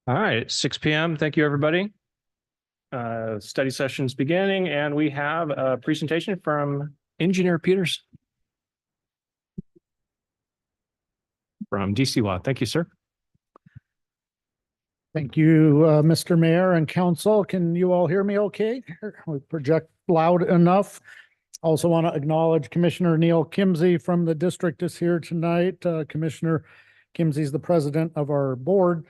All right, 6 p.m. Thank you, everybody. Study session's beginning, and we have a presentation from Engineer Peters from DCWA. Thank you, sir. Thank you, Mr. Mayor and Council. Can you all hear me okay? We project loud enough. Also want to acknowledge Commissioner Neil Kimsey from the district is here tonight. Commissioner Kimsey is the president of our board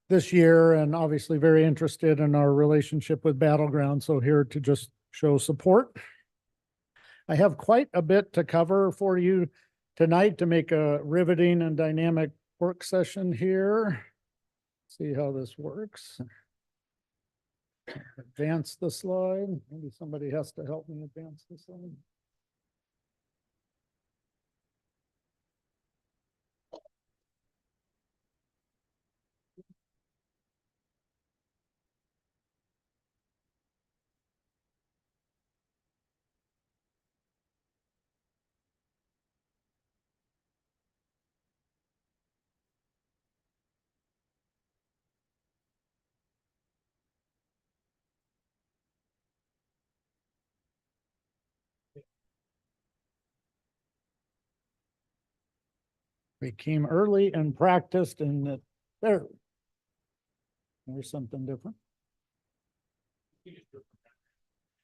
this year and obviously very interested in our relationship with Battleground. So here to just show support. I have quite a bit to cover for you tonight to make a riveting and dynamic work session here. See how this works. Advance the slide. Maybe somebody has to help me advance the slide. We came early and practiced and there's something different.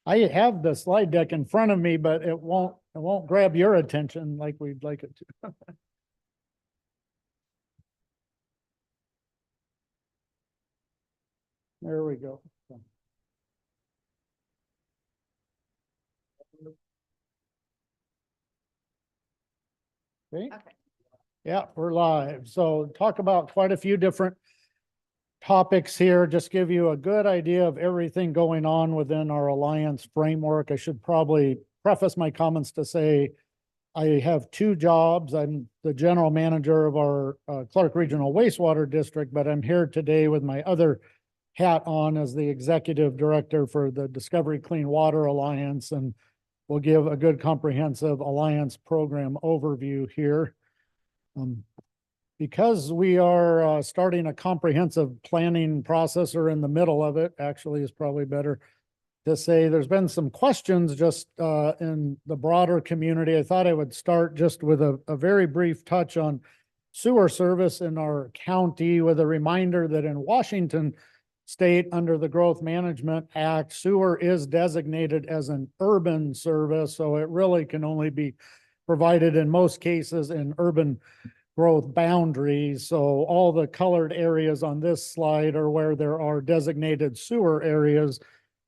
I have the slide deck in front of me, but it won't grab your attention like we'd like it to. There we go. Okay. Yeah, we're live. So talk about quite a few different topics here. Just give you a good idea of everything going on within our Alliance framework. I should probably preface my comments to say I have two jobs. I'm the general manager of our Clark Regional Wastewater District, but I'm here today with my other hat on as the executive director for the Discovery Clean Water Alliance, and we'll give a good comprehensive Alliance program overview here. Because we are starting a comprehensive planning process, or in the middle of it, actually is probably better to say, there's been some questions just in the broader community. I thought I would start just with a very brief touch on sewer service in our county, with a reminder that in Washington State, under the Growth Management Act, sewer is designated as an urban service, so it really can only be provided in most cases in urban growth boundaries. So all the colored areas on this slide are where there are designated sewer areas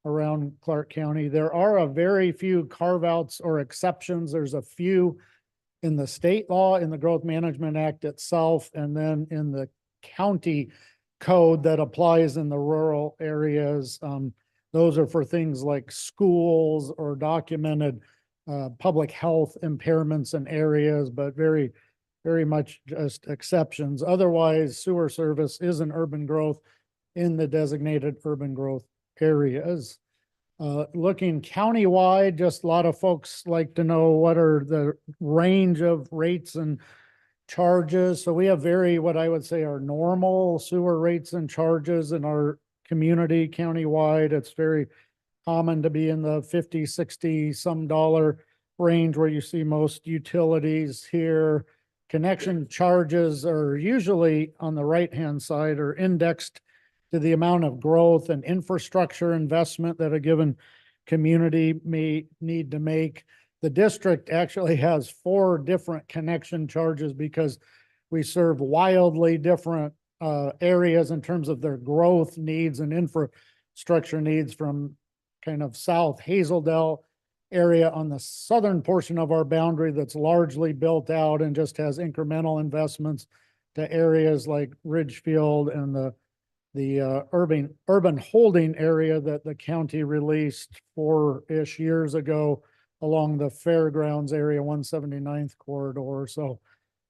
around Clark County. There are a very few carve-outs or exceptions. There's a few in the state law, in the Growth Management Act itself, and then in the county code that applies in the rural areas. Those are for things like schools or documented public health impairments in areas, but very much just exceptions. Otherwise, sewer service is an urban growth in the designated urban growth areas. Looking countywide, just a lot of folks like to know what are the range of rates and charges. So we have what I would say are normal sewer rates and charges in our community countywide. It's very common to be in the 50, 60 some dollar range where you see most utilities here. Connection charges are usually on the right-hand side, or indexed to the amount of growth and infrastructure investment that a given community may need to make. The district actually has 4 different connection charges because we serve wildly different areas in terms of their growth needs and infrastructure needs, from kind of South Hazeldale area on the southern portion of our boundary that's largely built out and just has incremental investments, to areas like Ridgefield and the urban holding area that the county released 4-ish years ago along the fairgrounds area, 179th corridor. So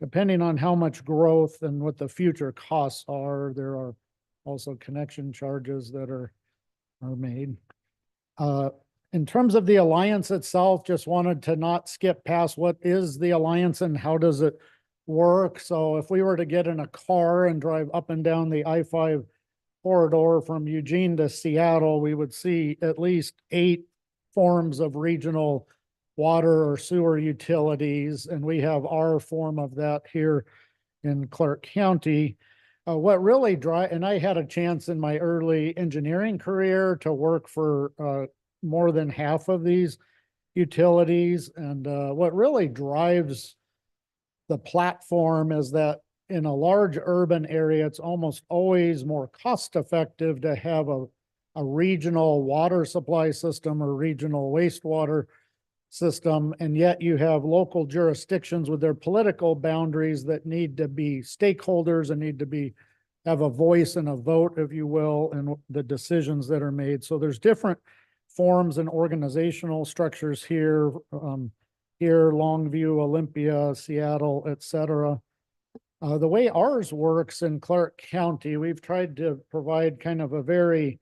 depending on how much growth and what the future costs are, there are also connection charges that are made. In terms of the Alliance itself, just wanted to not skip past what is the Alliance and how does it work. So if we were to get in a car and drive up and down the I-5 corridor from Eugene to Seattle, we would see at least 8 forms of regional water or sewer utilities, and we have our form of that here in Clark County. What really and I had a chance in my early engineering career to work for more than half of these utilities. And what really drives the platform is that in a large urban area, it's almost always more cost effective to have a regional water supply system or regional wastewater system, and yet you have local jurisdictions with their political boundaries that need to be stakeholders and need to have a voice and a vote, if you will, in the decisions that are made. So there's different forms and organizational structures here, Longview, Olympia, Seattle, et cetera. The way ours works in Clark County, we've tried to provide kind of a very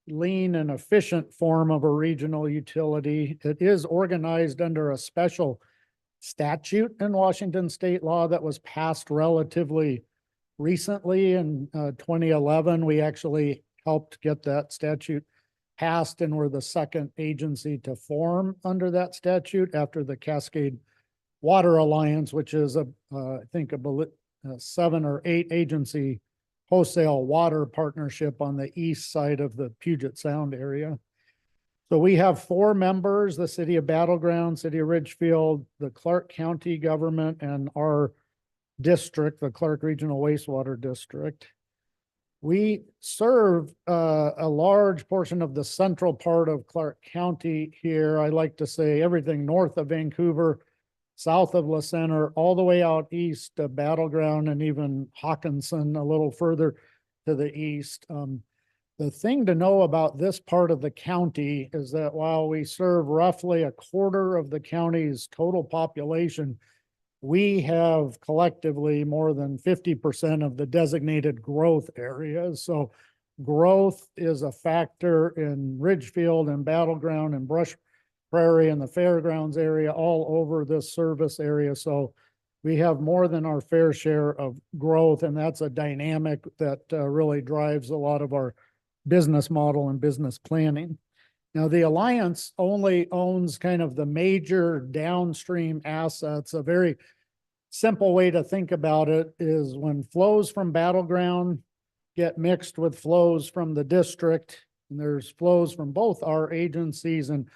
lean and efficient form of a regional utility. It is organized under a special statute in Washington state law that was passed relatively recently in 2011. We actually helped get that statute passed, and we're the second agency to form under that statute after the Cascade Water Alliance, which is I think a 7 or 8 agency wholesale water partnership on the east side of the Puget Sound area. So we have 4 members: the city of Battle Ground, city of Ridgefield, the Clark County government, and our district, the Clark Regional Wastewater District. We serve a large portion of the central part of Clark County here. I like to say everything north of Vancouver, south of La Center, all the way out east to Battle Ground, and even Hawkinson a little further to the east. The thing to know about this part of the county is that while we serve roughly a quarter of the county's total population, we have collectively more than 50% of the designated growth areas. So growth is a factor in Ridgefield and Battle Ground and Brush Prairie and the fairgrounds area, all over this service area. So we have more than our fair share of growth, and that's a dynamic that really drives a lot of our business model and business planning. Now, the Alliance only owns kind of the major downstream assets. A very simple way to think about it is when flows from Battle Ground get mixed with flows from the district, and there's flows from both our agencies and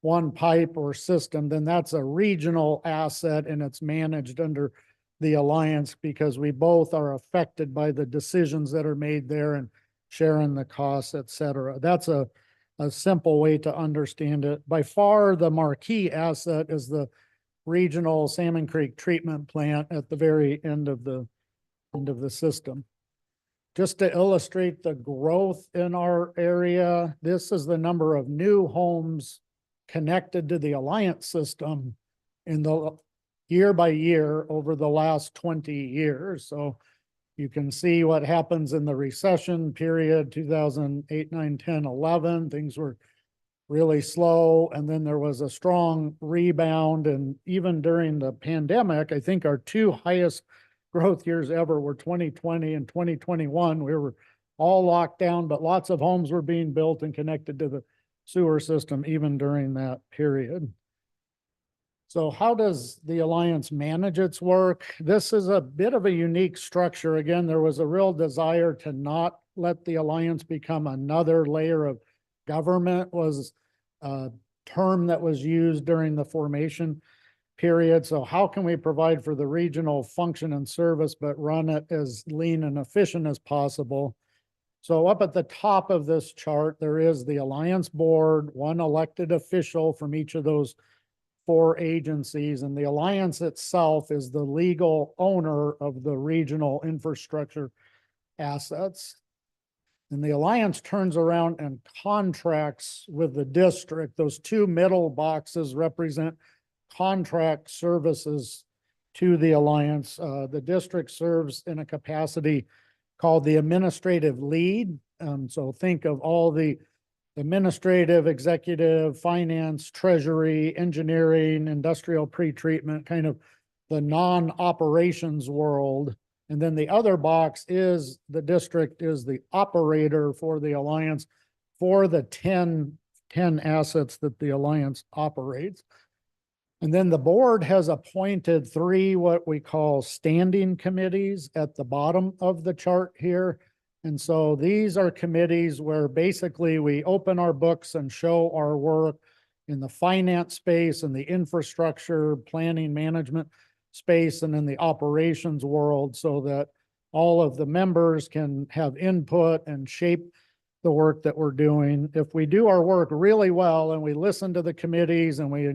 one pipe or system, then that's a regional asset, and it's managed under the Alliance because we both are affected by the decisions that are made there and sharing the costs, et cetera. That's a simple way to understand it. By far, the marquee asset is the regional Salmon Creek treatment plant at the very end of the system. Just to illustrate the growth in our area, this is the number of new homes connected to the Alliance system in the year by year over the last 20 years. So you can see what happens in the recession period, 2008, 9, 10, 11. Things were really slow. And then there was a strong rebound. And even during the pandemic, I think our 2 highest growth years ever were 2020 and 2021. We were all locked down, but lots of homes were being built and connected to the sewer system even during that period. So how does the Alliance manage its work? This is a bit of a unique structure. Again, there was a real desire to not let the Alliance become another layer of government, was a term that was used during the formation period. So how can we provide for the regional function and service, but run it as lean and efficient as possible? So up at the top of this chart, there is the Alliance board, 1 elected official from each of those 4 agencies, and the Alliance itself is the legal owner of the regional infrastructure assets. And the Alliance turns around and contracts with the district. Those 2 middle boxes represent contract services to the Alliance. The district serves in a capacity called the administrative lead. So think of all the administrative, executive, finance, treasury, engineering, industrial pretreatment, kind of the non-operations world. And then the other box is the district is the operator for the alliance for the 10 assets that the alliance operates. And then the board has appointed 3 what we call standing committees at the bottom of the chart here. And so these are committees where basically we open our books and show our work in the finance space and the infrastructure, planning, management space, and in the operations world, so that all of the members can have input and shape the work that we're doing. If we do our work really well and we listen to the committees and we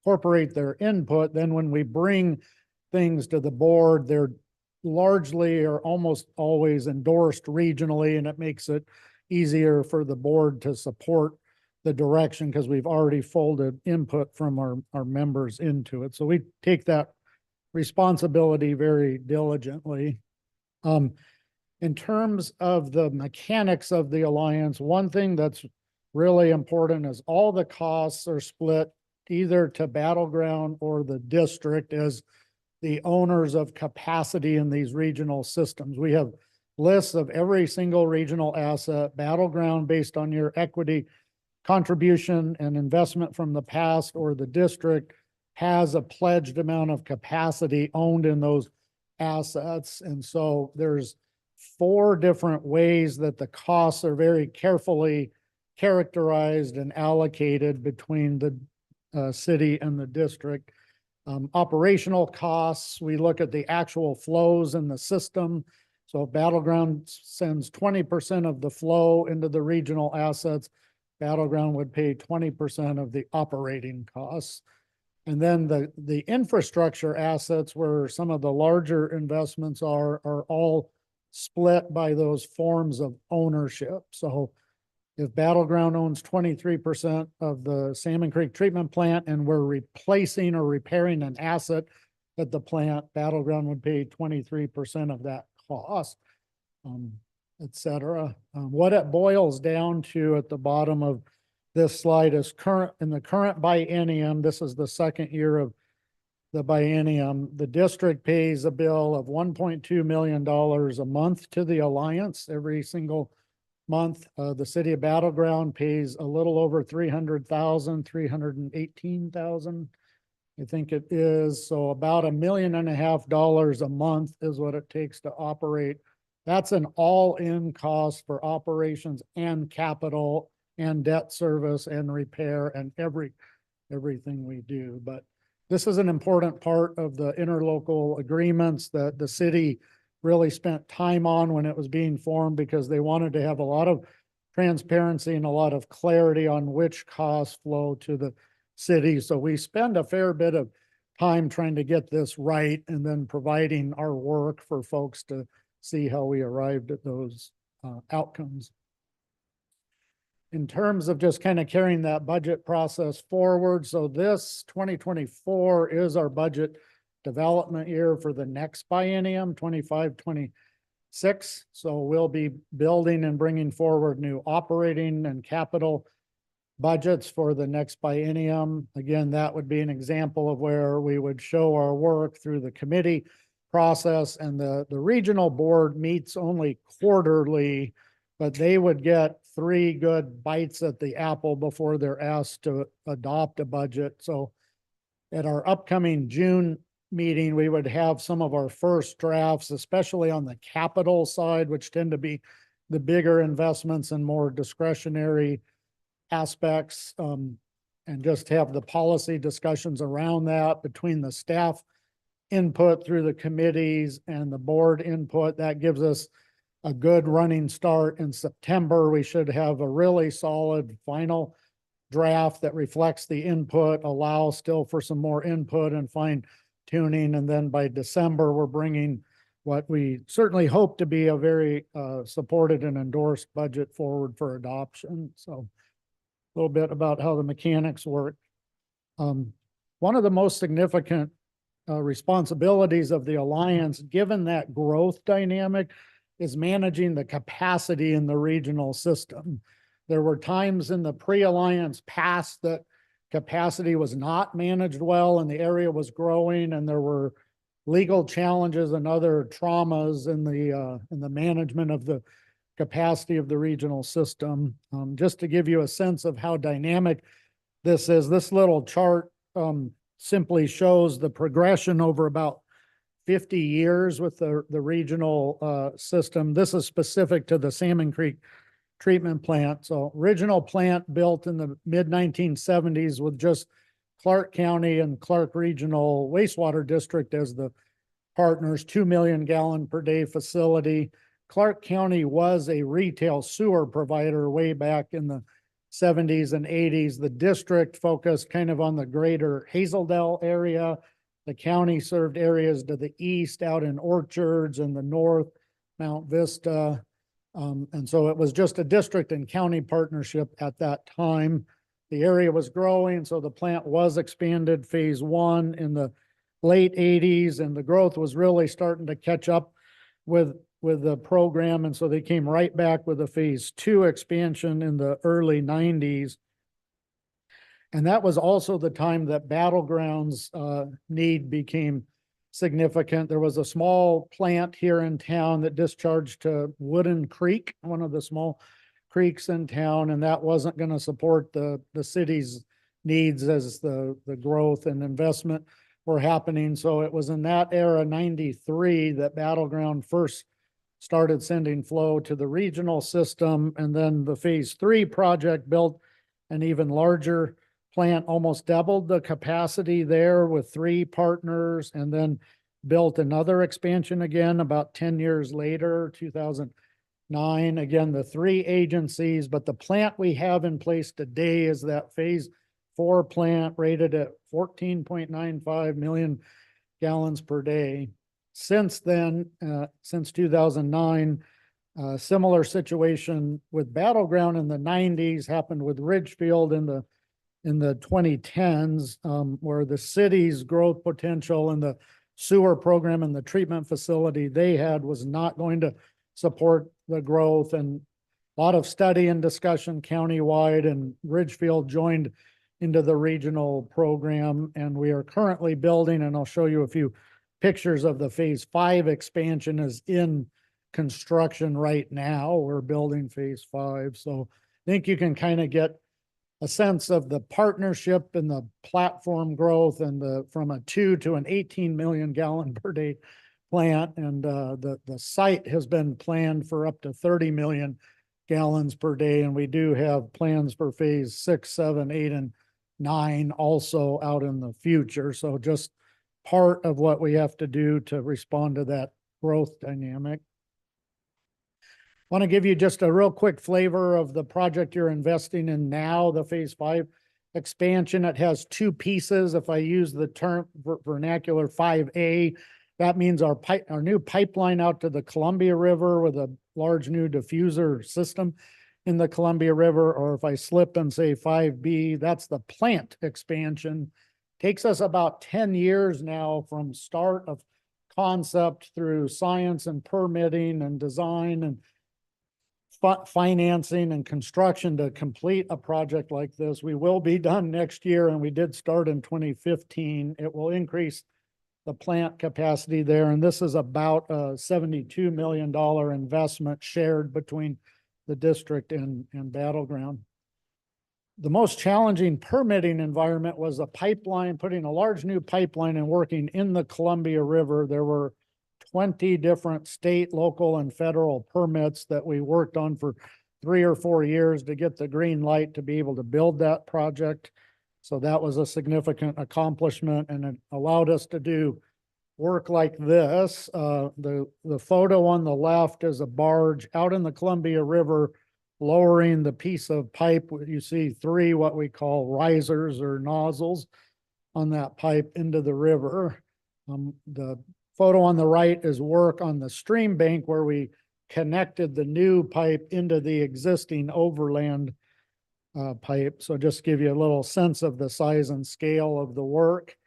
incorporate their input, then when we bring things to the board, they're largely or almost always endorsed regionally, and it makes it easier for the board to support the direction because we've already folded input from our members into it. So we take that responsibility very diligently. In terms of the mechanics of the alliance, one thing that's really important is all the costs are split either to Battleground or the district as the owners of capacity in these regional systems. We have lists of every single regional asset, Battleground based on your equity contribution and investment from the past, or the district has a pledged amount of capacity owned in those assets. And so there's 4 different ways that the costs are very carefully characterized and allocated between the city and the district. Operational costs, we look at the actual flows in the system. So if Battleground sends 20% of the flow into the regional assets, Battleground would pay 20% of the operating costs. And then the infrastructure assets where some of the larger investments are all split by those forms of ownership. So if Battleground owns 23% of the Salmon Creek treatment plant and we're replacing or repairing an asset at the plant, Battleground would pay 23% of that cost, et cetera. What it boils down to at the bottom of this slide is in the current biennium, this is the second year of the biennium, the district pays a bill of $1.2 million a month to the alliance every single month. The city of Battleground pays a little over $318,000, I think it is. So about $1.5 million a month is what it takes to operate. That's an all-in cost for operations and capital and debt service and repair and everything we do. But this is an important part of the interlocal agreements that the city really spent time on when it was being formed, because they wanted to have a lot of transparency and a lot of clarity on which costs flow to the city. So we spend a fair bit of time trying to get this right and then providing our work for folks to see how we arrived at those outcomes. In terms of just kind of carrying that budget process forward, so this 2024 is our budget development year for the next biennium, 25-26. So we'll be building and bringing forward new operating and capital budgets for the next biennium. Again, that would be an example of where we would show our work through the committee process, and the regional board meets only quarterly, but they would get 3 good bites at the apple before they're asked to adopt a budget. So at our upcoming June meeting, we would have some of our first drafts, especially on the capital side, which tend to be the bigger investments and more discretionary aspects, and just have the policy discussions around that between the staff input through the committees and the board input. That gives us a good running start. In September, we should have a really solid final draft that reflects the input, allow still for some more input and fine tuning. And then by December, we're bringing what we certainly hope to be a very supported and endorsed budget forward for adoption. So a little bit about how the mechanics work. One of the most significant responsibilities of the Alliance, given that growth dynamic, is managing the capacity in the regional system. There were times in the pre-Alliance past that capacity was not managed well and the area was growing, and there were legal challenges and other traumas in the management of the capacity of the regional system. Just to give you a sense of how dynamic this is, this little chart simply shows the progression over about 50 years with the regional system. This is specific to the Salmon Creek treatment plant. So original plant built in the mid 1970s with just Clark County and Clark Regional Wastewater District as the partners, 2 million gallon per day facility. Clark County was a retail sewer provider way back in the 70s and 80s. The district focused kind of on the greater Hazeldale area. The county served areas to the east out in Orchards and the north, Mount Vista. And so it was just a district and county partnership at that time. The area was growing, so the plant was expanded phase one in the late 80s, and the growth was really starting to catch up with the program. And so they came right back with a phase two expansion in the early 90s. And that was also the time that Battlegrounds need became significant. There was a small plant here in town that discharged to Wooden Creek, one of the small creeks in town, and that wasn't going to support the city's needs as the growth and investment were happening. So it was in that era, 93, that Battleground first started sending flow to the regional system. And then the phase three project built an even larger plant, almost doubled the capacity there with 3 partners, and then built another expansion again about 10 years later, 2009. Again, the 3 agencies, but the plant we have in place today is that phase 4 plant rated at 14.95 million gallons per day. Since then, since 2009, similar situation with Battleground in the 90s happened with Ridgefield in the 2010s, where the city's growth potential and the sewer program and the treatment facility they had was not going to support the growth. And a lot of study and discussion countywide, and Ridgefield joined into the regional program. And we are currently building, and I'll show you a few pictures of the phase 5 expansion is in construction right now. We're building phase 5. So I think you can kind of get a sense of the partnership and the platform growth and from a 2 to an 18 million gallon per day plant. And the site has been planned for up to 30 million gallons per day. And we do have plans for phase 6, 7, 8, and 9 also out in the future. So just part of what we have to do to respond to that growth dynamic. Want to give you just a real quick flavor of the project you're investing in now, the phase 5 expansion. It has 2 pieces. If I use the term vernacular 5A, that means our new pipeline out to the Columbia River with a large new diffuser system in the Columbia River. Or if I slip and say 5B, that's the plant expansion. Takes us about 10 years now from start of concept through science and permitting and design and financing and construction to complete a project like this. We will be done next year, and we did start in 2015. It will increase the plant capacity there, and this is about a $72 million investment shared between the district and Battleground. The most challenging permitting environment was a pipeline, putting a large new pipeline and working in the Columbia River. There were 20 different state, local, and federal permits that we worked on for 3 or 4 years to get the green light to be able to build that project. So that was a significant accomplishment, and it allowed us to do work like this. The photo on the left is a barge out in the Columbia River lowering the piece of pipe. You see 3 what we call risers or nozzles on that pipe into the river. The photo on the right is work on the stream bank where we connected the new pipe into the existing overland pipe. So just give you a little sense of the size and scale of the work.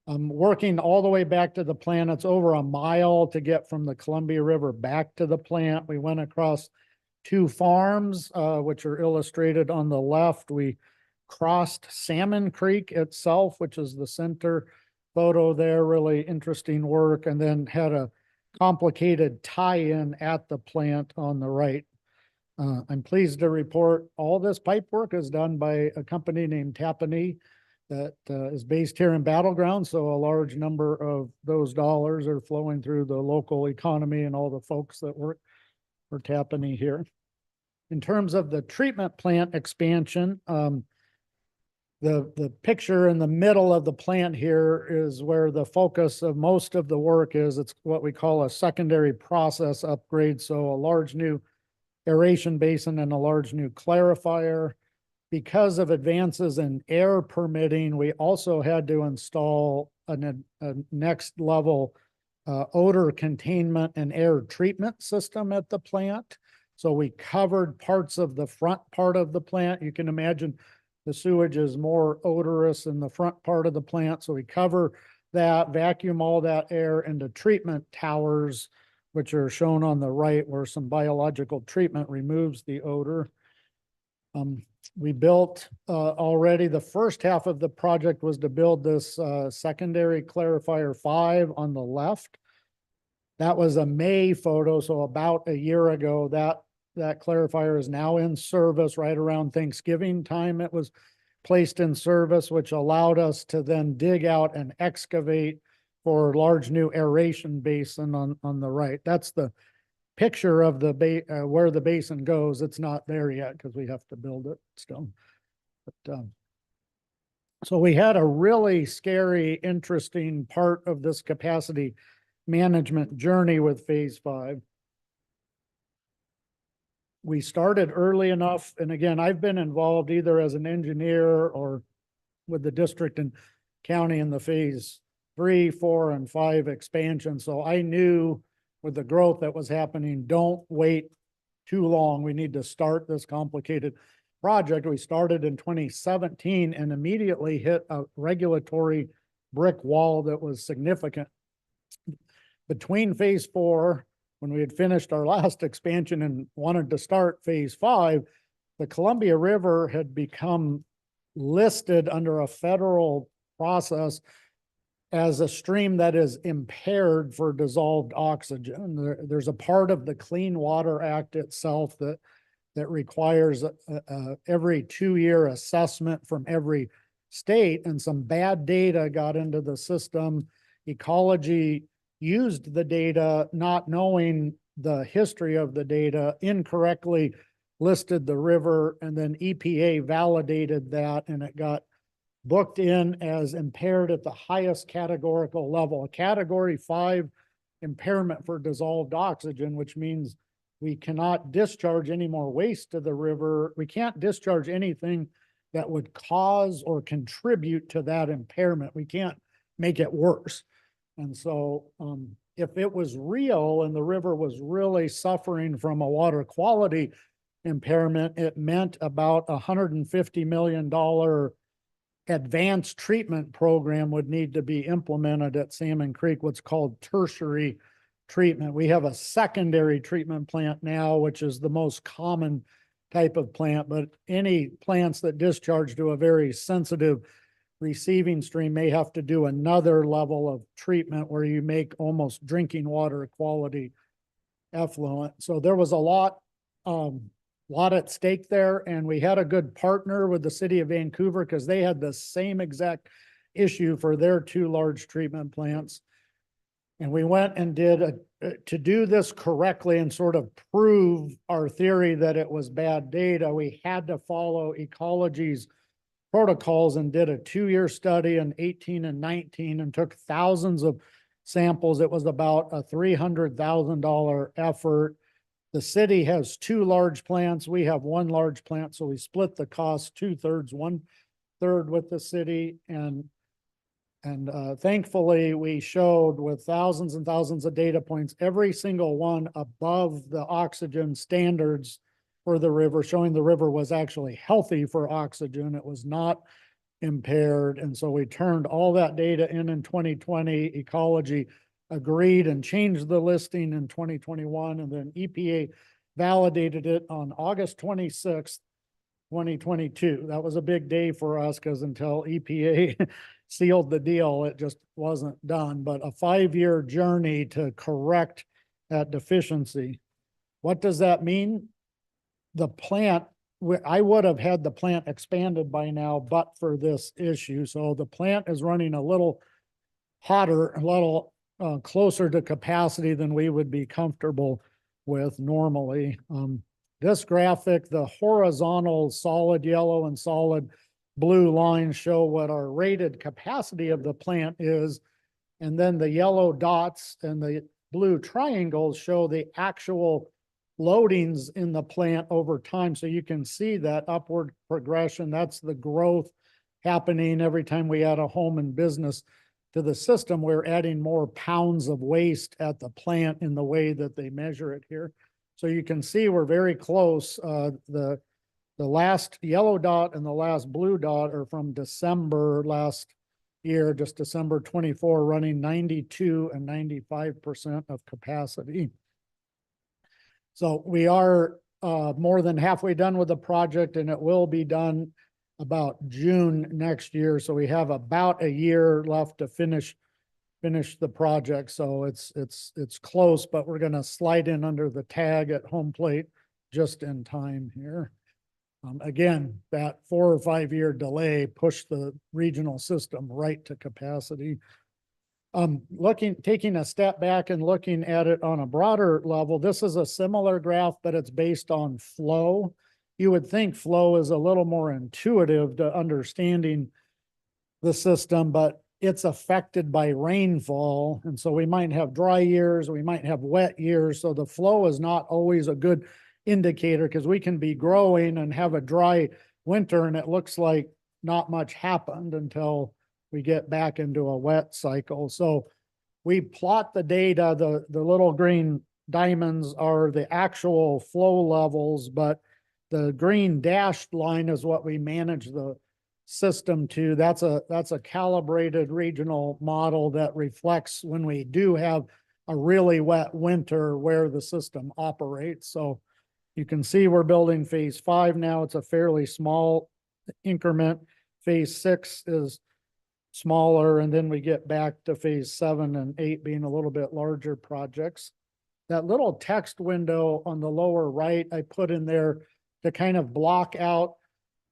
Working all the way back to the plant, it's over a mile to get from the Columbia River back to the plant. We went across 2 farms, which are illustrated on the left. We crossed Salmon Creek itself, which is the center photo there, really interesting work, and then had a complicated tie-in at the plant on the right. I'm pleased to report all this pipe work is done by a company named Tapani that is based here in Battleground. So a large number of those dollars are flowing through the local economy and all the folks that work for Tapani here. In terms of the treatment plant expansion, the picture in the middle of the plant here is where the focus of most of the work is. It's what we call a secondary process upgrade. So a large new aeration basin and a large new clarifier. Because of advances in air permitting, we also had to install a next level odor containment and air treatment system at the plant. So we covered parts of the front part of the plant. You can imagine the sewage is more odorous in the front part of the plant. So we cover that, vacuum all that air into treatment towers, which are shown on the right, where some biological treatment removes the odor. We built already, the first half of the project was to build this secondary clarifier 5 on the left. That was a May photo, so about a year ago. That clarifier is now in service. Right around Thanksgiving time it was placed in service, which allowed us to then dig out and excavate for large new aeration basin on the right. That's the picture of the where the basin goes. It's not there yet because we have to build it still. But, so we had a really scary, interesting part of this capacity management journey with phase 5. We started early enough, and again, I've been involved either as an engineer or with the district and county in the phase 3, 4, and 5 expansion. So I knew with the growth that was happening, don't wait too long. We need to start this complicated project. We started in 2017 and immediately hit a regulatory brick wall that was significant. Between phase 4, when we had finished our last expansion and wanted to start phase 5, the Columbia River had become listed under a federal process as a stream that is impaired for dissolved oxygen. There's a part of the Clean Water Act itself that requires every 2-year assessment from every state, and some bad data got into the system. Ecology used the data, not knowing the history of the data, incorrectly listed the river, and then EPA validated that, and it got booked in as impaired at the highest categorical level, a category 5 impairment for dissolved oxygen, which means we cannot discharge any more waste to the river. We can't discharge anything that would cause or contribute to that impairment. We can't make it worse. And so if it was real and the river was really suffering from a water quality impairment, it meant about $150 million advanced treatment program would need to be implemented at Salmon Creek, what's called tertiary treatment. We have a secondary treatment plant now, which is the most common type of plant, but any plants that discharge to a very sensitive receiving stream may have to do another level of treatment where you make almost drinking water quality effluent. So there was a lot at stake there, and we had a good partner with the city of Vancouver because they had the same exact issue for their 2 large treatment plants. And we went and did to do this correctly and sort of prove our theory that it was bad data, we had to follow Ecology's protocols and did a 2-year study in 18 and 19 and took thousands of samples. It was about a $300,000 effort. The city has 2 large plants. We have 1 large plant. So we split the cost 2/3, 1/3 with the city. And thankfully we showed with thousands and thousands of data points, every single one above the oxygen standards for the river, showing the river was actually healthy for oxygen. It was not impaired. And so we turned all that data in 2020. Ecology agreed and changed the listing in 2021. And then EPA validated it on August 26th, 2022. That was a big day for us because until EPA sealed the deal. It just wasn't done, but a 5-year journey to correct that deficiency. What does that mean? The plant, I would have had the plant expanded by now, but for this issue. So the plant is running a little hotter, a little closer to capacity than we would be comfortable with normally. This graphic, the horizontal solid yellow and solid blue lines show what our rated capacity of the plant is. And then the yellow dots and the blue triangles show the actual loadings in the plant over time. So you can see that upward progression. That's the growth happening every time we add a home and business to the system. We're adding more pounds of waste at the plant in the way that they measure it here. So you can see we're very close. The last yellow dot and the last blue dot are from December last year, just December 24, running 92 and 95% of capacity. So we are more than halfway done with the project, and it will be done about June next year. So we have about a year left to finish the project. So it's close, but we're going to slide in under the tag at home plate just in time here. Again, that 4 or 5 year delay pushed the regional system right to capacity. Taking a step back and looking at it on a broader level, this is a similar graph, but it's based on flow. You would think flow is a little more intuitive to understanding the system, but it's affected by rainfall. And so we might have dry years, we might have wet years. So the flow is not always a good indicator, because we can be growing and have a dry winter and it looks like not much happened until we get back into a wet cycle. So we plot the data. The little green diamonds are the actual flow levels, but the green dashed line is what we manage the system to. That's a calibrated regional model that reflects when we do have a really wet winter where the system operates. So you can see we're building phase 5 now. It's a fairly small increment. Phase 6 is smaller, and then we get back to phase 7 and 8 being a little bit larger projects. That little text window on the lower right, I put in there to kind of block out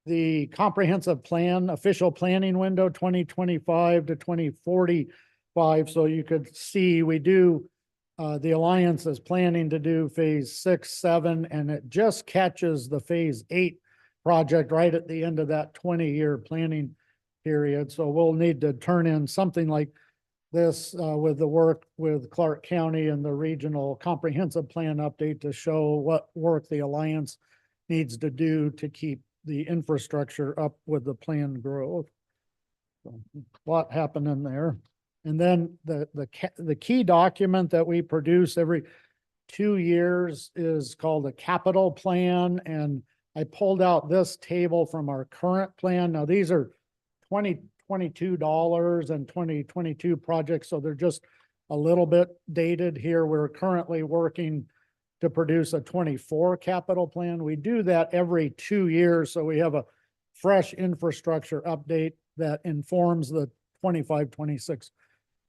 the comprehensive plan, official planning window, 2025 to 2045. So you could see we do, the Alliance is planning to do phase 6, 7, and it just catches the phase 8 project right at the end of that 20-year planning period. So we'll need to turn in something like this with the work with Clark County and the regional comprehensive plan update to show what work the Alliance needs to do to keep the infrastructure up with the planned growth. So a lot happening there. And then the key document that we produce every 2 years is called a capital plan. And I pulled out this table from our current plan. Now these are $2022 and 2022 projects, so they're just a little bit dated here. We're currently working to produce a 24 capital plan. We do that every 2 years, so we have a fresh infrastructure update that informs the 25-26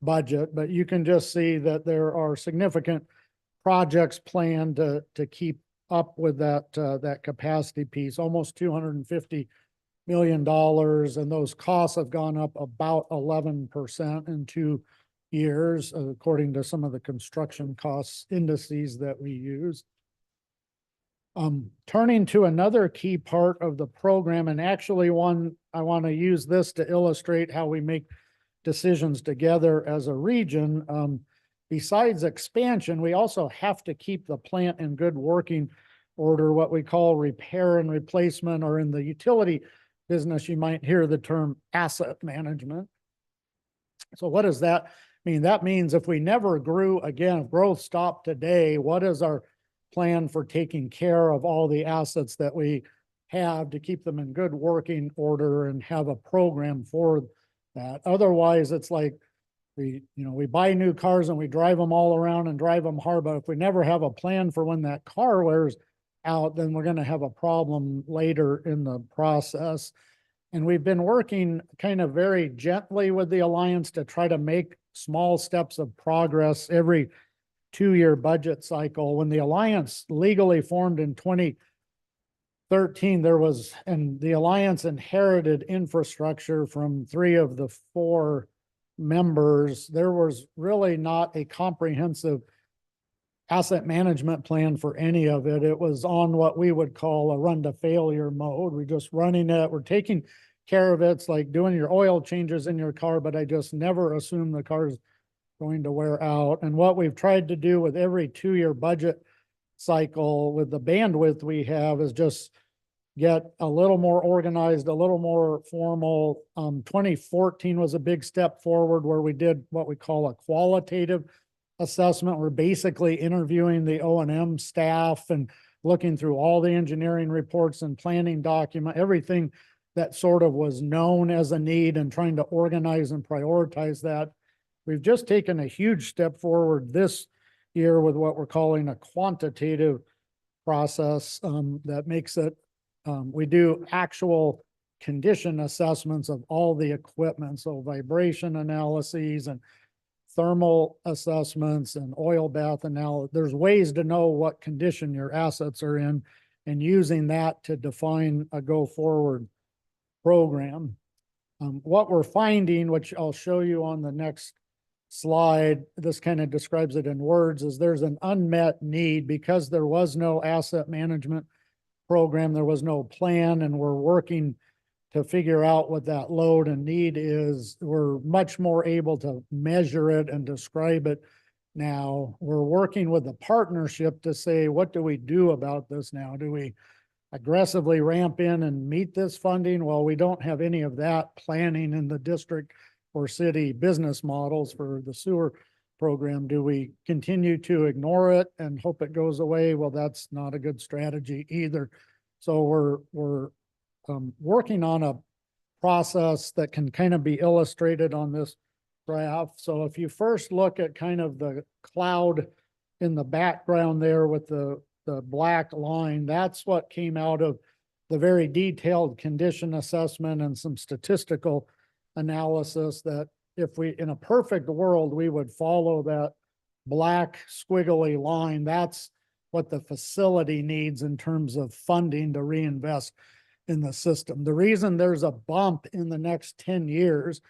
budget. But you can just see that there are significant projects planned to keep up with that capacity piece, almost $250 million, and those costs have gone up about 11% in 2 years, according to some of the construction costs indices that we use. Turning to another key part of the program, and actually one, I want to use this to illustrate how we make decisions together as a region. Besides expansion, we also have to keep the plant in good working order, what we call repair and replacement, or in the utility business, you might hear the term asset management. So what does that mean? That means if we never grew again, if growth stopped today, what is our plan for taking care of all the assets that we have to keep them in good working order and have a program for that? Otherwise, it's like we buy new cars and we drive them all around and drive them hard, but if we never have a plan for when that car wears out, then we're going to have a problem later in the process. And we've been working kind of very gently with the Alliance to try to make small steps of progress every 2-year budget cycle. When the Alliance legally formed in 2013, and the Alliance inherited infrastructure from 3 of the 4 members. There was really not a comprehensive asset management plan for any of it. It was on what we would call a run to failure mode. We're just running it. We're taking care of it. It's like doing your oil changes in your car, but I just never assume the car's going to wear out. And what we've tried to do with every 2-year budget cycle with the bandwidth we have is just get a little more organized, a little more formal. 2014 was a big step forward where we did what we call a qualitative assessment. We're basically interviewing the O&M staff and looking through all the engineering reports and planning document, everything that sort of was known as a need, and trying to organize and prioritize that. We've just taken a huge step forward this year with what we're calling a quantitative process that makes it, we do actual condition assessments of all the equipment. So vibration analyses and thermal assessments and oil bath analysis. There's ways to know what condition your assets are in, and using that to define a go forward program. What we're finding, which I'll show you on the next slide, this kind of describes it in words, is there's an unmet need because there was no asset management program, there was no plan, and we're working to figure out what that load and need is. We're much more able to measure it and describe it now. We're working with a partnership to say, what do we do about this now? Do we aggressively ramp in and meet this funding? Well, we don't have any of that planning in the district or city business models for the sewer program. Do we continue to ignore it and hope it goes away? Well, that's not a good strategy either. So we're working on a process that can kind of be illustrated on this graph. So if you first look at kind of the cloud in the background there with the black line, that's what came out of the very detailed condition assessment and some statistical analysis that if we, in a perfect world, we would follow that black squiggly line. That's what the facility needs in terms of funding to reinvest in the system. The reason there's a bump in the next 10 years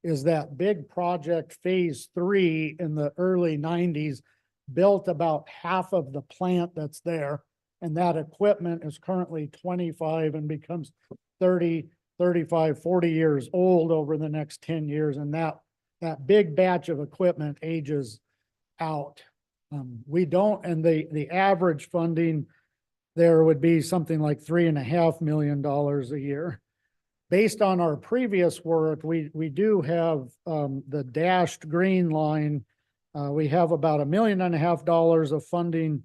is that big project phase 3 in the early 90s built about half of the plant that's there. And that equipment is currently 25 and becomes 30, 35, 40 years old over the next 10 years. And that big batch of equipment ages out. We don't, and the average funding there would be something like $3.5 million a year. Based on our previous work, we do have the dashed green line. We have about $1.5 million of funding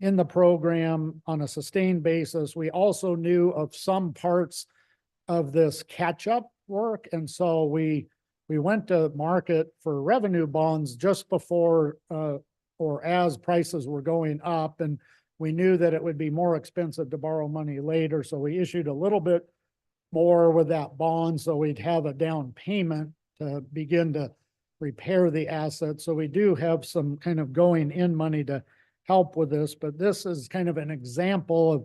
in the program on a sustained basis. We also knew of some parts of this catch-up work, and so we went to market for revenue bonds just before or as prices were going up, and we knew that it would be more expensive to borrow money later, so we issued a little bit more with that bond so we'd have a down payment to begin to repair the asset. So we do have some kind of going in money to help with this, but this is kind of an example of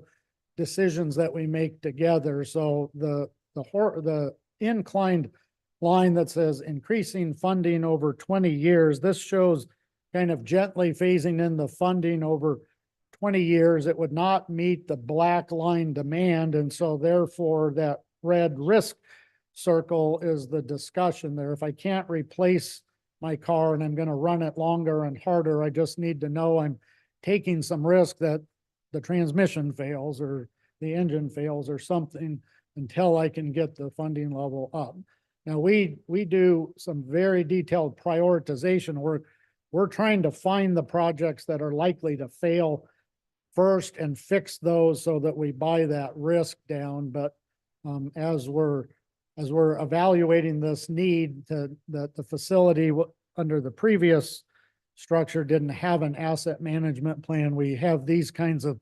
decisions that we make together. So the inclined line that says increasing funding over 20 years, this shows kind of gently phasing in the funding over 20 years. It would not meet the black line demand. And so therefore that red risk circle is the discussion there. If I can't replace my car and I'm going to run it longer and harder, I just need to know I'm taking some risk that the transmission fails or the engine fails or something until I can get the funding level up. Now we do some very detailed prioritization work. We're trying to find the projects that are likely to fail first and fix those so that we buy that risk down. But as we're evaluating this need that the facility under the previous structure didn't have an asset management plan, we have these kinds of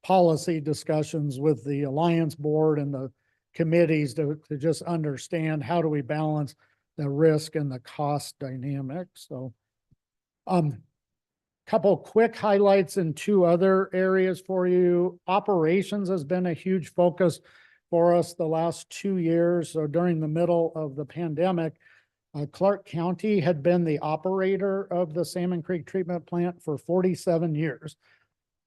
policy discussions with the Alliance board and the committees to just understand how do we balance the risk and the cost dynamic. So, couple quick highlights in two other areas for you. Operations has been a huge focus for us the last 2 years. So during the middle of the pandemic, Clark County had been the operator of the Salmon Creek Treatment Plant for 47 years.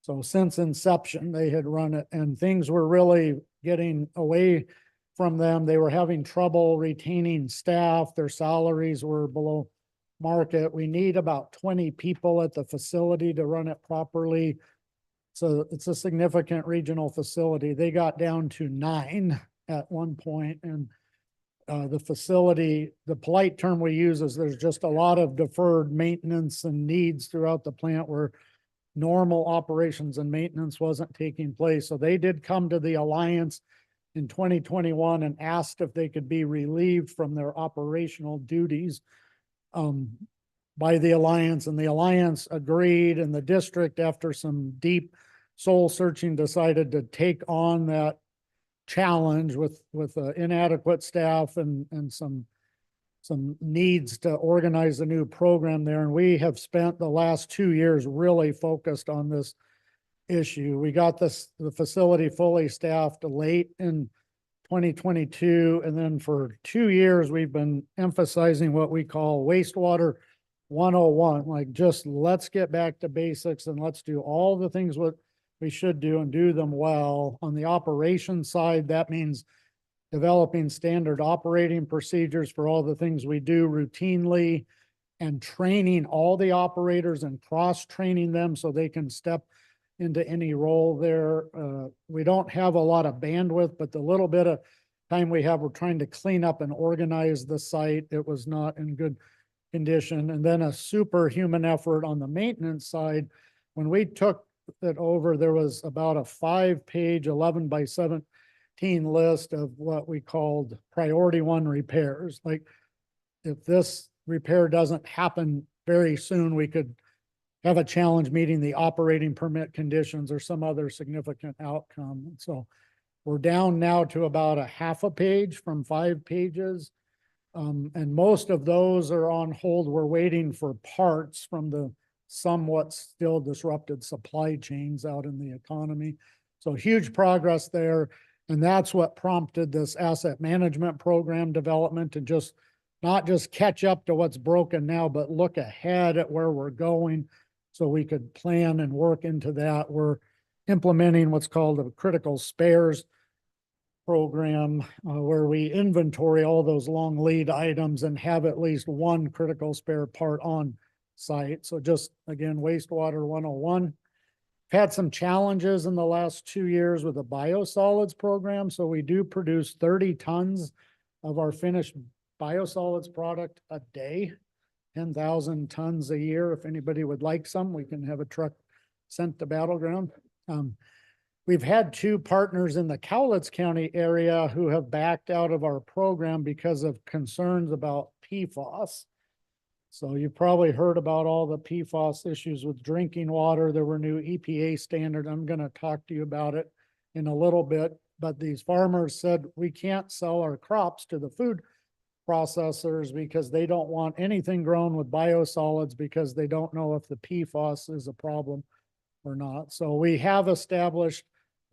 So since inception, they had run it, and things were really getting away from them. They were having trouble retaining staff. Their salaries were below market. We need about 20 people at the facility to run it properly. So it's a significant regional facility. They got down to 9 at one point, and the facility, the polite term we use is there's just a lot of deferred maintenance and needs throughout the plant where normal operations and maintenance wasn't taking place. So they did come to the Alliance in 2021 and asked if they could be relieved from their operational duties by the Alliance, and the Alliance agreed, and the district, after some deep soul searching, decided to take on that challenge with inadequate staff and some needs to organize a new program there. And we have spent the last 2 years really focused on this issue. We got the facility fully staffed late in 2022. And then for 2 years, we've been emphasizing what we call wastewater 101, like just let's get back to basics and let's do all the things what we should do and do them well. On the operations side, that means developing standard operating procedures for all the things we do routinely and training all the operators and cross-training them so they can step into any role there. We don't have a lot of bandwidth, but the little bit of time we have, we're trying to clean up and organize the site. It was not in good condition. And then a superhuman effort on the maintenance side. When we took it over, there was about a 5-page, 11 by 17 list of what we called priority 1 repairs. Like if this repair doesn't happen very soon, we could have a challenge meeting the operating permit conditions or some other significant outcome. So we're down now to about a half a page from 5 pages. And most of those are on hold. We're waiting for parts from the somewhat still disrupted supply chains out in the economy. So huge progress there. And that's what prompted this asset management program development to just not just catch up to what's broken now, but look ahead at where we're going so we could plan and work into that. We're implementing what's called a critical spares program where we inventory all those long lead items and have at least one critical spare part on site. So just again, wastewater 101. Had some challenges in the last 2 years with the biosolids program. So we do produce 30 tons of our finished biosolids product a day, 10,000 tons a year. If anybody would like some, we can have a truck sent to Battleground. We've had 2 partners in the Cowlitz County area who have backed out of our program because of concerns about PFAS. So you've probably heard about all the PFAS issues with drinking water. There were new EPA standards. I'm going to talk to you about it in a little bit, but these farmers said we can't sell our crops to the food processors because they don't want anything grown with biosolids because they don't know if the PFAS is a problem or not. So we have established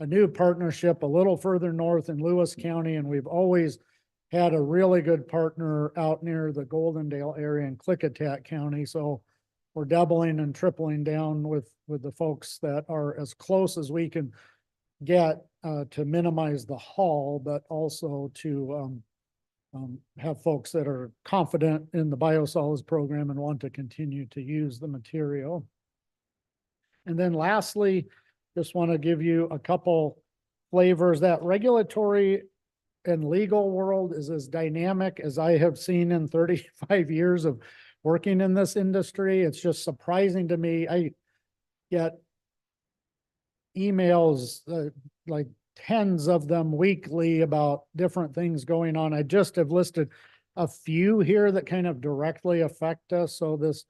a new partnership a little further north in Lewis County, and we've always had a really good partner out near the Goldendale area in Klickitat County. So we're doubling and tripling down with the folks that are as close as we can get to minimize the haul, but also to have folks that are confident in the biosolids program and want to continue to use the material. And then lastly, just want to give you a couple flavors. That regulatory and legal world is as dynamic as I have seen in 35 years of working in this industry. It's just surprising to me. I get emails, like tens of them weekly about different things going on. I just have listed a few here that kind of directly affect us. So this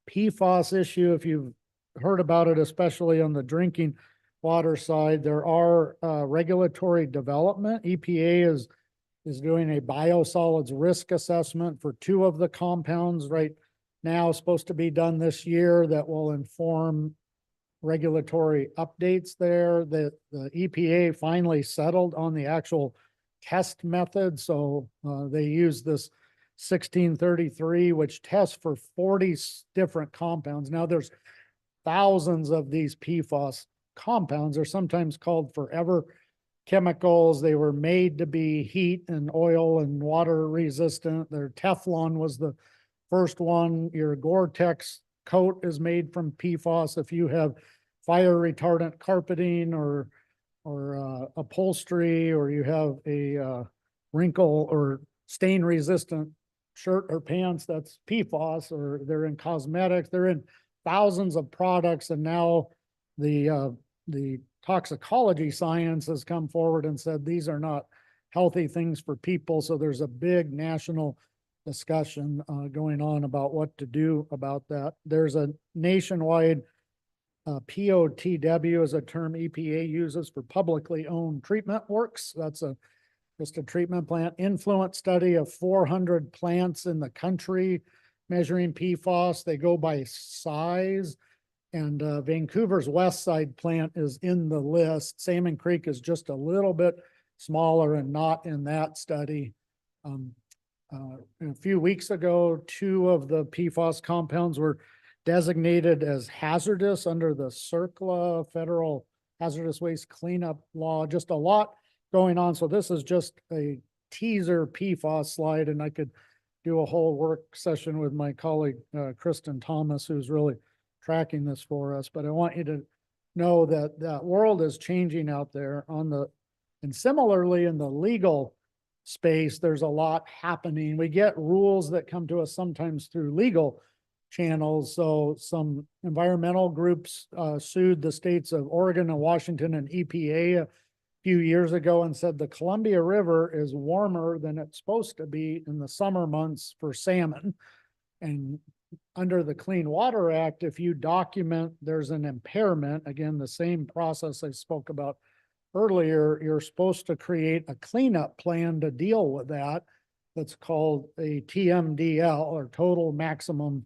PFAS issue, if you've heard about it, especially on the drinking water side, there are regulatory development. EPA is doing a biosolids risk assessment for 2 of the compounds right now, supposed to be done this year, that will inform regulatory updates there. The EPA finally settled on the actual test method. So they use this 1633, which tests for 40 different compounds. Now there's thousands of these PFAS compounds. They're sometimes called forever chemicals. They were made to be heat and oil and water resistant. Their Teflon was the first one. Your Gore-Tex coat is made from PFAS. If you have fire retardant carpeting or upholstery, or you have a wrinkle or stain resistant shirt or pants, that's PFAS. Or they're in cosmetics, they're in thousands of products. And now the toxicology science has come forward and said these are not healthy things for people. So there's a big national discussion going on about what to do about that. There's a nationwide POTW is a term EPA uses for publicly owned treatment works. That's just a treatment plant influence study of 400 plants in the country measuring PFAS. They go by size, and Vancouver's West Side plant is in the list. Salmon Creek is just a little bit smaller and not in that study. A few weeks ago, 2 of the PFAS compounds were designated as hazardous under the CERCLA Federal Hazardous Waste Cleanup Law. Just a lot going on. So this is just a teaser PFAS slide, and I could do a whole work session with my colleague, Kristen Thomas, who's really tracking this for us. But I want you to know that that world is changing out there and similarly in the legal space, there's a lot happening. We get rules that come to us sometimes through legal channels. So some environmental groups sued the states of Oregon and Washington and EPA a few years ago and said the Columbia River is warmer than it's supposed to be in the summer months for salmon. And under the Clean Water Act, if you document there's an impairment, again, the same process I spoke about earlier, you're supposed to create a cleanup plan to deal with that. That's called a TMDL, or total maximum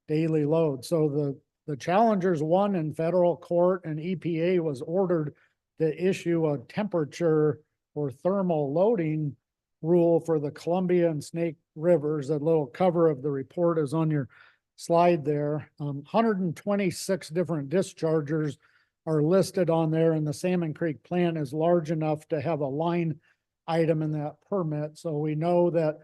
daily load. So the challengers won in federal court, and EPA was ordered to issue a temperature or thermal loading rule for the Columbia and Snake Rivers. A little cover of the report is on your slide there. 126 different dischargers are listed on there, and the Salmon Creek plant is large enough to have a line item in that permit. So we know that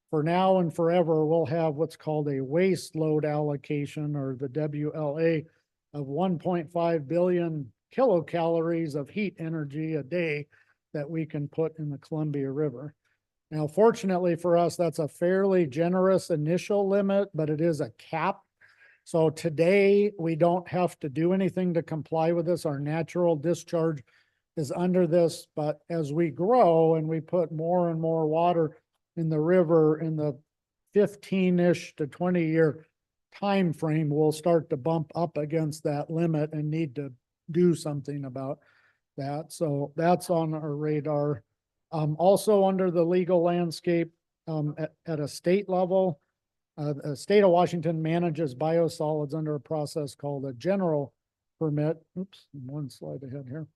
for now and forever, we'll have what's called a waste load allocation, or the WLA, of 1.5 billion kilocalories of heat energy a day that we can put in the Columbia River. Now, fortunately for us, that's a fairly generous initial limit, but it is a cap. So today we don't have to do anything to comply with this. Our natural discharge is under this, but as we grow and we put more and more water in the river in the 15-ish to 20-year time frame, we'll start to bump up against that limit and need to do something about that. So that's on our radar. Also under the legal landscape, at a state level, the state of Washington manages biosolids under a process called a general permit. Oops, one slide ahead here.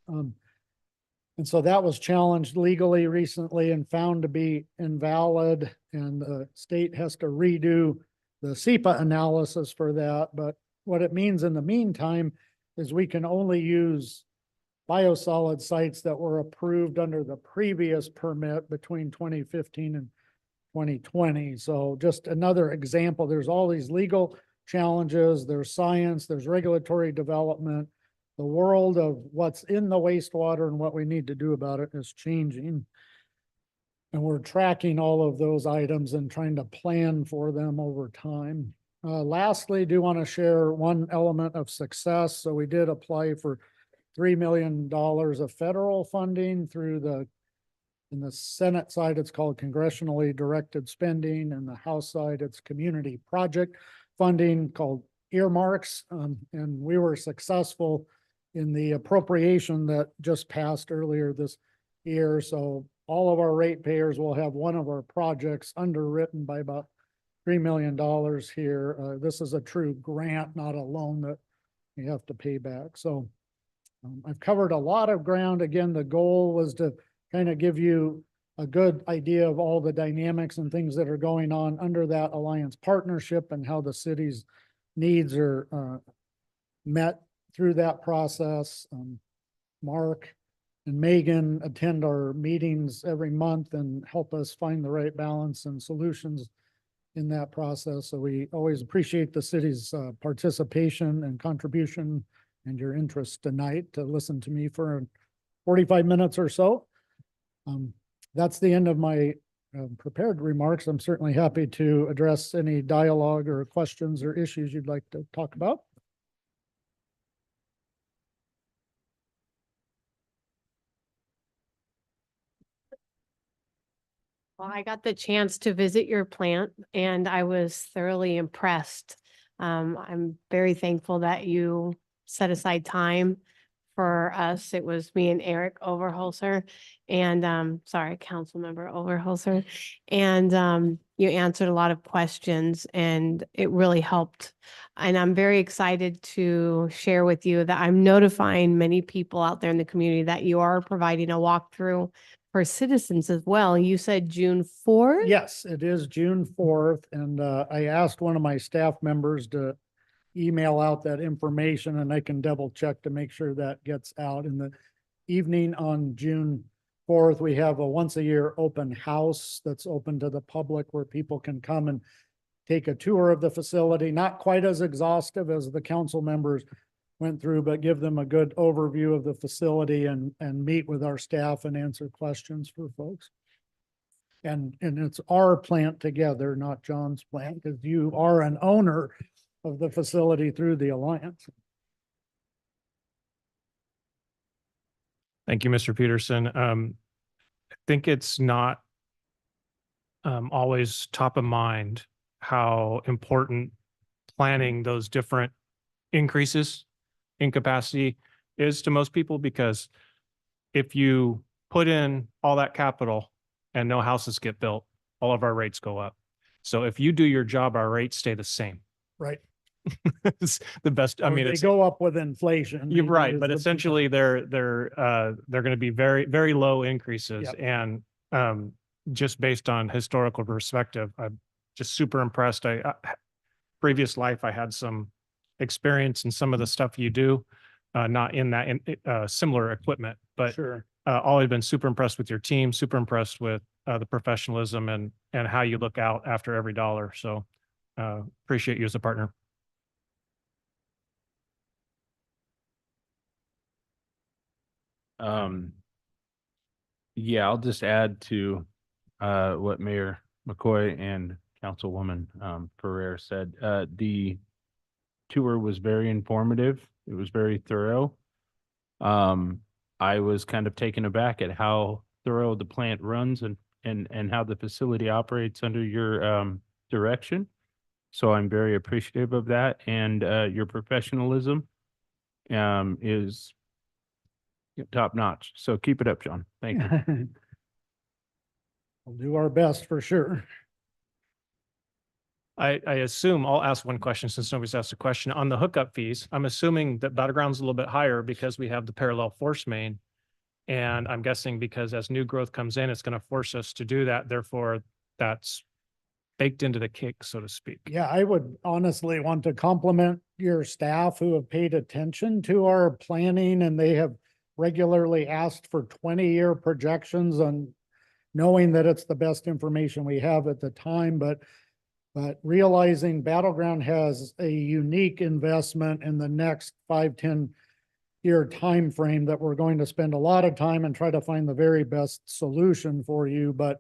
And so that was challenged legally recently and found to be invalid, and the state has to redo the SEPA analysis for that. But what it means in the meantime is we can only use biosolid sites that were approved under the previous permit between 2015 and 2020. So just another example. There's all these legal challenges, there's science, there's regulatory development. The world of what's in the wastewater and what we need to do about it is changing. And we're tracking all of those items and trying to plan for them over time. Lastly, do want to share one element of success. So we did apply for $3 million of federal funding through in the Senate side, it's called congressionally directed spending, and the House side, it's community project funding called earmarks. And we were successful in the appropriation that just passed earlier this year. So all of our ratepayers will have one of our projects underwritten by about $3 million here. This is a true grant, not a loan that you have to pay back. So I've covered a lot of ground. Again, the goal was to kind of give you a good idea of all the dynamics and things that are going on under that alliance partnership and how the city's needs are met through that process. Mark and Megan attend our meetings every month and help us find the right balance and solutions in that process. So we always appreciate the city's participation and contribution and your interest tonight to listen to me for 45 minutes or so. That's the end of my prepared remarks. I'm certainly happy to address any dialogue or questions or issues you'd like to talk about. Well, I got the chance to visit your plant and I was thoroughly impressed. I'm very thankful that you set aside time for us. It was me and Eric Overholser and, sorry, Councilmember Overholser. And, you answered a lot of questions and it really helped. And I'm very excited to share with you that I'm notifying many people out there in the community that you are providing a walkthrough for citizens as well. You said June 4th? Yes, it is June 4th. And I asked one of my staff members to email out that information and I can double check to make sure that gets out. In the evening on June 4th, we have a once a year open house that's open to the public where people can come and take a tour of the facility. Not quite as exhaustive as the council members went through, but give them a good overview of the facility and meet with our staff and answer questions for folks. And it's our plant together, not John's plant, because you are an owner of the facility through the Alliance. Thank you, Mr. Peterson. I think it's not always top of mind how important planning those different increases in capacity is to most people, because if you put in all that capital and no houses get built, all of our rates go up. So if you do your job, our rates stay the same. Right. It's the best. I mean, They it's go up with inflation. You're right, is but the- essentially they're going to be very, very low increases. Yep. And just based on historical perspective, I'm just super impressed. Previous life, I had some experience in some of the stuff you do, not in that similar equipment, but Sure. always been super impressed with your team, super impressed with the professionalism and how you look out after every dollar. So appreciate you as a partner. Yeah, I'll just add to what Mayor McCoy and Councilwoman Ferrer said. The tour was very informative. It was very thorough. I was kind of taken aback at how thorough the plant runs and how the facility operates under your direction. So I'm very appreciative of that, and your professionalism is top notch. So keep it up, John. Thank you. We'll do our best for sure. I assume I'll ask one question since nobody's asked a question on the hookup fees. I'm assuming that Battleground's a little bit higher because we have the parallel force main. And I'm guessing because as new growth comes in, it's going to force us to do that. Therefore, that's baked into the cake, so to speak. Yeah, I would honestly want to compliment your staff who have paid attention to our planning, and they have regularly asked for 20-year projections on knowing that it's the best information we have at the time, but realizing Battleground has a unique investment in the next 5-10 year time frame that we're going to spend a lot of time and try to find the very best solution for you. But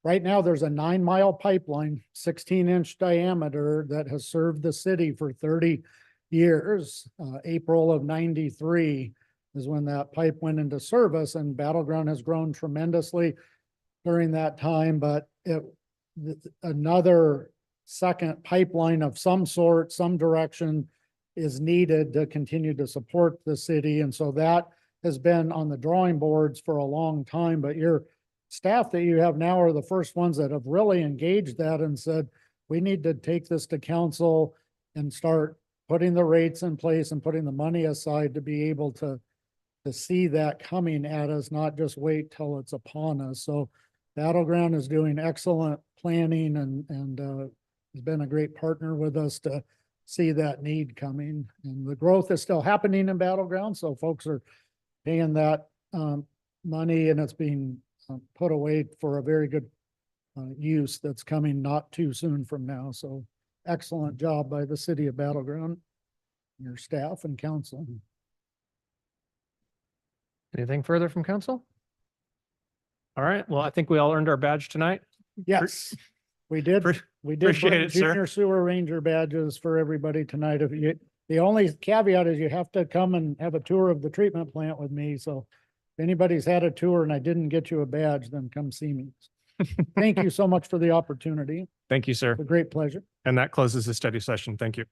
right now there's a 9-mile pipeline, 16-inch diameter, that has served the city for 30 years. April of '93 is when that pipe went into service, and Battleground has grown tremendously during that time. But another second pipeline of some sort, some direction, is needed to continue to support the city. And so that has been on the drawing boards for a long time, but your staff that you have now are the first ones that have really engaged that and said, we need to take this to council and start putting the rates in place and putting the money aside to be able to see that coming at us, not just wait till it's upon us. So Battleground is doing excellent planning and has been a great partner with us to see that need coming. And the growth is still happening in Battleground, so folks are paying that money and it's being put away for a very good use that's coming not too soon from now. So excellent job by the city of Battleground, your staff and council. Anything further from council? All right, well, I think we all earned our badge tonight. Yes, we did. Pre- We did appreciate bring it, sir. junior sewer ranger badges for everybody tonight. If you, the only caveat is you have to come and have a tour of the treatment plant with me. So if anybody's had a tour and I didn't get you a badge, then come see me. Thank you so much for the opportunity. Thank you, sir. It's a great pleasure. And that closes the study session. Thank you.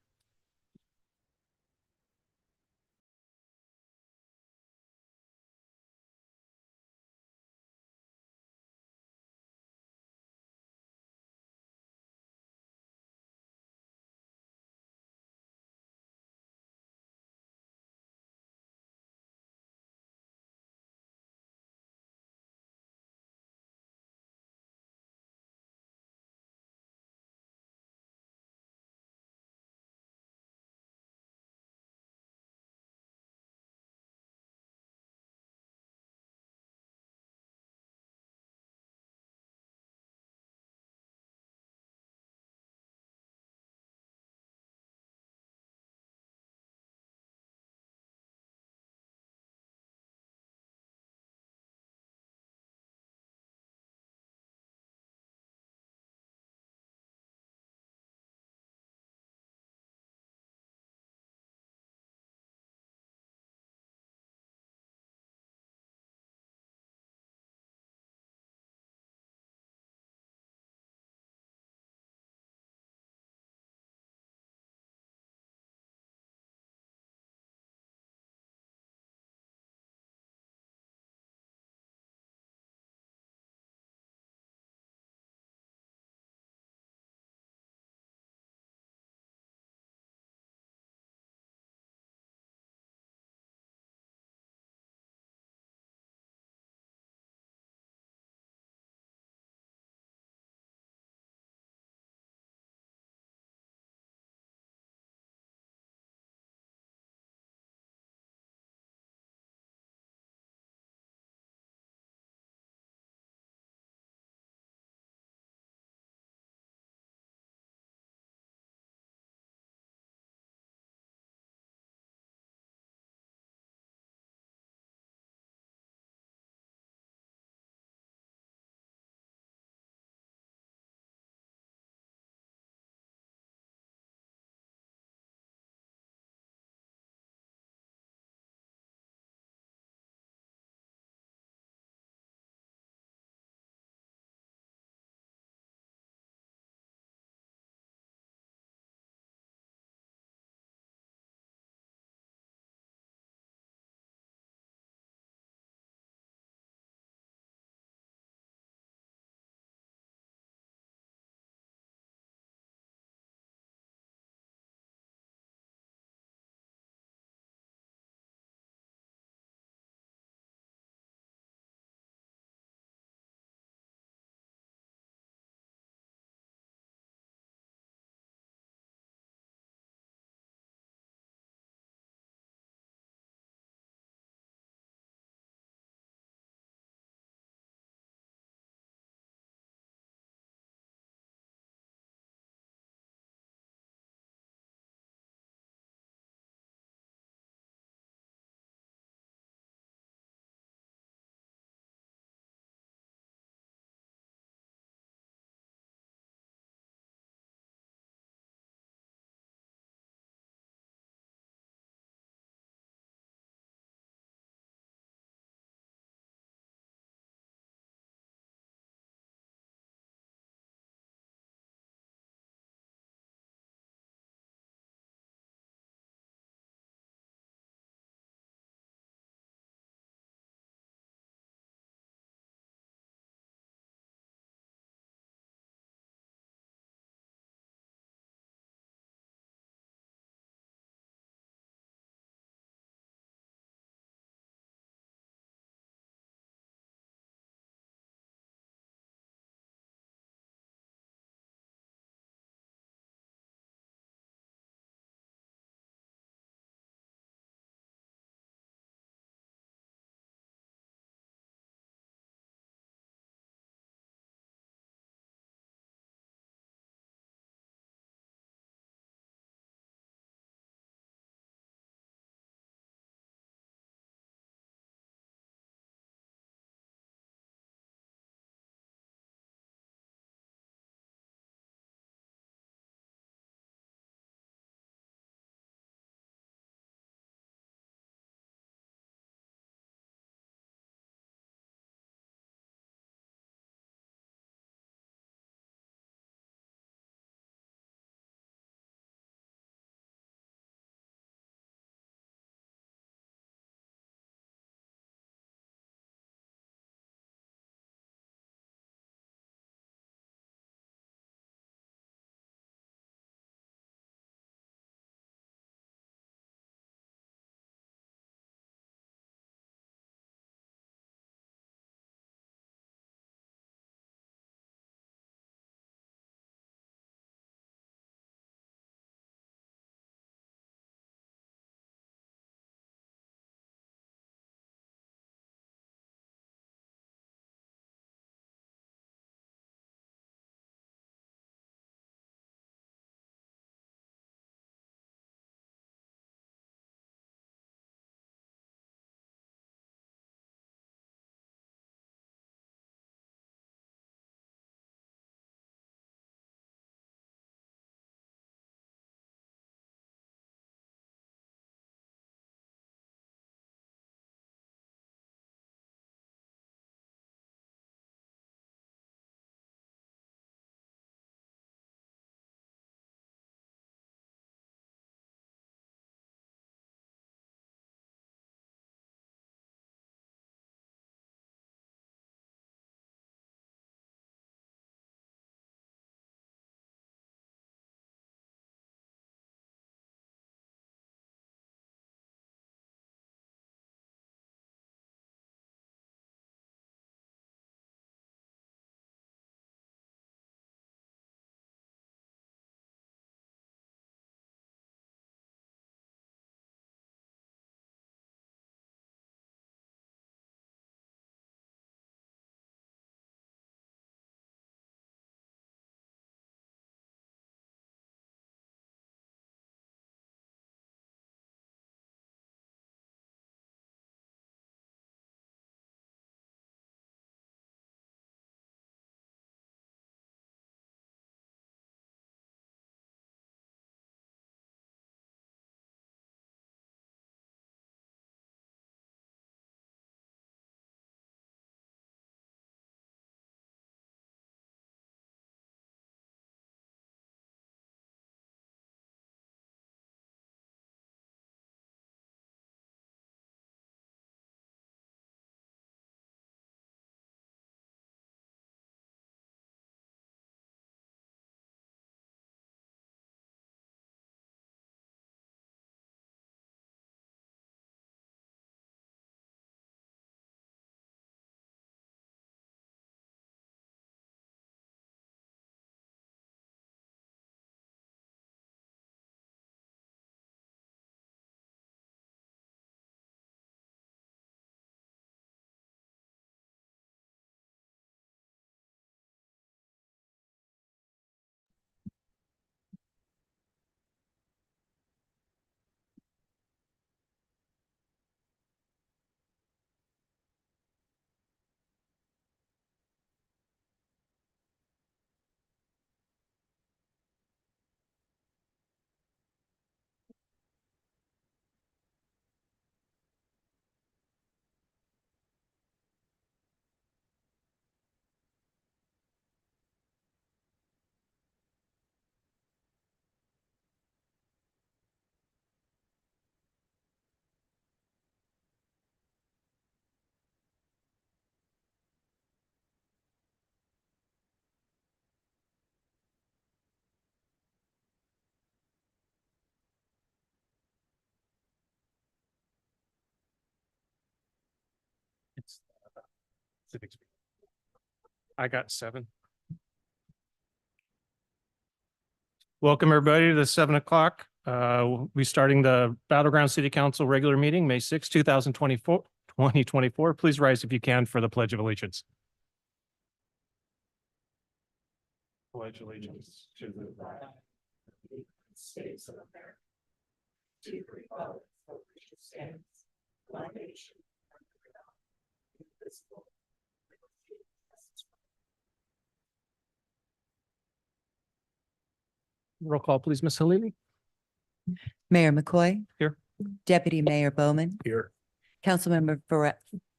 I got 7. Welcome, everybody, to the 7 o'clock. We'll be starting the Battleground City Council regular meeting, May 6, 2024. Please rise if you can for the Pledge of Allegiance. Pledge allegiance to the flag of the United States of America, to the republic for which it stands, one nation, under God, indivisible, with liberty and justice for all. Roll call, please, Ms. Halili. Mayor McCoy. Here. Deputy Mayor Bowman. Here. Councilmember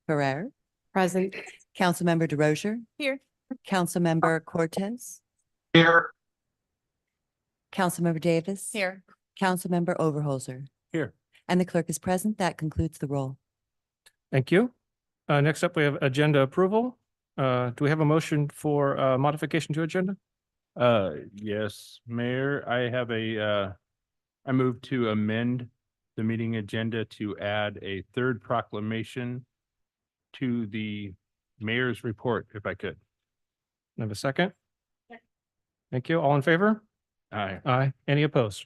Ferrer. Present. Councilmember DeRozier. Here. Councilmember Cortez. Here. Councilmember Davis. Here. Councilmember Overholser. Here. And the clerk is present. That concludes the roll. Thank you. Next up, we have agenda approval. Do we have a motion for modification to agenda? Yes, Mayor, I move to amend the meeting agenda to add a third proclamation to the mayor's report, if I could. Have a second? Thank you. All in favor? Aye. Aye. Any opposed?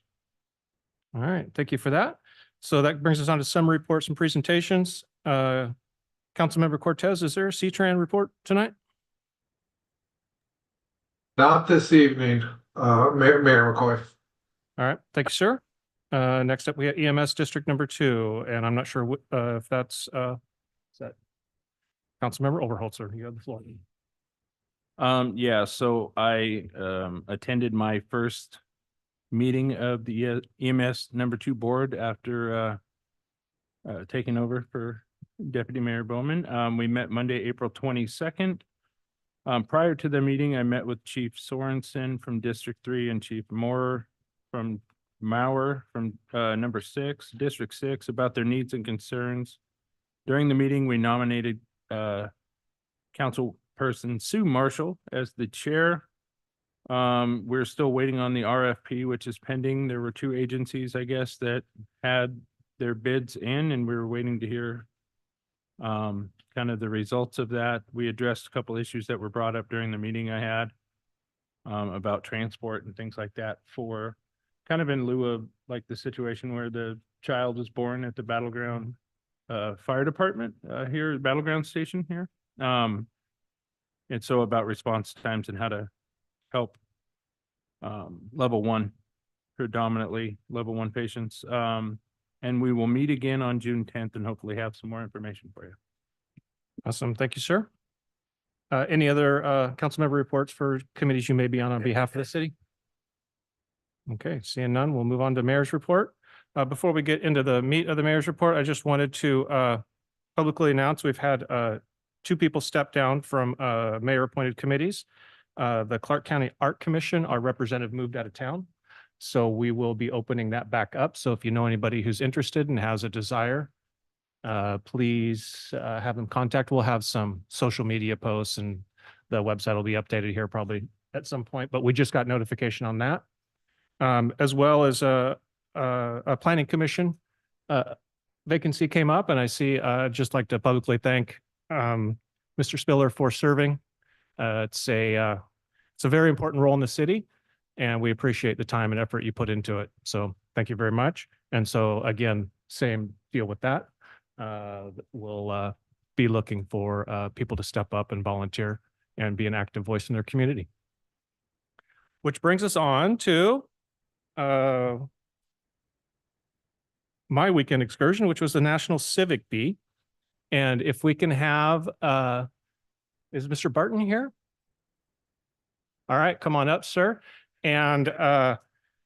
All right, thank you for that. So that brings us on to summary reports and presentations. Councilmember Cortez, is there a C-Tran report tonight? Not this evening, Mayor McCoy. All right, thank you, sir. Next up, we have EMS District Number 2, and I'm not sure if that's, is that Councilmember Overholser? You have the floor. Yeah, so I attended my first meeting of the EMS number 2 board after taking over for Deputy Mayor Bowman. We met Monday, April 22nd. Prior to the meeting, I met with Chief Sorensen from District 3 and Chief Moore from Mauer from number 6, District 6, about their needs and concerns. During the meeting, we nominated Councilperson Sue Marshall as the chair. We're still waiting on the RFP, which is pending. There were 2 agencies, I guess, that had their bids in, and we were waiting to hear kind of the results of that. We addressed a couple issues that were brought up during the meeting I had about transport and things like that, for kind of in lieu of like the situation where the child was born at the Battleground Fire Department here at Battleground Station here. And so about response times and how to help level 1, predominantly level 1 patients. And we will meet again on June 10th and hopefully have some more information for you. Awesome. Thank you, sir. Any other council member reports for committees you may be on behalf of the city? Okay, seeing none, we'll move on to mayor's report. Before we get into the meat of the mayor's report, I just wanted to publicly announce we've had 2 people step down from mayor appointed committees. The Clark County Art Commission, our representative moved out of town. So we will be opening that back up. So if you know anybody who's interested and has a desire, please have them contact. We'll have some social media posts and the website will be updated here probably at some point, but we just got notification on that. As well as a planning commission vacancy came up, and I see, I'd just like to publicly thank Mr. Spiller for serving. It's a very important role in the city, and we appreciate the time and effort you put into it. So thank you very much. And so again, same deal with that. We'll be looking for people to step up and volunteer and be an active voice in their community. Which brings us on to my weekend excursion, which was the National Civic Bee. And if we can have, is Mr. Barton here? All right, come on up, sir. And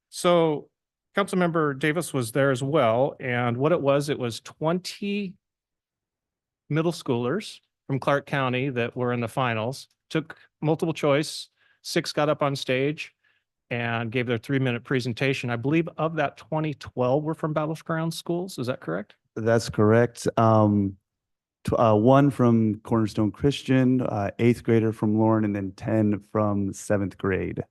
so Councilmember Davis was there as well. And what it was 20 middle schoolers from Clark County that were in the finals, took multiple choice, 6 got up on stage and gave their 3-minute presentation. I believe of that 2012 were from Battleground schools. Is that correct? That's correct. 1 from Cornerstone Christian, 8th grader from Lauren, and then 10 from 7th grade.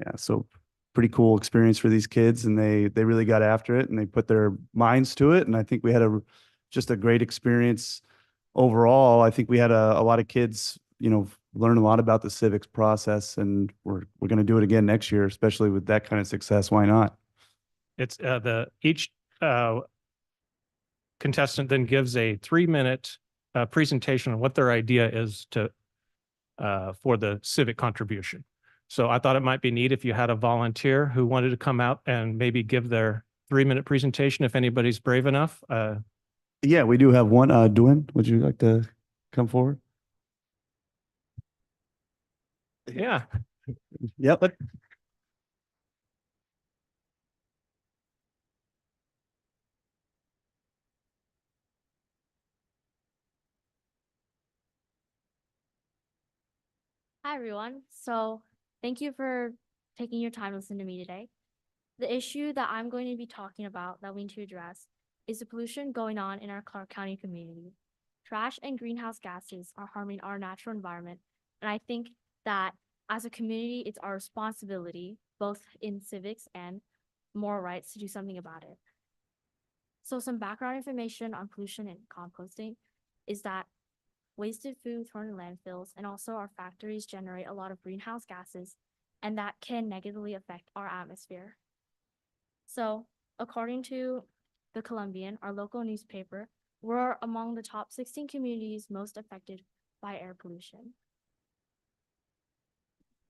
Yeah, so pretty cool experience for these kids, and they really got after it and they put their minds to it. And I think we had just a great experience overall, I think we had a lot of kids, learn a lot about the civics process, and we're going to do it again next year, especially with that kind of success. Why not? It's each contestant then gives a 3-minute presentation on what their idea is to for the civic contribution. So I thought it might be neat if you had a volunteer who wanted to come out and maybe give their 3-minute presentation, if anybody's brave enough. Yeah, we do have one. Dwayne, would you like to come forward? Yeah. Yep. Hi, everyone. So thank you for taking your time to listen to me today. The issue that I'm going to be talking about that we need to address is the pollution going on in our Clark County community. Trash and greenhouse gases are harming our natural environment, and I think that as a community, it's our responsibility, both in civics and moral rights, to do something about it. So some background information on pollution and composting is that wasted food thrown in landfills and also our factories generate a lot of greenhouse gases, and that can negatively affect our atmosphere. So, according to the Columbian, our local newspaper, we're among the top 16 communities most affected by air pollution.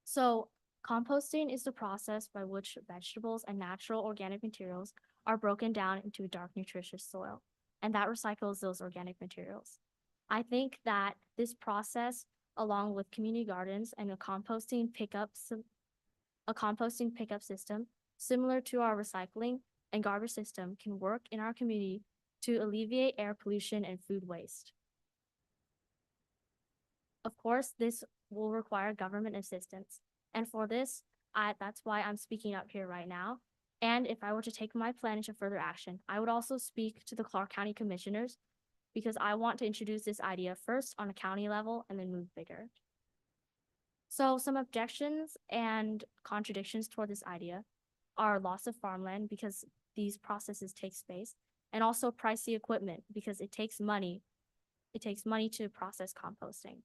So, composting is the process by which vegetables and natural organic materials are broken down into a dark, nutritious soil, and that recycles those organic materials. I think that this process, along with community gardens and a composting pickup system, similar to our recycling and garbage system, can work in our community to alleviate air pollution and food waste. Of course, this will require government assistance. And for this, that's why I'm speaking up here right now. And if I were to take my plan into further action, I would also speak to the Clark County Commissioners, because I want to introduce this idea first on a county level and then move bigger. So some objections and contradictions toward this idea are loss of farmland, because these processes take space, and also pricey equipment, because it takes money. It takes money to process composting.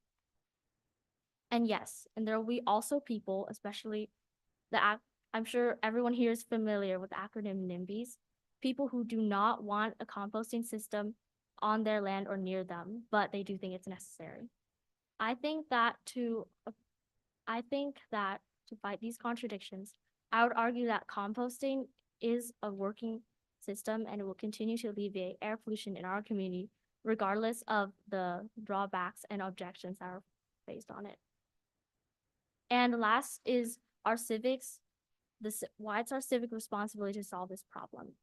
And yes, and there will be also people, especially I'm sure everyone here is familiar with the acronym NIMBYs, people who do not want a composting system on their land or near them, but they do think it's necessary. I think that to fight these contradictions, I would argue that composting is a working system and it will continue to alleviate air pollution in our community, regardless of the drawbacks and objections that are based on it. And last is our civics, why it's our civic responsibility to solve this problem.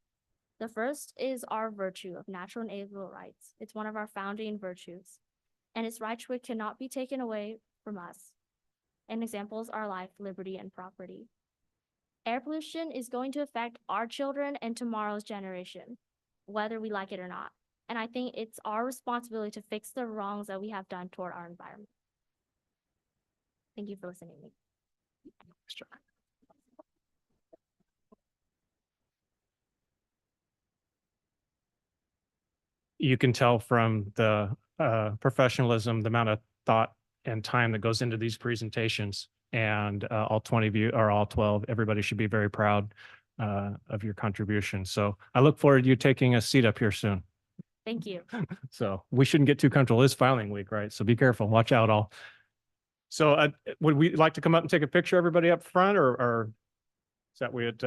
The first is our virtue of natural and inalienable rights. It's one of our founding virtues, and its right to it cannot be taken away from us. And examples are life, liberty, and property. Air pollution is going to affect our children and tomorrow's generation, whether we like it or not. And I think it's our responsibility to fix the wrongs that we have done toward our environment. Thank you for listening to me. You can tell from the professionalism, the amount of thought and time that goes into these presentations. And all 20 of you, or all 12, everybody should be very proud of your contribution. So I look forward to you taking a seat up here soon. Thank you. So we shouldn't get too comfortable. It's filing week, right? So be careful, watch out all. So would we like to come up and take a picture, everybody up front, or is that we at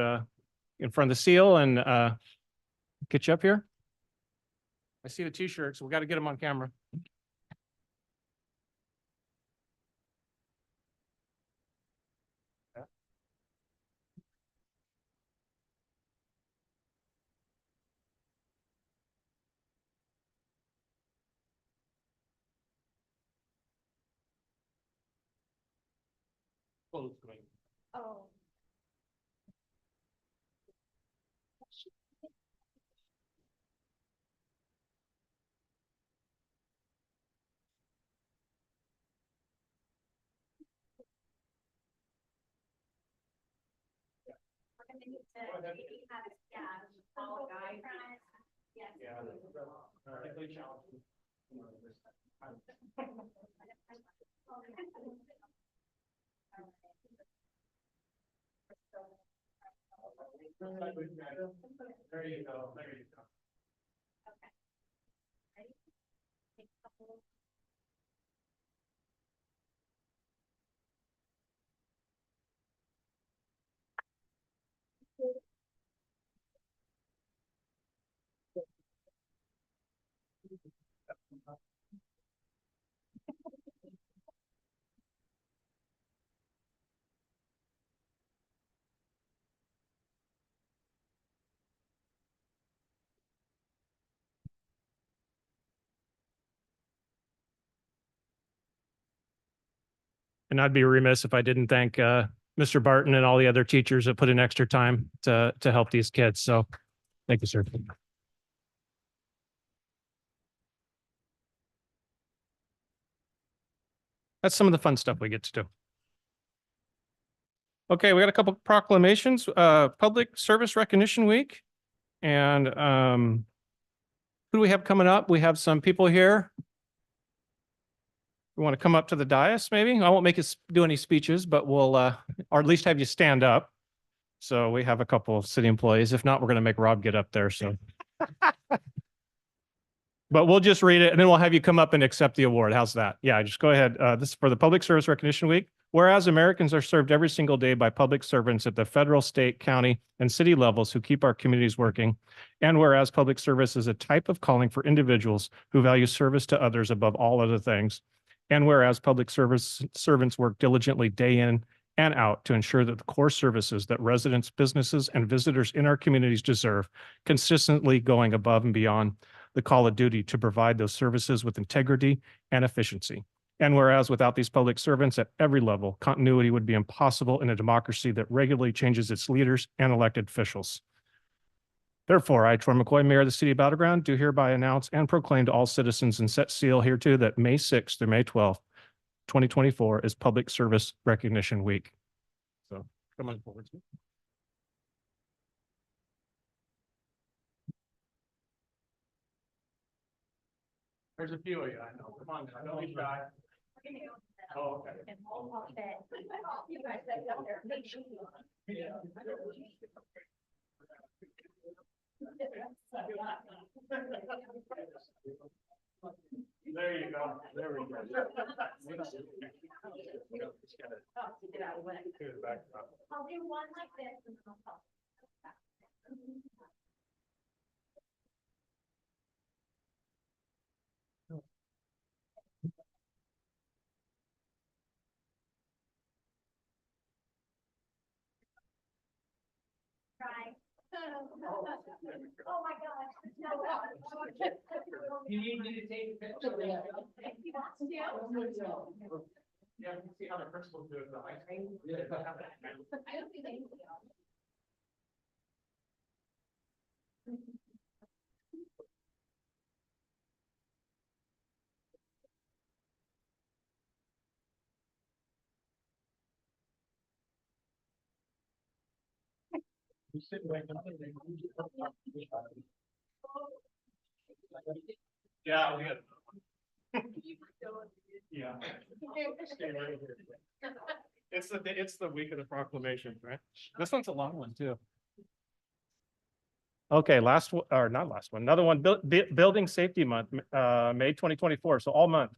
in front of the seal and get you up here? I see the t-shirts. We got to get them on camera. Oh. Yeah. There you go, there you go. And I'd be remiss if I didn't thank Mr. Barton and all the other teachers that put in extra time to help these kids. So thank you, sir. That's some of the fun stuff we get to do. Okay, we got a couple proclamations, Public Service Recognition Week. And who do we have coming up? We have some people here. You want to come up to the dais, maybe? I won't make us do any speeches, but we'll, or at least have you stand up. So we have a couple of city employees. If not, we're going to make Rob get up there, so. But we'll just read it and then we'll have you come up and accept the award. How's that? Yeah, just go ahead. This is for the Public Service Recognition Week. Whereas Americans are served every single day by public servants at the federal, state, county, and city levels who keep our communities working. And whereas public service is a type of calling for individuals who value service to others above all other things. And whereas public service servants work diligently day in and out to ensure that the core services that residents, businesses, and visitors in our communities deserve, consistently going above and beyond the call of duty to provide those services with integrity and efficiency. And whereas without these public servants at every level, continuity would be impossible in a democracy that regularly changes its leaders and elected officials. Therefore, I, Troy McCoy, Mayor of the City of Battleground, do hereby announce and proclaim to all citizens and set seal hereto that May 6th through May 12th, 2024 is Public Service Recognition Week. So come on forward. There's a few of you, I know. Come on, I know he's shy. Oh, okay. There you go. There we go. I'll do one like this and then I'll pop. Try. Oh my gosh. No. You need me to take a picture? If he wants to. Yeah, we can see how the principals do it. I don't think they can. Yeah, we had. Yeah. Stay right here. It's the week of the proclamation, right? This one's a long one too. Okay, last one, or not last one, another one, Building Safety Month, May 2024, so all month.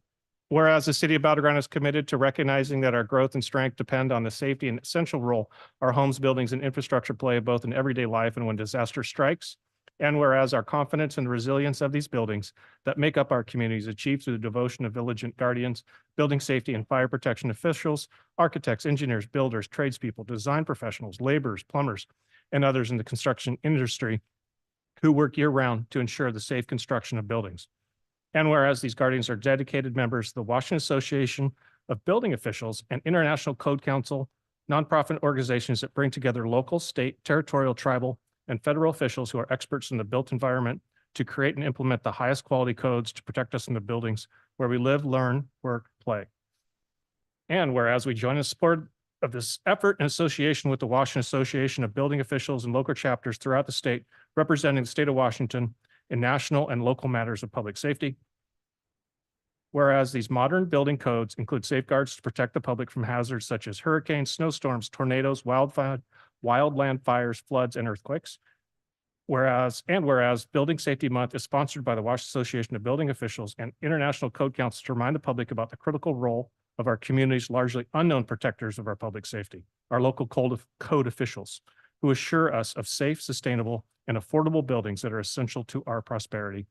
Whereas the City of Battleground is committed to recognizing that our growth and strength depend on the safety and essential role our homes, buildings, and infrastructure play both in everyday life and when disaster strikes. And whereas our confidence in the resilience of these buildings that make up our communities achieved through the devotion of vigilant guardians, building safety and fire protection officials, architects, engineers, builders, tradespeople, design professionals, laborers, plumbers, and others in the construction industry who work year-round to ensure the safe construction of buildings. And whereas these guardians are dedicated members of the Washington Association of Building Officials and International Code Council, nonprofit organizations that bring together local, state, territorial, tribal, and federal officials who are experts in the built environment to create and implement the highest quality codes to protect us in the buildings where we live, learn, work, play. And whereas we join in support of this effort in association with the Washington Association of Building Officials and local chapters throughout the state, representing the state of Washington in national and local matters of public safety. whereas these modern building codes include safeguards to protect the public from hazards such as hurricanes, snowstorms, tornadoes, wildland fires, floods, and earthquakes. Whereas Building Safety Month is sponsored by the Washington Association of Building Officials and International Code Council to remind the public about the critical role of our community's largely unknown protectors of our public safety, our local code officials, who assure us of safe, sustainable, and affordable buildings that are essential to our prosperity.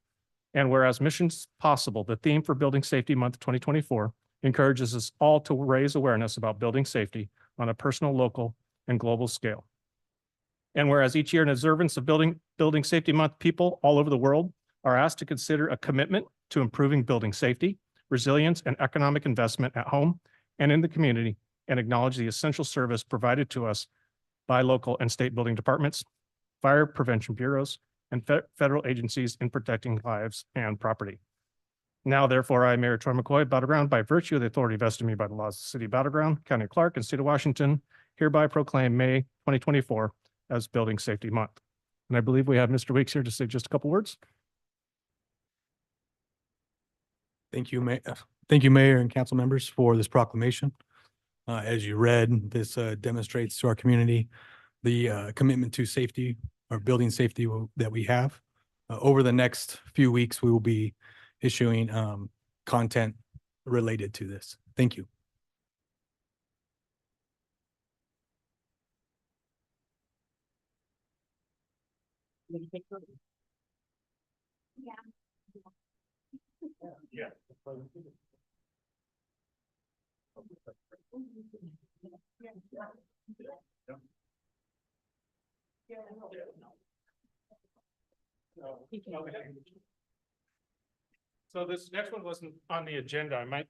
And whereas Missions Possible, the theme for Building Safety Month 2024, encourages us all to raise awareness about building safety on a personal, local, and global scale. And whereas each year in observance of Building Safety Month, people all over the world are asked to consider a commitment to improving building safety, resilience, and economic investment at home and in the community, and acknowledge the essential service provided to us by local and state building departments, fire prevention bureaus, and federal agencies in protecting lives and property. Now, therefore, I, Mayor Troy McCoy, Battleground, by virtue of the authority vested in me by the laws of the City of Battleground, County of Clark, and State of Washington, hereby proclaim May 2024 as Building Safety Month. And I believe we have Mr. Weeks here to say just a couple words. Thank you, Mayor and council members, for this proclamation. As you read, this demonstrates to our community the commitment to safety, or building safety that we have. Over the next few weeks, we will be issuing content related to this. Thank you. Yeah. So this next one wasn't on the agenda. I might,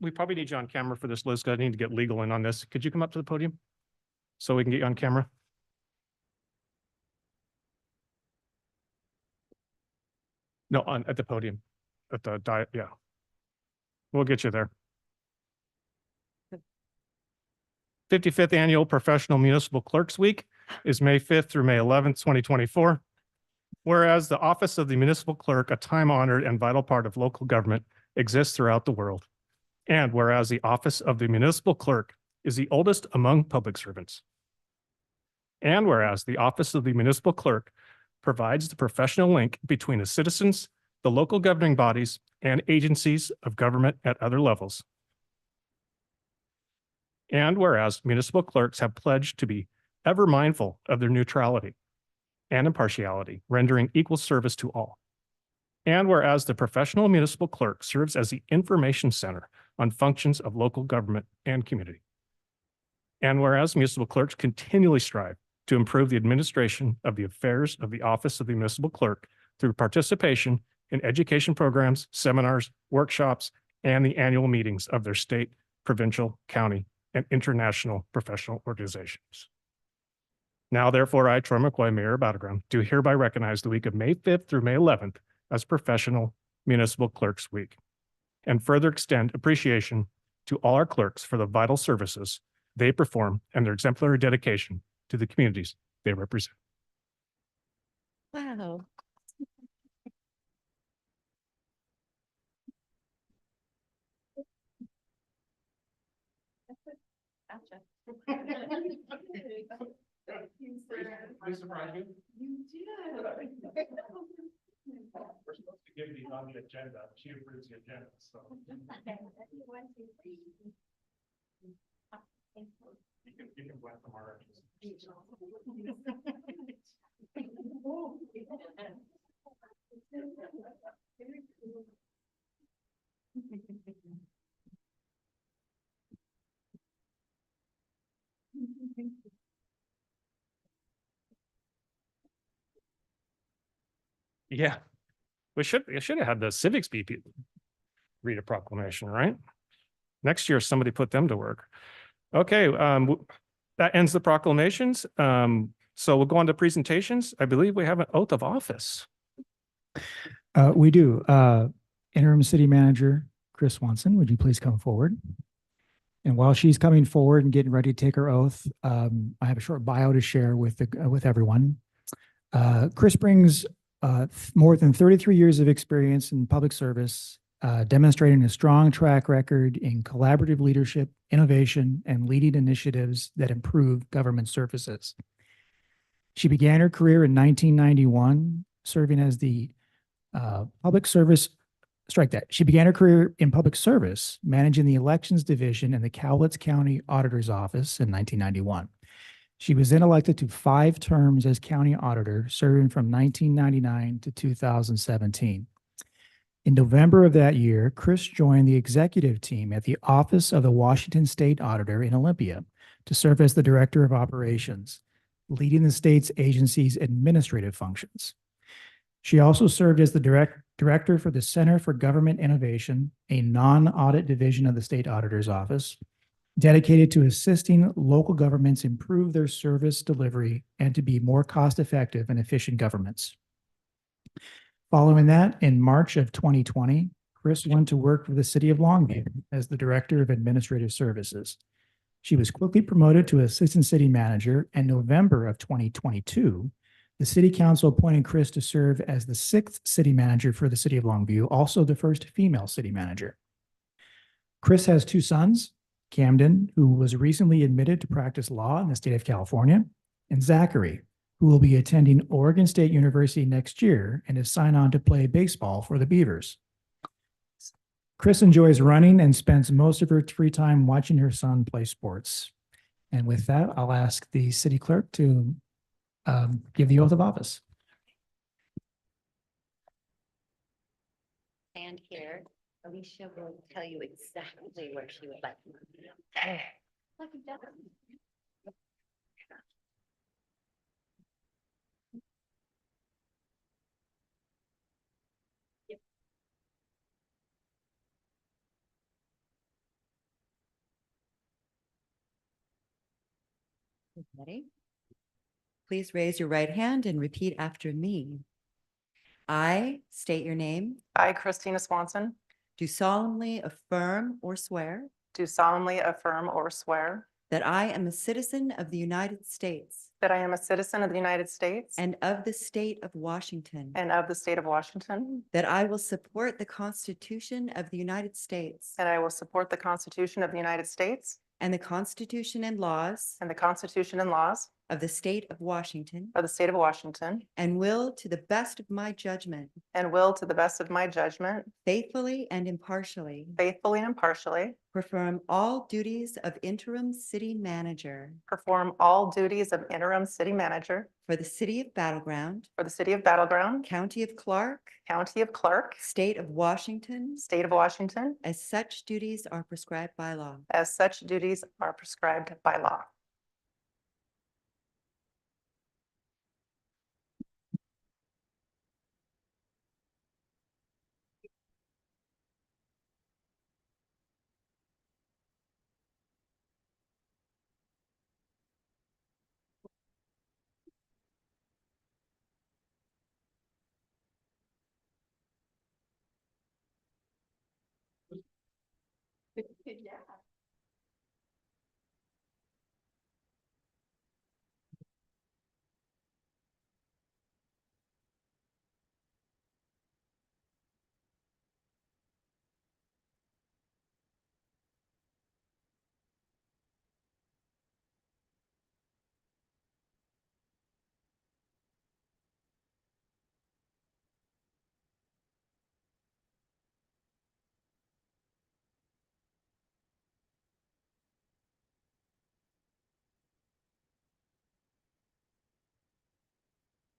we probably need you on camera for this, Liz. I need to get legal in on this. Could you come up to the podium so we can get you on camera? No, at the podium, at the diet. Yeah. We'll get you there. 55th Annual Professional Municipal Clerks Week is May 5th through May 11th, 2024. Whereas the office of the municipal clerk, a time-honored and vital part of local government, exists throughout the world. And whereas the office of the municipal clerk is the oldest among public servants. And whereas the office of the municipal clerk provides the professional link between the citizens, the local governing bodies, and agencies of government at other levels. And whereas municipal clerks have pledged to be ever mindful of their neutrality and impartiality, rendering equal service to all. And whereas the professional municipal clerk serves as the information center on functions of local government and community. And whereas municipal clerks continually strive to improve the administration of the affairs of the office of the municipal clerk through participation in education programs, seminars, workshops, and the annual meetings of their state, provincial, county, and international professional organizations. Now, therefore, I, Troy McCoy, Mayor of Battleground, do hereby recognize the week of May 5th through May 11th as Professional Municipal Clerks Week, and further extend appreciation to all our clerks for the vital services they perform and their exemplary dedication to the communities they represent. Wow. We're supposed to give the on the agenda. She approves the agenda, so. You can blend them our Yeah, we should have had the civics BP read a proclamation, right? Next year, somebody put them to work. Okay, that ends the proclamations. So we'll go on to presentations. I believe we have an oath of office. We do. Interim City Manager Chris Swanson, would you please come forward? And while she's coming forward and getting ready to take her oath, I have a short bio to share with everyone. Chris brings more than 33 years of experience in public service demonstrating a strong track record in collaborative leadership, innovation, and leading initiatives that improve government services. She began her career in 1991, serving as the public service. Strike that. She began her career in public service, managing the elections division in the Cowlitz County Auditor's Office in 1991. She was then elected to 5 terms as county auditor, serving from 1999 to 2017. In November of that year, Chris joined the executive team at the Office of the Washington State Auditor in Olympia to serve as the Director of Operations, leading the state's agency's administrative functions. She also served as the director for the Center for Government Innovation, a non-audit division of the State Auditor's Office, dedicated to assisting local governments improve their service delivery and to be more cost-effective and efficient governments. Following that, in March of 2020, Chris went to work for the City of Longview as the Director of Administrative Services. She was quickly promoted to Assistant City Manager, and in November of 2022, the City Council appointed Chris to serve as the 6th City Manager for the City of Longview, also the first female City Manager. Chris has 2 sons, Camden, who was recently admitted to practice law in the state of California, and Zachary, who will be attending Oregon State University next year and is signed on to play baseball for the Beavers. Chris enjoys running and spends most of her free time watching her son play sports. And with that, I'll ask the city clerk to give the oath of office. Stand here. Alicia will tell you exactly where she would like. Ready? Please raise your right hand and repeat after me. I state your name, I, Christina Swanson, do solemnly affirm or swear do solemnly affirm or swear that I am a citizen of the United States that I am a citizen of the United States and of the state of Washington, and of the state of Washington, that I will support the Constitution of the United States and I will support the Constitution of the United States and the Constitution and laws and the Constitution and laws of the state of Washington, of the state of Washington, and will, to the best of my judgment, and will, to the best of my judgment, faithfully and impartially, perform all duties of interim city manager perform all duties of interim city manager for the city of Battleground, for the city of Battleground, county of Clark, county of Clark, state of Washington, state of Washington, as such duties are prescribed by law. as such duties are prescribed by law.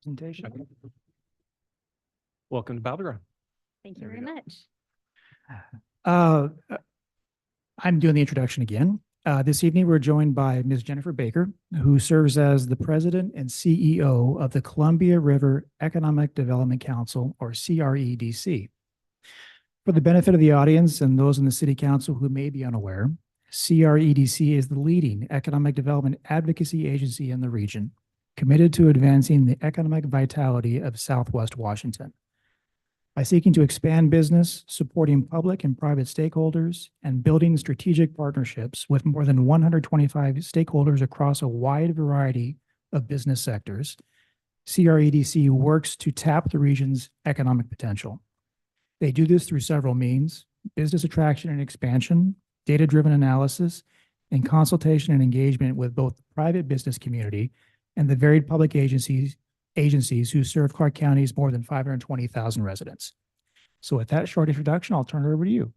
Presentation. Welcome to Battleground. Thank you There we very go. much. I'm doing the introduction again. This evening, we're joined by Ms. Jennifer Baker, who serves as the president and CEO of the Columbia River Economic Development Council, or CREDC. For the benefit of the audience and those in the city council who may be unaware, CREDC is the leading economic development advocacy agency in the region, committed to advancing the economic vitality of Southwest Washington. By seeking to expand business, supporting public and private stakeholders, and building strategic partnerships with more than 125 stakeholders across a wide variety of business sectors, CREDC works to tap the region's economic potential. They do this through several means: business attraction and expansion, data-driven analysis, and consultation and engagement with both the private business community and the varied public agencies who serve Clark County's more than 520,000 residents. So with that short introduction, I'll turn it over to you.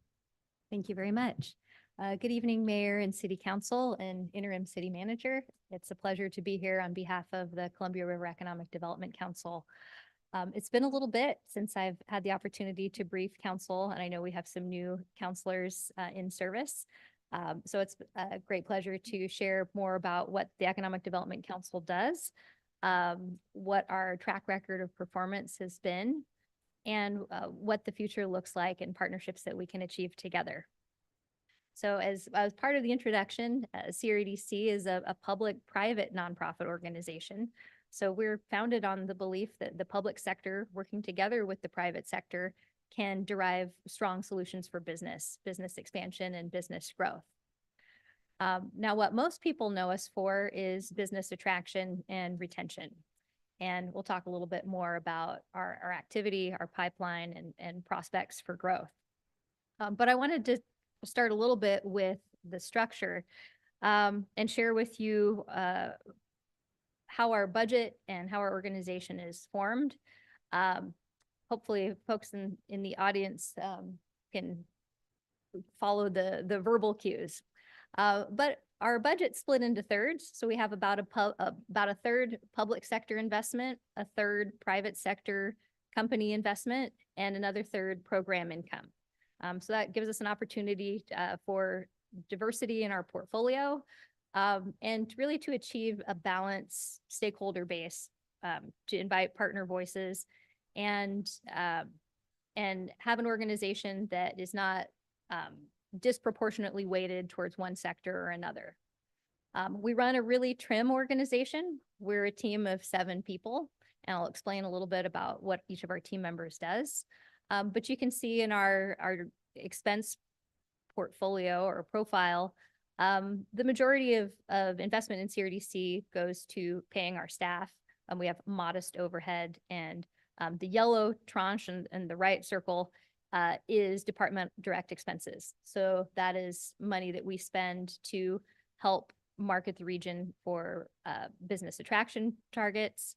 Thank you very much. Good evening, Mayor and City Council and Interim City Manager. It's a pleasure to be here on behalf of the Columbia River Economic Development Council. It's been a little bit since I've had the opportunity to brief council, and I know we have some new counselors in service. So it's a great pleasure to share more about what the Economic Development Council does, what our track record of performance has been, and what the future looks like and partnerships that we can achieve together. So as part of the introduction, CRDC is a public-private nonprofit organization. So we're founded on the belief that the public sector, working together with the private sector, can derive strong solutions for business expansion, and business growth. Now, what most people know us for is business attraction and retention. And we'll talk a little bit more about our activity, our pipeline, and prospects for growth. But I wanted to start a little bit with the structure and share with you how our budget and how our organization is formed. Hopefully folks in the audience can follow the verbal cues. But our budget split into thirds. So we have about a third public sector investment, a third private sector company investment, and another third program income. So that gives us an opportunity for diversity in our portfolio, and really to achieve a balanced stakeholder base, to invite partner voices and have an organization that is not disproportionately weighted towards one sector or another. We run a really trim organization. We're a team of 7 people, and I'll explain a little bit about what each of our team members does. But you can see in our expense portfolio or profile, the majority of investment in CRDC goes to paying our staff. We have modest overhead, and the yellow tranche and the right circle is department direct expenses. So that is money that we spend to help market the region for business attraction targets,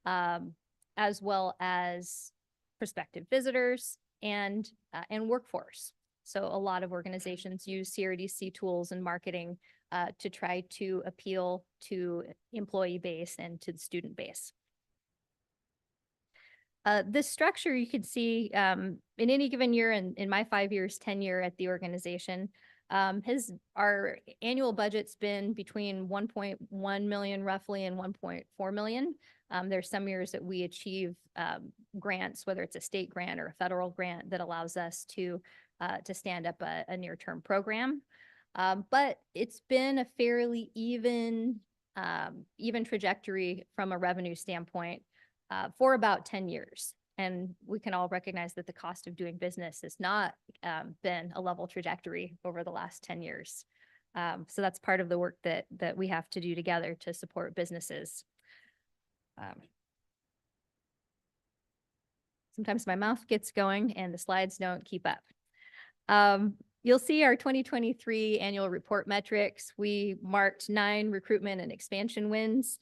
as well as prospective visitors and workforce. So a lot of organizations use CRDC tools and marketing to try to appeal to employee base and to the student base. This structure you can see in any given year, in my 5 years tenure at the organization, our annual budget's been between 1.1 million roughly and 1.4 million. There's some years that we achieve grants, whether it's a state grant or a federal grant, that allows us to stand up a near-term program. But it's been a fairly even trajectory from a revenue standpoint for about 10 years. And we can all recognize that the cost of doing business has not been a level trajectory over the last 10 years. So that's part of the work that we have to do together to support businesses. Sometimes my mouth gets going and the slides don't keep up. You'll see our 2023 annual report metrics. We marked 9 recruitment and expansion wins.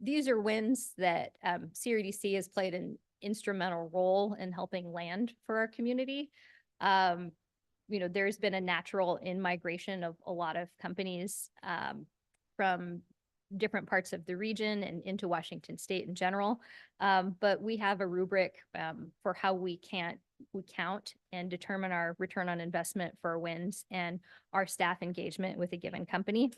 These are wins that CRDC has played an instrumental role in helping land for our community. There's been a natural in-migration of a lot of companies from different parts of the region and into Washington State in general. But we have a rubric for how we count and determine our return on investment for our wins and our staff engagement with a given company.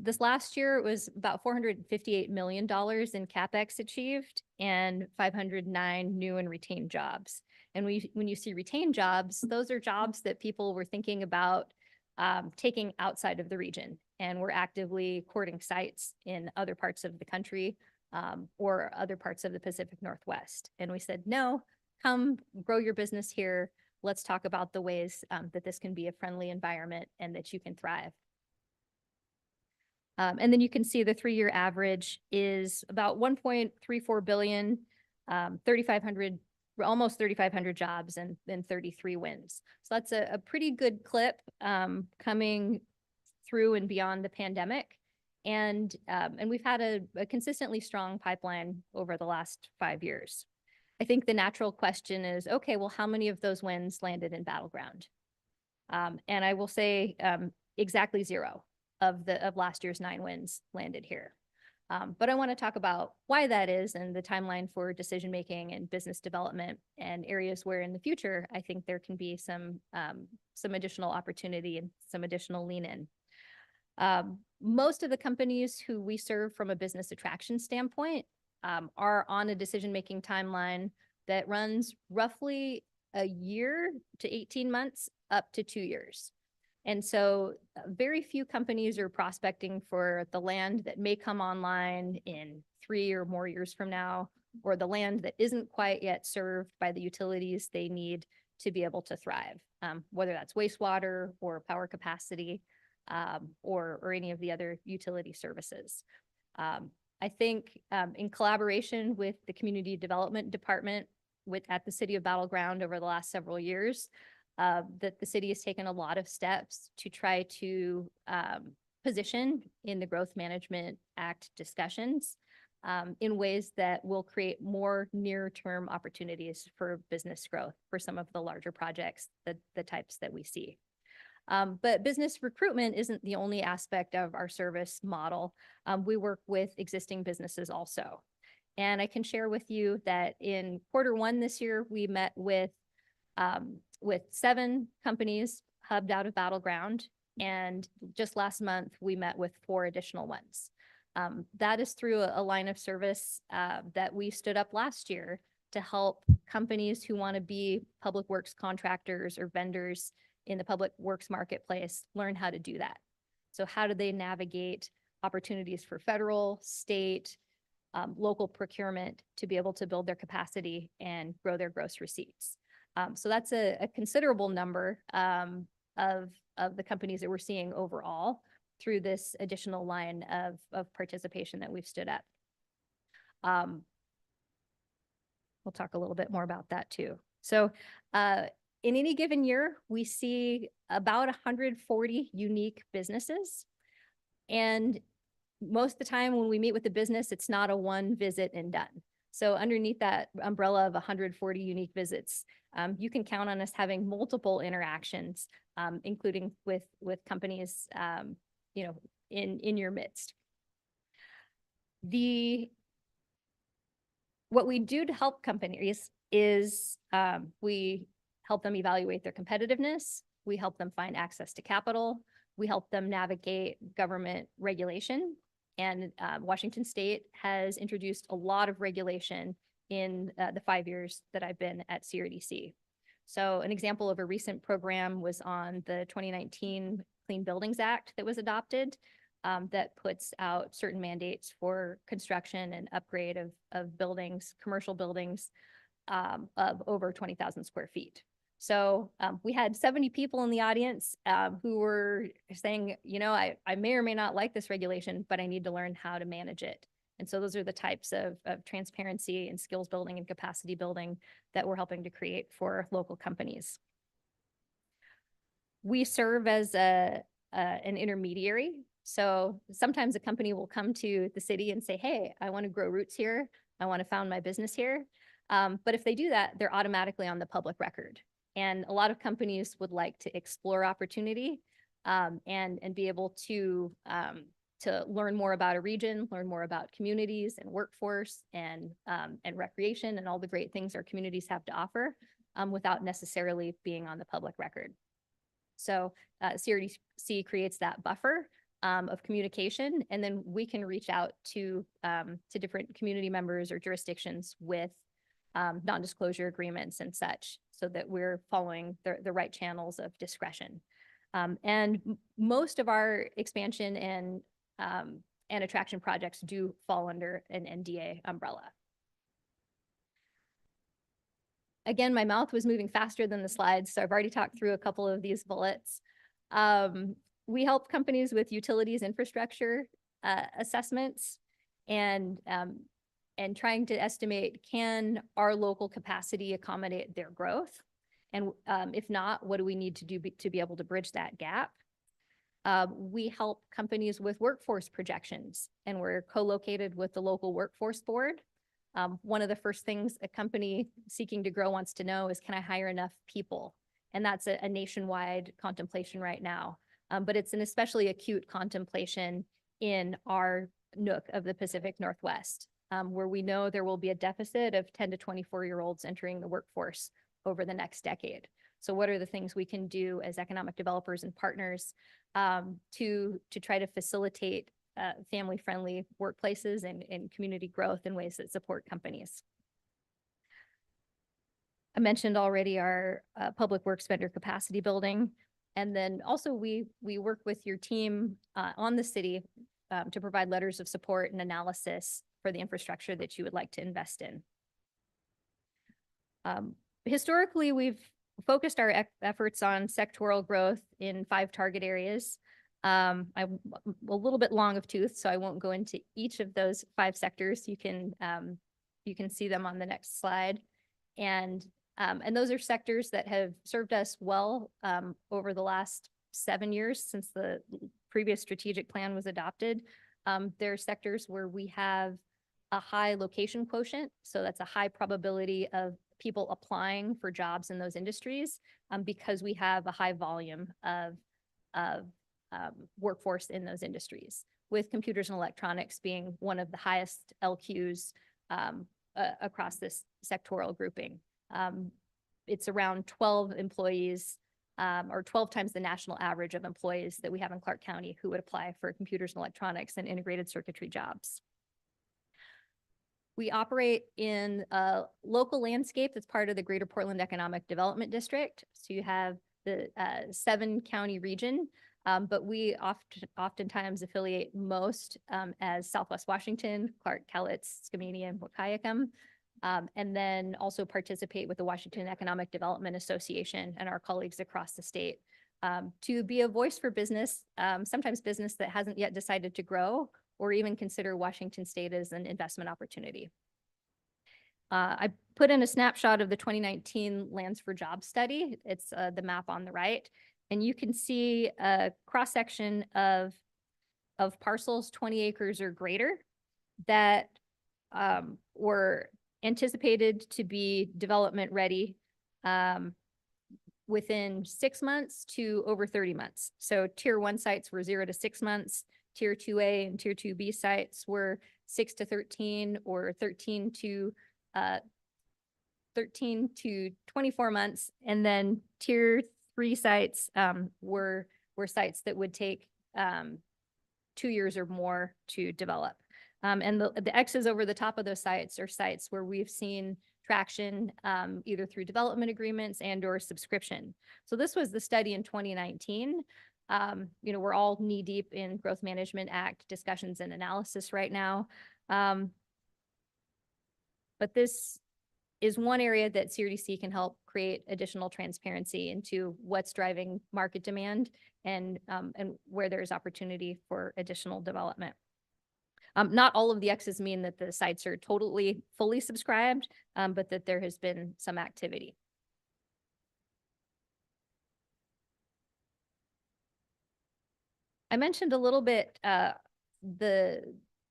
This last year, it was about $458 million in CapEx achieved and 509 new and retained jobs. And when you see retained jobs, those are jobs that people were thinking about taking outside of the region. And we're actively courting sites in other parts of the country or other parts of the Pacific Northwest. And we said, no, come grow your business here. Let's talk about the ways that this can be a friendly environment and that you can thrive. And then you can see the 3-year average is about 1.34 billion, 3,500 almost 3,500 jobs and 33 wins. So that's a pretty good clip coming through and beyond the pandemic. And we've had a consistently strong pipeline over the last 5 years. I think the natural question is, okay, well, how many of those wins landed in Battleground? And I will say exactly 0 of last year's 9 wins landed here. But I want to talk about why that is and the timeline for decision-making and business development and areas where in the future, I think there can be some additional opportunity and some additional lean in. Most of the companies who we serve from a business attraction standpoint are on a decision-making timeline that runs roughly a year to 18 months up to 2 years. And so very few companies are prospecting for the land that may come online in 3 or more years from now, or the land that isn't quite yet served by the utilities they need to be able to thrive, whether that's wastewater or power capacity, or any of the other utility services. I think in collaboration with the Community Development Department at the City of Battleground over the last several years, that the city has taken a lot of steps to try to position in the Growth Management Act discussions in ways that will create more near-term opportunities for business growth for some of the larger projects, the types that we see. But business recruitment isn't the only aspect of our service model. We work with existing businesses also. And I can share with you that in Q1 this year, we met with 7 companies hubbed out of Battleground. And just last month, we met with 4 additional ones. That is through a line of service that we stood up last year to help companies who want to be public works contractors or vendors in the public works marketplace learn how to do that. So how do they navigate opportunities for federal, state, local procurement to be able to build their capacity and grow their gross receipts? So that's a considerable number of the companies that we're seeing overall through this additional line of participation that we've stood up. We'll talk a little bit more about that too. So in any given year, we see about 140 unique businesses. And most of the time when we meet with the business, it's not a one visit and done. So underneath that umbrella of 140 unique visits, you can count on us having multiple interactions, including with companies, in your midst. What we do to help companies is we help them evaluate their competitiveness. We help them find access to capital. We help them navigate government regulation. And Washington State has introduced a lot of regulation in the 5 years that I've been at CRDC. So an example of a recent program was on the 2019 Clean Buildings Act that was adopted that puts out certain mandates for construction and upgrade of buildings, commercial buildings of over 20,000 square feet. So we had 70 people in the audience who were saying, I may or may not like this regulation, but I need to learn how to manage it. And so those are the types of transparency and skills building and capacity building that we're helping to create for local companies. We serve as an intermediary. So sometimes a company will come to the city and say, hey, I want to grow roots here. I want to found my business here. But if they do that, they're automatically on the public record. And a lot of companies would like to explore opportunity and be able to learn more about a region, learn more about communities and workforce and recreation and all the great things our communities have to offer without necessarily being on the public record. So CRDC creates that buffer of communication, and then we can reach out to different community members or jurisdictions with non-disclosure agreements and such, so that we're following the right channels of discretion. And most of our expansion and attraction projects do fall under an NDA umbrella. Again, my mouth was moving faster than the slides, so I've already talked through a couple of these bullets. We help companies with utilities infrastructure assessments, and and trying to estimate, can our local capacity accommodate their growth? And if not, what do we need to do to be able to bridge that gap? We help companies with workforce projections, and we're co-located with the local workforce board. One of the first things a company seeking to grow wants to know is, can I hire enough people? And that's a nationwide contemplation right now. But it's an especially acute contemplation in our nook of the Pacific Northwest, where we know there will be a deficit of 10 to 24-year-olds entering the workforce over the next decade. So what are the things we can do as economic developers and partners to try to facilitate family-friendly workplaces and community growth in ways that support companies? I mentioned already our public works vendor capacity building. And then also we work with your team on the city to provide letters of support and analysis for the infrastructure that you would like to invest in. Historically, we've focused our efforts on sectoral growth in 5 target areas. I'm a little bit long of tooth, so I won't go into each of those 5 sectors. You can see them on the next slide. And those are sectors that have served us well over the last 7 years since the previous strategic plan was adopted. There are sectors where we have a high location quotient, so that's a high probability of people applying for jobs in those industries because we have a high volume of workforce in those industries, with computers and electronics being one of the highest LQs across this sectoral grouping. It's around 12 employees or 12 times the national average of employees that we have in Clark County who would apply for computers and electronics and integrated circuitry jobs. We operate in a local landscape that's part of the Greater Portland Economic Development District. So you have the 7-county region, but we oftentimes affiliate most as Southwest Washington, Clark, Cowlitz, Skamania, and Wahkiakum, and then also participate with the Washington Economic Development Association and our colleagues across the state to be a voice for business, sometimes business that hasn't yet decided to grow or even consider Washington State as an investment opportunity. I put in a snapshot of the 2019 Lands for Jobs study. It's the map on the right. And you can see a cross-section of parcels 20 acres or greater that were anticipated to be development ready within 6 months to over 30 months. So tier 1 sites were 0 to 6 months. Tier 2A and Tier 2B sites were 6 to 13 or 13 to 24 months. And then Tier 3 sites were sites that would take 2 years or more to develop. And the X's over the top of those sites are sites where we've seen traction either through development agreements and or subscription. So this was the study in 2019. We're all knee deep in Growth Management Act discussions and analysis right now. But this is one area that CRDC can help create additional transparency into what's driving market demand and where there's opportunity for additional development. Not all of the X's mean that the sites are totally fully subscribed, but that there has been some activity. I mentioned a little bit the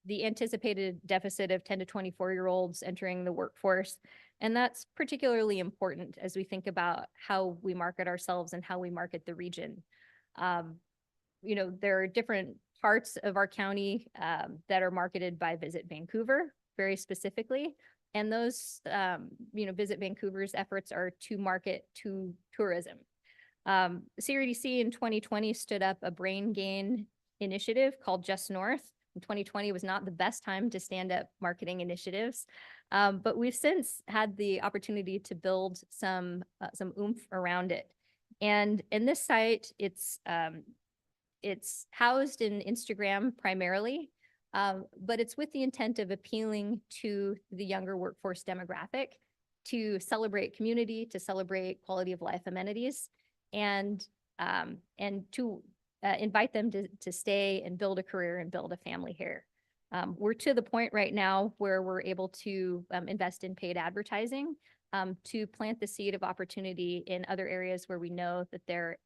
anticipated deficit of 10 to 24-year-olds entering the workforce, and that's particularly important as we think about how we market ourselves and how we market the region. There are different parts of our county that are marketed by Visit Vancouver very specifically, and those Visit Vancouver's efforts are to market to tourism. CRDC in 2020 stood up a brain gain initiative called Just North. 2020 was not the best time to stand up marketing initiatives, but we've since had the opportunity to build some oomph around it. And in this site, it's housed in Instagram primarily, but it's with the intent of appealing to the younger workforce demographic to celebrate community, to celebrate quality of life amenities, and to invite them to stay and build a career and build a family here. We're to the point right now where we're able to invest in paid advertising to plant the seed of opportunity in other areas where we know that there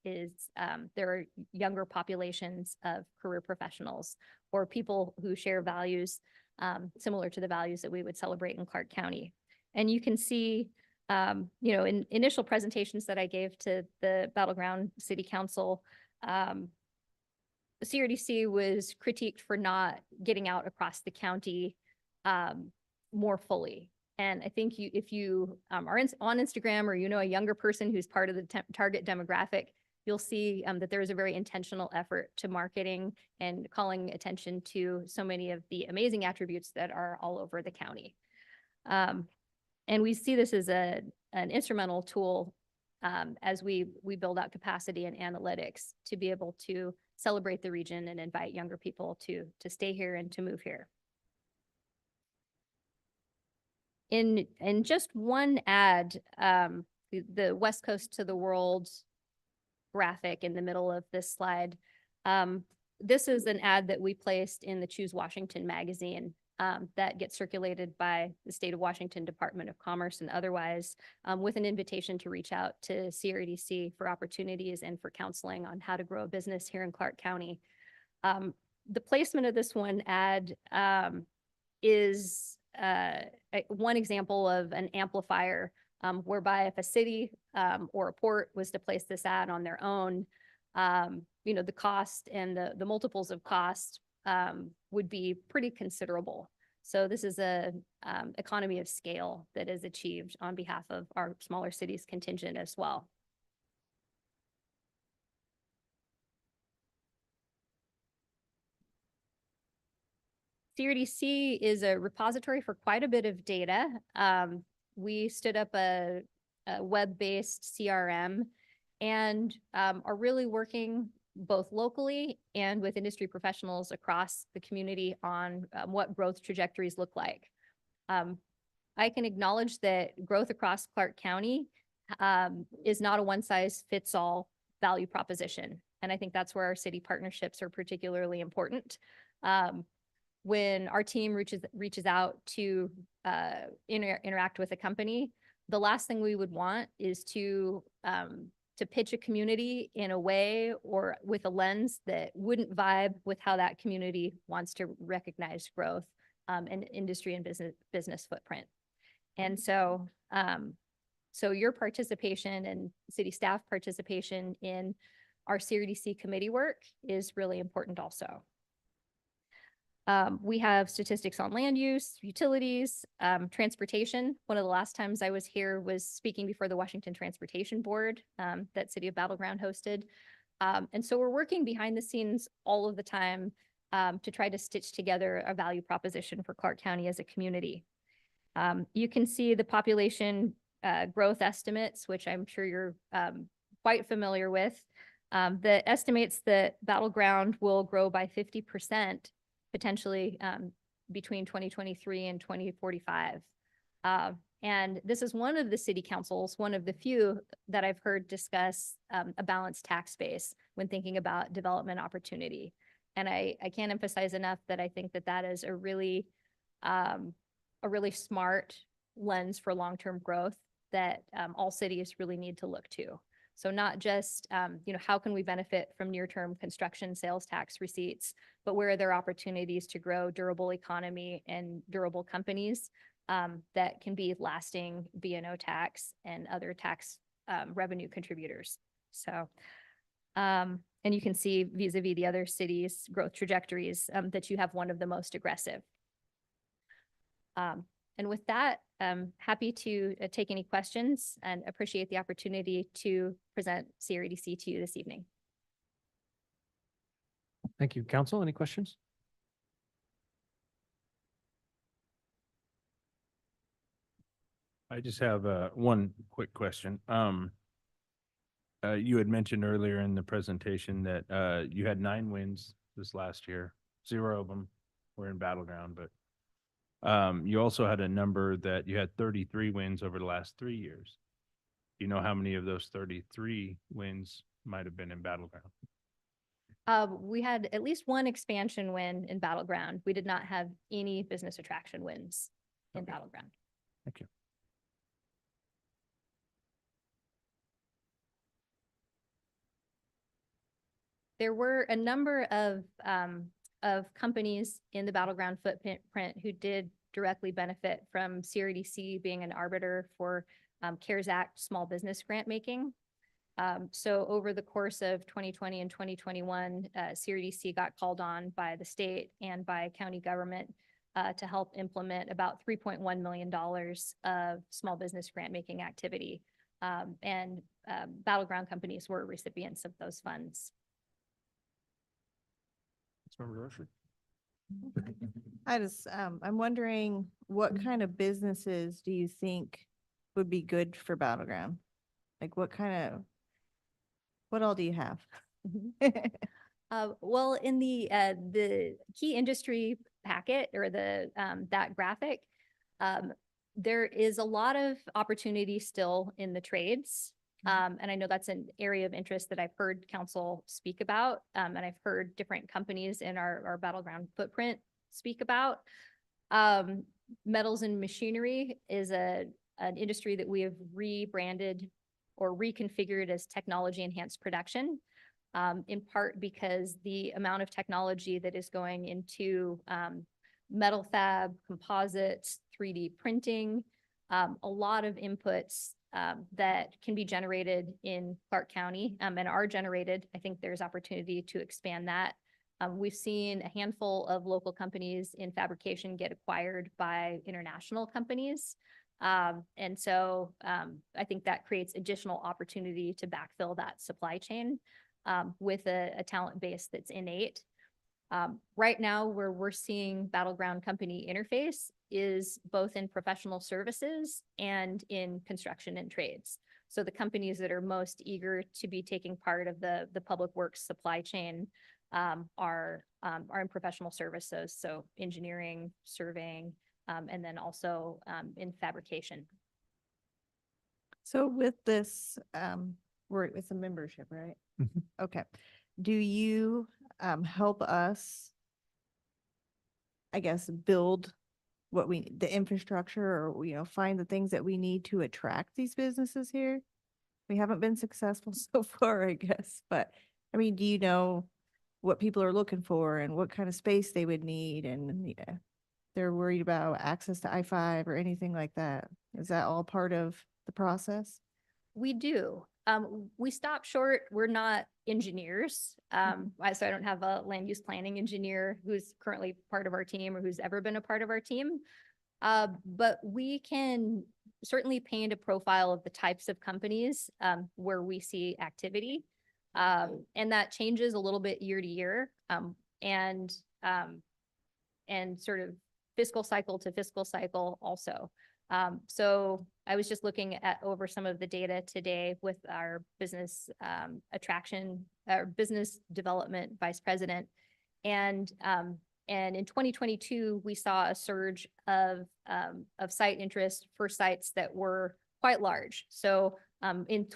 are younger populations of career professionals or people who share values similar to the values that we would celebrate in Clark County. And you can see, in initial presentations that I gave to the Battleground City Council, CRDC was critiqued for not getting out across the county more fully. And I think if you are on Instagram or a younger person who's part of the target demographic, you'll see that there is a very intentional effort to marketing and calling attention to so many of the amazing attributes that are all over the county. And we see this as an instrumental tool as we build out capacity and analytics to be able to celebrate the region and invite younger people to stay here and to move here. In just one ad, the West Coast to the World graphic in the middle of this slide, this is an ad that we placed in the Choose Washington magazine that gets circulated by the State of Washington Department of Commerce and otherwise, with an invitation to reach out to CRDC for opportunities and for counseling on how to grow a business here in Clark County. The placement of this one ad is one example of an amplifier whereby if a city or a port was to place this ad on their own, the cost and the multiples of cost would be pretty considerable. So this is a economy of scale that is achieved on behalf of our smaller cities contingent as well. CRDC is a repository for quite a bit of data. We stood up a web-based CRM and are really working both locally and with industry professionals across the community on what growth trajectories look like. I can acknowledge that growth across Clark County is not a one-size-fits-all value proposition. And I think that's where our city partnerships are particularly important. When our team reaches out to interact with a company, the last thing we would want is to pitch a community in a way or with a lens that wouldn't vibe with how that community wants to recognize growth and industry and business footprint. And so, your participation and city staff participation in our CRDC committee work is really important also. We have statistics on land use, utilities, transportation. One of the last times I was here was speaking before the Washington Transportation Board that City of Battleground hosted. And so we're working behind the scenes all of the time to try to stitch together a value proposition for Clark County as a community. You can see the population growth estimates, which I'm sure you're quite familiar with, that estimates that Battleground will grow by 50% potentially between 2023 and 2045. And this is one of the city councils, one of the few that I've heard discuss a balanced tax base when thinking about development opportunity. And I can't emphasize enough that I think that that is a really smart lens for long-term growth that all cities really need to look to. So not just, how can we benefit from near-term construction sales tax receipts, but where are there opportunities to grow durable economy and durable companies that can be lasting B&O tax and other tax revenue contributors. So, and you can see vis-a-vis the other cities' growth trajectories that you have one of the most aggressive. And with that, I'm happy to take any questions and appreciate the opportunity to present CRDC to you this evening. Thank you. Council, any questions? I just have one quick question. You had mentioned earlier in the presentation that you had 9 wins this last year. 0 of them were in Battleground, but you also had a number that you had 33 wins over the last 3 years. Do you know how many of those 33 wins might have been in Battleground? We had at least one expansion win in Battleground. We did not have any business attraction wins in Okay. Battleground. Thank you. There were a number of companies in the Battleground footprint who did directly benefit from CRDC being an arbiter for CARES Act small business grant making. So over the course of 2020 and 2021, CRDC got called on by the state and by county government to help implement about $3.1 million of small business grant making activity. And Battleground companies were recipients of those funds. Councilmember Dorsey? I'm wondering what kind of businesses do you think would be good for Battleground? Like what all do you have? Well, in the key industry packet or that graphic, there is a lot of opportunity still in the trades. And I know that's an area of interest that I've heard council speak about, and I've heard different companies in our Battleground footprint speak about. Metals and machinery is an industry that we have rebranded or reconfigured as technology enhanced production, in part because the amount of technology that is going into metal fab, composites, 3D printing, a lot of inputs that can be generated in Clark County and are generated. I think there's opportunity to expand that. We've seen a handful of local companies in fabrication get acquired by international companies. And so I think that creates additional opportunity to backfill that supply chain with a talent base that's innate. Right now, where we're seeing Battleground company interface is both in professional services and in construction and trades. So the companies that are most eager to be taking part of the public works supply chain are in professional services, so engineering, surveying, and then also in fabrication. So with this, it's a membership, right? Mhm. Okay. Do you help us, I guess, build the infrastructure or, find the things that we need to attract these businesses here? We haven't been successful so far, I guess, but I mean, do you know what people are looking for and what kind of space they would need? And they're worried about access to I-5 or anything like that. Is that all part of the process? We do. We stop short. We're not engineers. So I don't have a land use planning engineer who's currently part of our team or who's ever been a part of our team. But we can certainly paint a profile of the types of companies where we see activity. And that changes a little bit year to year. And sort of fiscal cycle to fiscal cycle also. So I was just looking over some of the data today with our business attraction, our business development vice president. And in 2022, we saw a surge of site interest for sites that were quite large. So in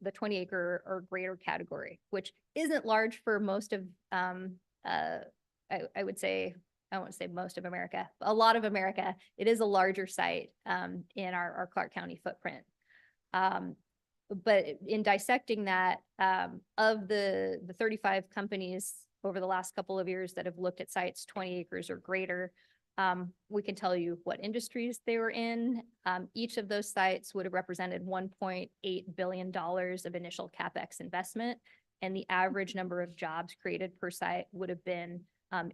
the 20 acre or greater category, which isn't large for most of, I would say, I won't say most of America, but a lot of America. It is a larger site in our Clark County footprint. But in dissecting that, of the 35 companies over the last couple of years that have looked at sites 20 acres or greater, we can tell you what industries they were in. Each of those sites would have represented $1.8 billion of initial CapEx investment, and the average number of jobs created per site would have been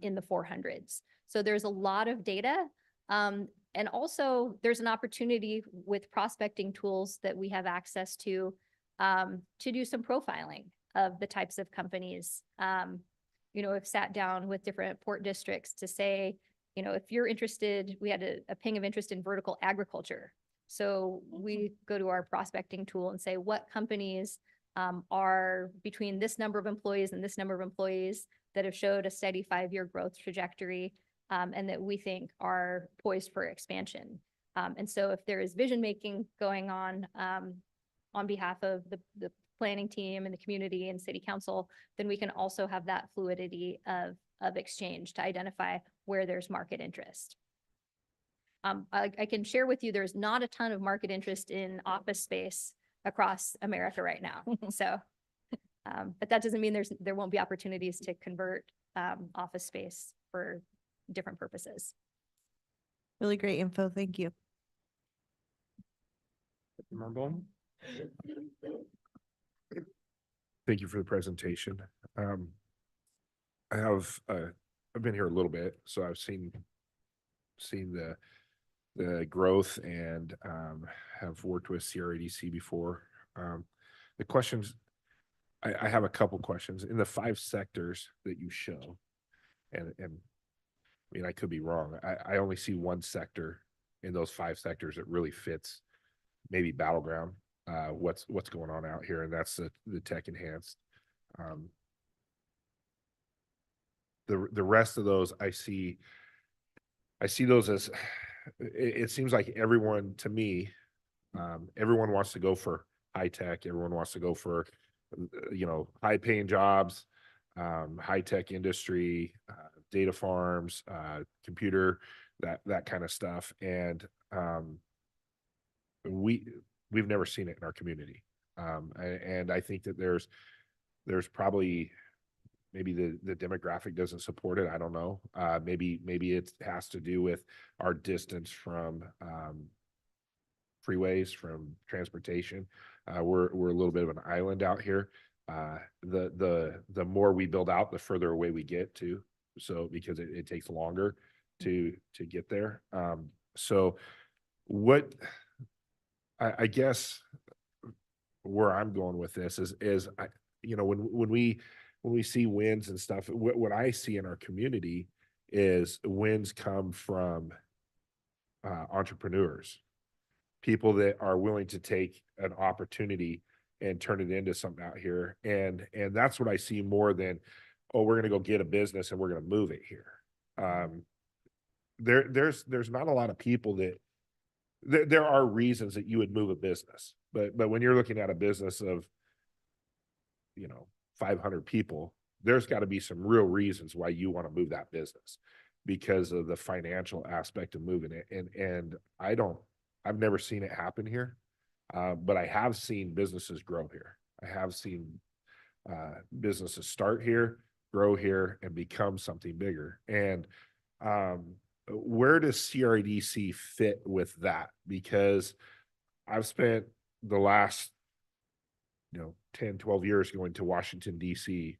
in the 400s. So there's a lot of data. And also there's an opportunity with prospecting tools that we have access to do some profiling of the types of companies. I've sat down with different port districts to say, if you're interested, we had a ping of interest in vertical agriculture. So we go to our prospecting tool and say, what companies are between this number of employees and this number of employees that have showed a steady 5-year growth trajectory and that we think are poised for expansion. And so if there is vision making going on on behalf of the planning team and the community and city council, then we can also have that fluidity of exchange to identify where there's market interest. I can share with you, there's not a ton of market interest in office space across America right now. So, but that doesn't mean there won't be opportunities to convert office space for different purposes. Really great info. Thank you. Thank you for the presentation. I've been here a little bit, so I've seen the growth and have worked with CRADC before. The questions, I have a couple questions. In the 5 sectors that you show, and I mean, I could be wrong. I only see one sector in those 5 sectors that really fits maybe Battleground, what's going on out here, and that's the tech enhanced. The rest of those I see those as it seems like everyone, to me, everyone wants to go for high tech, everyone wants to go for high paying jobs, high tech industry, data farms, computer, that kind of stuff. And we've never seen it in our community. And I think that there's probably maybe the demographic doesn't support it. I don't know. Maybe it has to do with our distance from freeways, from transportation. We're a little bit of an island out here. The more we build out, the further away we get to. So because it takes longer to get there. So what I guess where I'm going with this is when we see wins and stuff, what I see in our community is wins come from entrepreneurs, people that are willing to take an opportunity and turn it into something out here. And that's what I see more than, oh, we're going to go get a business and we're going to move it here. There's not a lot of people that there are reasons that you would move a business, but when you're looking at a business of 500 people, there's got to be some real reasons why you want to move that business because of the financial aspect of moving it. And I've never seen it happen here. But I have seen businesses grow here. I have seen businesses start here, grow here, and become something bigger. And where does CRADC fit with that? Because I've spent the last 10, 12 years going to Washington, D.C.,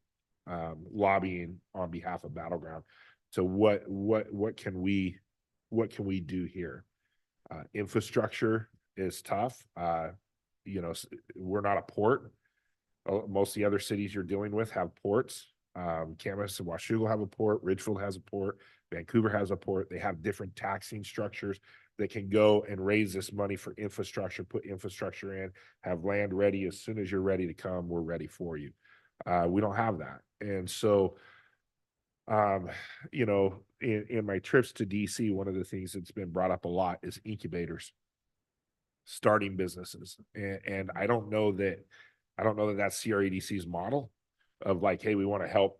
lobbying on behalf of Battleground. So what can we do here? Infrastructure is tough. We're not a port. Most of the other cities you're dealing with have ports. Camas and Washougal have a port. Ridgefield has a port. Vancouver has a port. They have different taxing structures that can go and raise this money for infrastructure, put infrastructure in, have land ready. As soon as you're ready to come, we're ready for you. We don't have that. And so, in my trips to DC, one of the things that's been brought up a lot is incubators, starting businesses. And I don't know that that's CRADC's model of like, hey, we want to help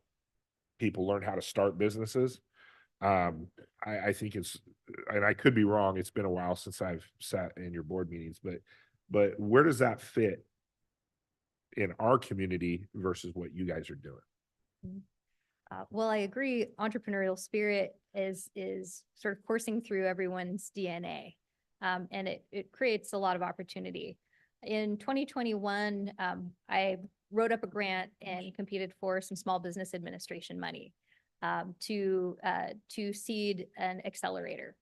people learn how to start businesses. I think and I could be wrong. It's been a while since I've sat in your board meetings, but where does that fit in our community versus what you guys are doing? Well, I agree. Entrepreneurial spirit is sort of coursing through everyone's DNA, and it creates a lot of opportunity. In 2021, I wrote up a grant and competed for some small business administration money to seed an accelerator.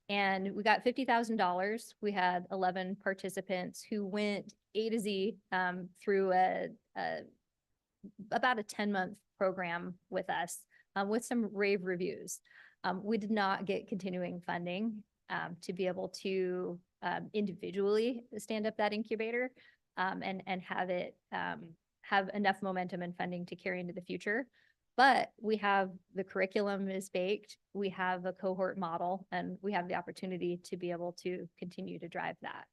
And we got $50,000. We had 11 participants who went A to Z through about a 10-month program with us with some rave reviews. We did not get continuing funding to be able to individually stand up that incubator and have it have enough momentum and funding to carry into the future. But we have the curriculum is baked, we have a cohort model, and we have the opportunity to be able to continue to drive that.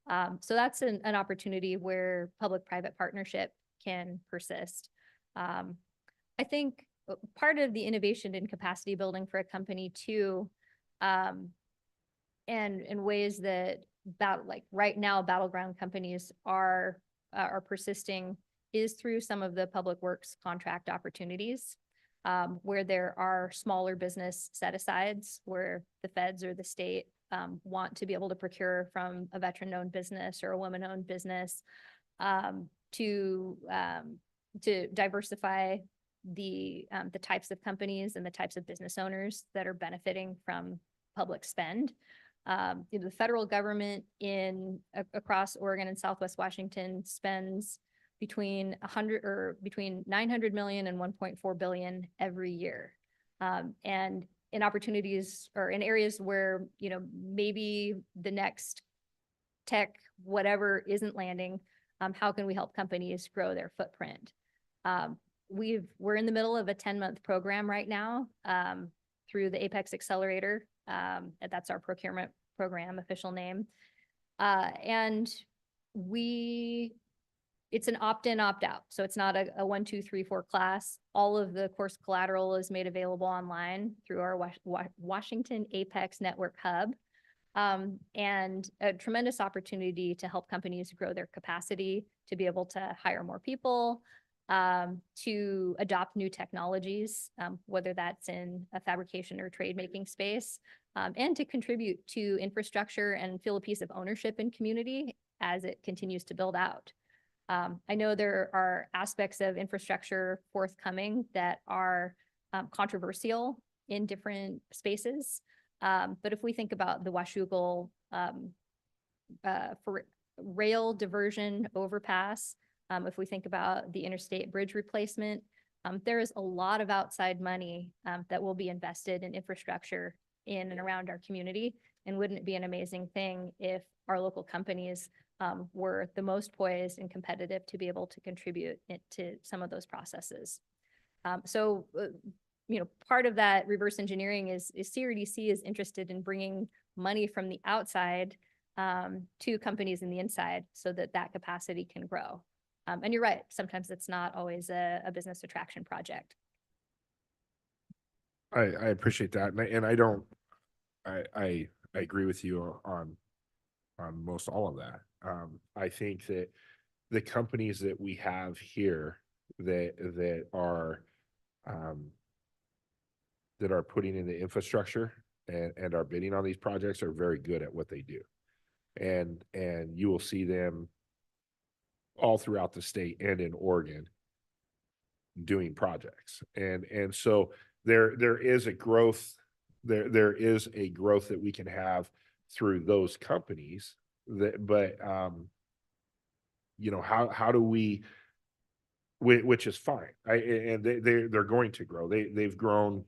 So that's an opportunity where public-private partnership can persist. I think part of the innovation and capacity building for a company too, and in ways that like right now, battleground companies are persisting is through some of the public works contract opportunities, where there are smaller business set-asides where the feds or the state want to be able to procure from a veteran-owned business or a woman-owned business, to diversify the types of companies and the types of business owners that are benefiting from public spend. The federal government across Oregon and Southwest Washington spends between 900 million and 1.4 billion every year. And in opportunities or in areas where, maybe the next tech, whatever isn't landing, how can we help companies grow their footprint? We're in the middle of a 10-month program right now, through the Apex Accelerator. That's our procurement program, official name. And it's an opt-in, opt-out. So it's not a 1, 2, 3, 4 class. All of the course collateral is made available online through our Washington Apex Network Hub. And a tremendous opportunity to help companies grow their capacity, to be able to hire more people, to adopt new technologies, whether that's in a fabrication or trade making space, and to contribute to infrastructure and feel a piece of ownership in community as it continues to build out. I know there are aspects of infrastructure forthcoming that are controversial in different spaces. But if we think about the Washougal for rail diversion overpass, if we think about the interstate bridge replacement, there is a lot of outside money that will be invested in infrastructure in and around our community. And wouldn't it be an amazing thing if our local companies were the most poised and competitive to be able to contribute to some of those processes? Part of that reverse engineering is CRDC is interested in bringing money from the outside to companies in the inside so that capacity can grow. And you're right, sometimes it's not always a business attraction project. I appreciate that. And I agree with you on most all of that. I think that the companies that we have here that are putting in the infrastructure and are bidding on these projects are very good at what they do. And you will see them all throughout the state and in Oregon doing projects. And so there is a growth, there is a growth that we can have through those companies but how do we, which is fine. And they're going to grow. They've grown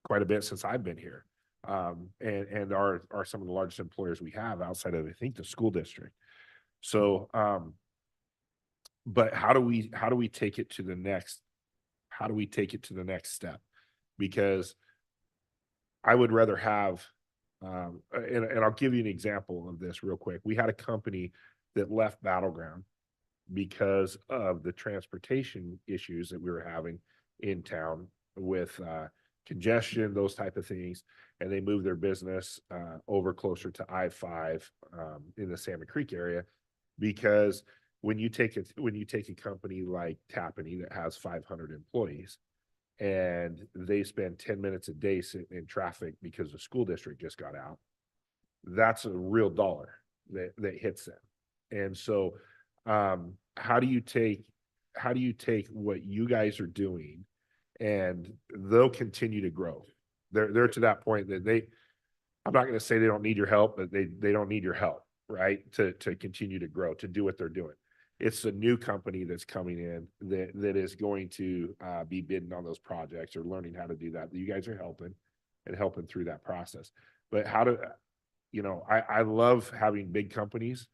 quite a bit since I've been here. And are some of the largest employers we have outside of, I think, the school district. So, but how do we take it to the next step? Because I would rather have, and I'll give you an example of this real quick. We had a company that left Battleground because of the transportation issues that we were having in town with congestion, those type of things, and they moved their business over closer to I-5 in the Salmon Creek area. Because when you take a company like Tapani that has 500 employees and they spend 10 minutes a day sitting in traffic because the school district just got out, that's a real dollar that hits them. And so how do you take what you guys are doing, and they'll continue to grow. They're to that point that I'm not going to say they don't need your help, but they don't need your help, right? To continue to grow, to do what they're doing. It's a new company that's coming in that is going to be bidding on those projects or learning how to do that. You guys are helping through that process. But I love having big companies,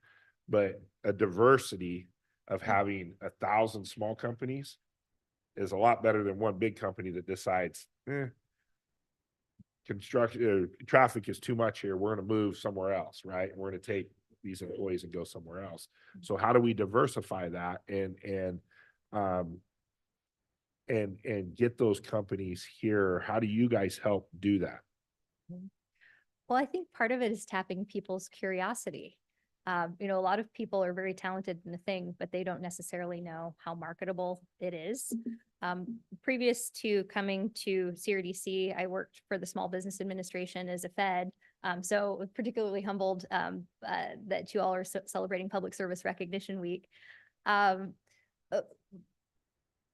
but a diversity of having 1,000 small companies is a lot better than one big company that decides, traffic is too much here. We're going to move somewhere else, right? We're going to take these employees and go somewhere else. So how do we diversify that and get those companies here? How do you guys help do that? Well, I think part of it is tapping people's curiosity. You know, a lot of people are very talented in the thing, but they don't necessarily know how marketable it is. Previous to coming to CRDC, I worked for the Small Business Administration as a Fed. So particularly humbled that you all are celebrating Public Service Recognition Week. And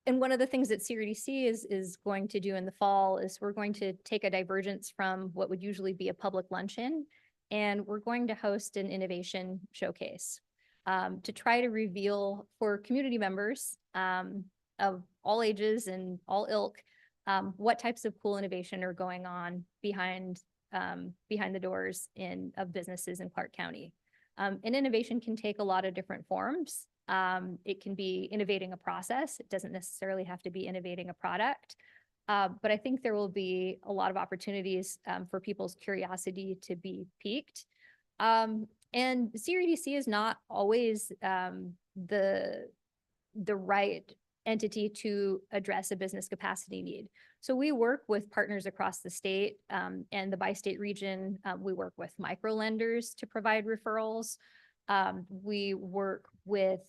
one of the things that CRDC is going to do in the fall is we're going to take a divergence from what would usually be a public luncheon, and we're going to host an innovation showcase to try to reveal for community members of all ages and all ilk what types of cool innovation are going on behind the doors of businesses in Clark County. And innovation can take a lot of different forms. It can be innovating a process. It doesn't necessarily have to be innovating a product. But I think there will be a lot of opportunities for people's curiosity to be piqued. And CRDC is not always the right entity to address a business capacity need. So we work with partners across the state and the bi-state region. We work with micro lenders to provide referrals. We work with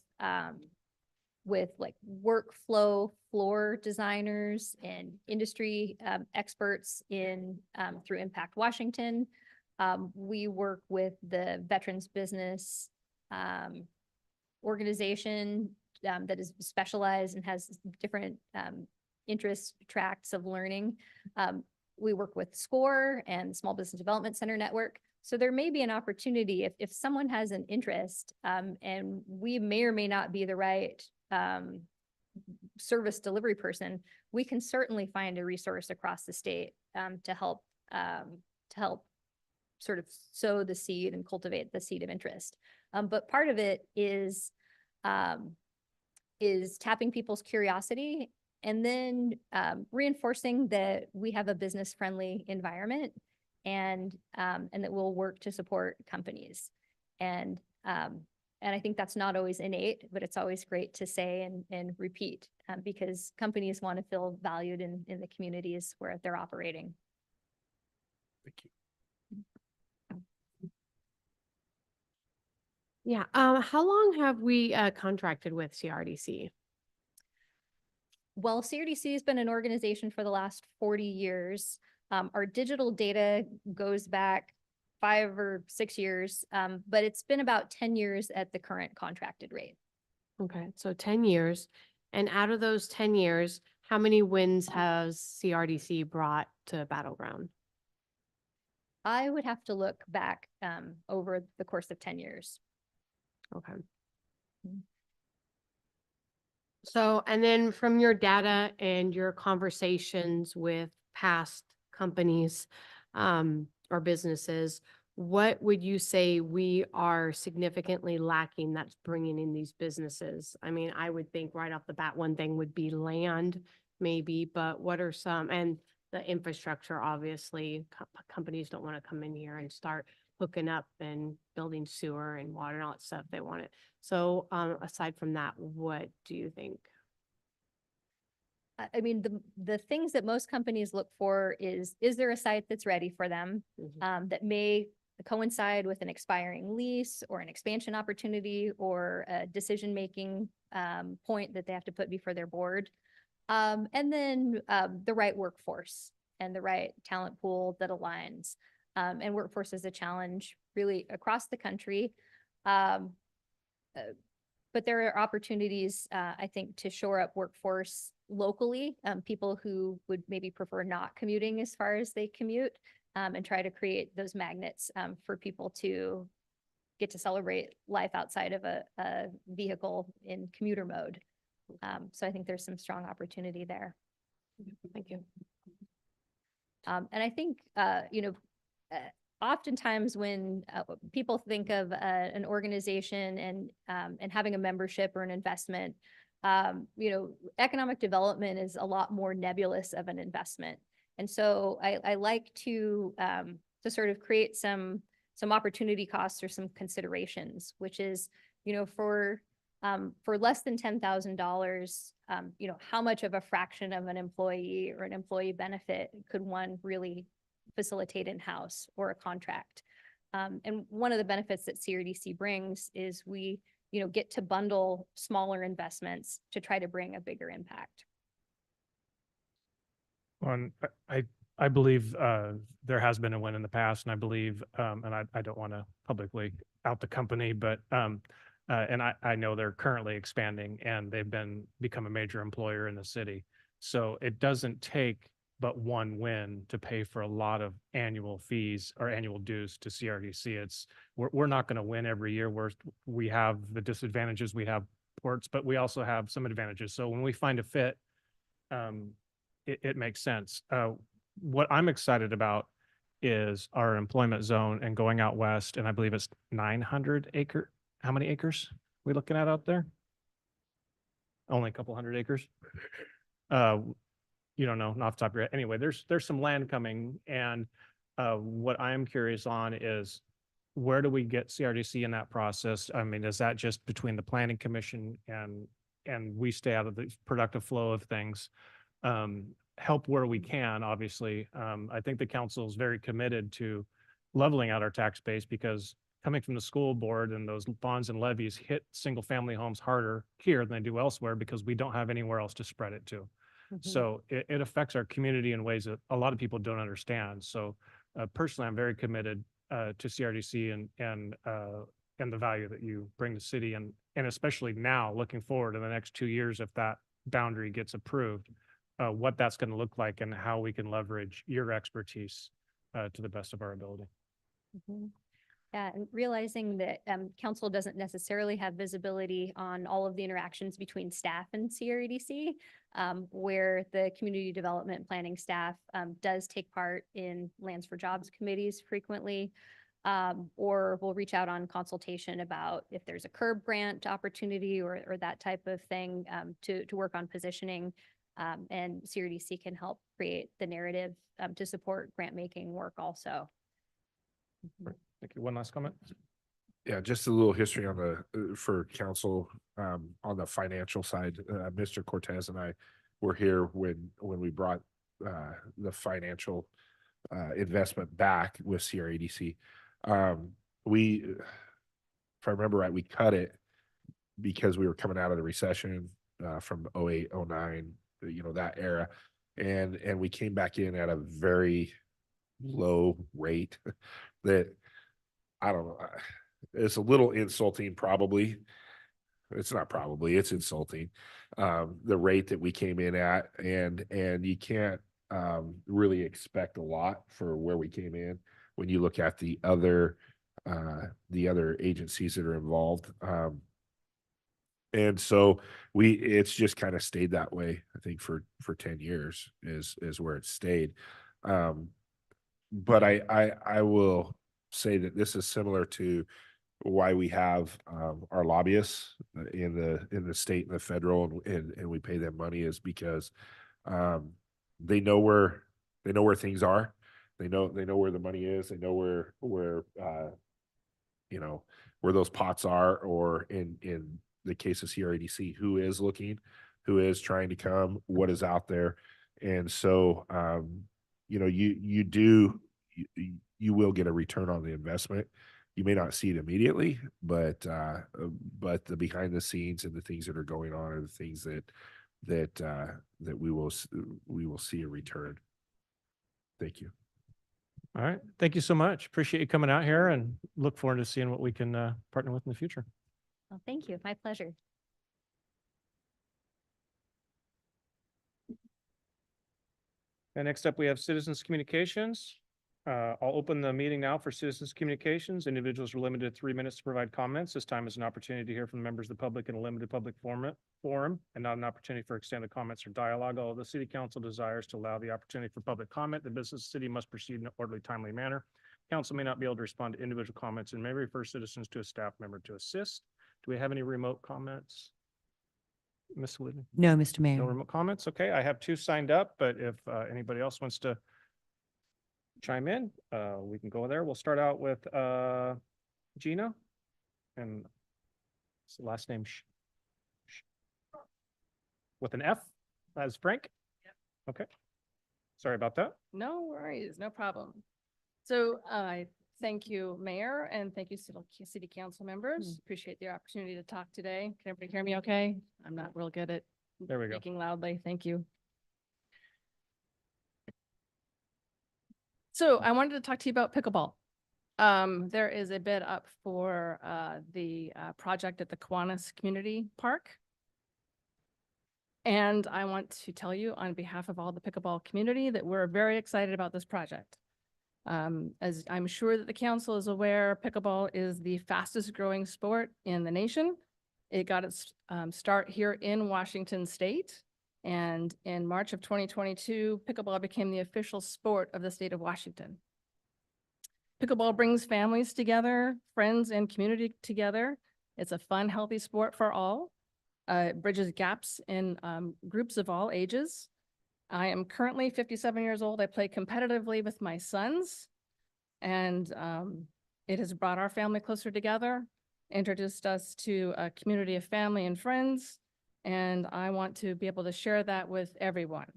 like workflow floor designers and industry experts through Impact Washington. We work with the Veterans Business organization that is specialized and has different interest tracts of learning. We work with SCORE and Small Business Development Center Network. So there may be an opportunity if someone has an interest and we may or may not be the right service delivery person, we can certainly find a resource across the state to help sort of sow the seed and cultivate the seed of interest. But part of it is tapping people's curiosity and then reinforcing that we have a business-friendly environment and that we'll work to support companies. And I think that's not always innate, but it's always great to say and repeat because companies want to feel valued in the communities where they're operating. Thank you. Yeah. How long have we contracted with CRDC? Well, CRDC has been an organization for the last 40 years. Our digital data goes back 5 or 6 years, but it's been about 10 years at the current contracted rate. Okay, so 10 years. And out of those 10 years, how many wins has CRDC brought to Battleground? I would have to look back over the course of 10 years. Okay. So, and then from your data and your conversations with past companies or businesses, what would you say we are significantly lacking that's bringing in these businesses? I mean, I would think right off the bat, one thing would be land maybe, but what are some, and the infrastructure, obviously, companies don't want to come in here and start hooking up and building sewer and water and all that stuff. They want it. So aside from that, what do you think? I mean, the things that most companies look for is there a site that's ready for them that may coincide with an expiring lease or an expansion opportunity or a decision-making point that they have to put before their board. And then the right workforce and the right talent pool that aligns. And workforce is a challenge really across the country. But there are opportunities, I think, to shore up workforce locally, people who would maybe prefer not commuting as far as they commute, and try to create those magnets for people to get to celebrate life outside of a vehicle in commuter mode. So I think there's some strong opportunity there. Thank you. And I think, oftentimes when people think of an organization and having a membership or an investment, economic development is a lot more nebulous of an investment. And so I like to sort of create some some opportunity costs or some considerations, which is, for less than $10,000, how much of a fraction of an employee or an employee benefit could one really facilitate in-house or a contract? And one of the benefits that CRDC brings is we, get to bundle smaller investments to try to bring a bigger impact. I believe there has been a win in the past, and I believe, and I don't want to publicly out the company, but and I know they're currently expanding and they've become a major employer in the city. So it doesn't take but one win to pay for a lot of annual fees or annual dues to CRDC. We're not going to win every year. We have the disadvantages, we have ports, but we also have some advantages. So when we find a fit, it makes sense. What I'm excited about is our employment zone and going out west, and I believe it's 900 acre. How many acres we looking at out there? Only a couple hundred acres. You don't know, not off the top of your head. Anyway, there's some land coming, and what I am curious on is where do we get CRDC in that process? I mean, is that just between the planning commission and we stay out of the productive flow of things? Help where we can, obviously. I think the council is very committed to leveling out our tax base, because coming from the school board and those bonds and levies hit single family homes harder here than they do elsewhere, because we don't have anywhere else to spread it to. So it affects our community in ways that a lot of people don't understand. So personally, I'm very committed to CRDC and the value that you bring to city, and especially now looking forward in the next 2 years, if that boundary gets approved, what that's going to look like and how we can leverage your expertise to the best of our ability. Yeah, and realizing that council doesn't necessarily have visibility on all of the interactions between staff and CRDC, where the community development planning staff does take part in Lands for Jobs committees frequently, or will reach out on consultation about if there's a curb grant opportunity or that type of thing, to work on positioning. And CRDC can help create the narrative to support grant making work also. Thank you. One last comment. Yeah, just a little history on the, for council, on the financial side. Mr. Cortez and I were here when we brought the financial investment back with CRADC. If I remember right, we cut it because we were coming out of the recession from 08, 09, that era. And we came back in at a very low rate that, I don't know, it's a little insulting, probably. It's not probably, it's insulting. The rate that we came in at, and you can't really expect a lot for where we came in when you look at the other agencies that are involved. And so it's just kind of stayed that way, I think, for 10 years is where it stayed. But I will say that this is similar to why we have our lobbyists in the state and the federal, and we pay them money, is because they know where things are. They know where the money is. They know where those pots are, or in the case of CRADC, who is looking, who is trying to come, what is out there. And so you will get a return on the investment. You may not see it immediately, but the behind the scenes and the things that are going on are the things that we will see a return. Thank you. All right. Thank you so much. Appreciate you coming out here, and look forward to seeing what we can partner with in the future. Well, thank you. My pleasure. And next up, we have citizens communications. I'll open the meeting now for citizens communications. Individuals are limited to 3 minutes to provide comments. This time is an opportunity to hear from members of the public in a limited public forum, and not an opportunity for extended comments or dialogue. Although the city council desires to allow the opportunity for public comment, the business of the city must proceed in an orderly, timely manner. Council may not be able to respond to individual comments and may refer citizens to a staff member to assist. Do we have any remote comments? Ms. Whitney? No, Mr. Mayor. No remote comments? Okay, I have 2 signed up, but if anybody else wants to chime in, we can go there. We'll start out with Gina. And what's the last name? With an F, as Frank? Yep. Okay. Sorry about that. No worries, no problem. So I thank you, Mayor, and thank you, City Council members. Appreciate the opportunity to talk today. Can everybody hear me okay? I'm not real good at There we go. speaking loudly. Thank you. So I wanted to talk to you about pickleball. There is a bid up for the project at the Kiwanis Community Park. And I want to tell you on behalf of all the pickleball community that we're very excited about this project. As I'm sure that the council is aware, pickleball is the fastest growing sport in the nation. It got its start here in Washington State. And in March of 2022, pickleball became the official sport of the state of Washington. Pickleball brings families together, friends and community together. It's a fun, healthy sport for all. It bridges gaps in groups of all ages. I am currently 57 years old. I play competitively with my sons, and it has brought our family closer together, introduced us to a community of family and friends, and I want to be able to share that with everyone.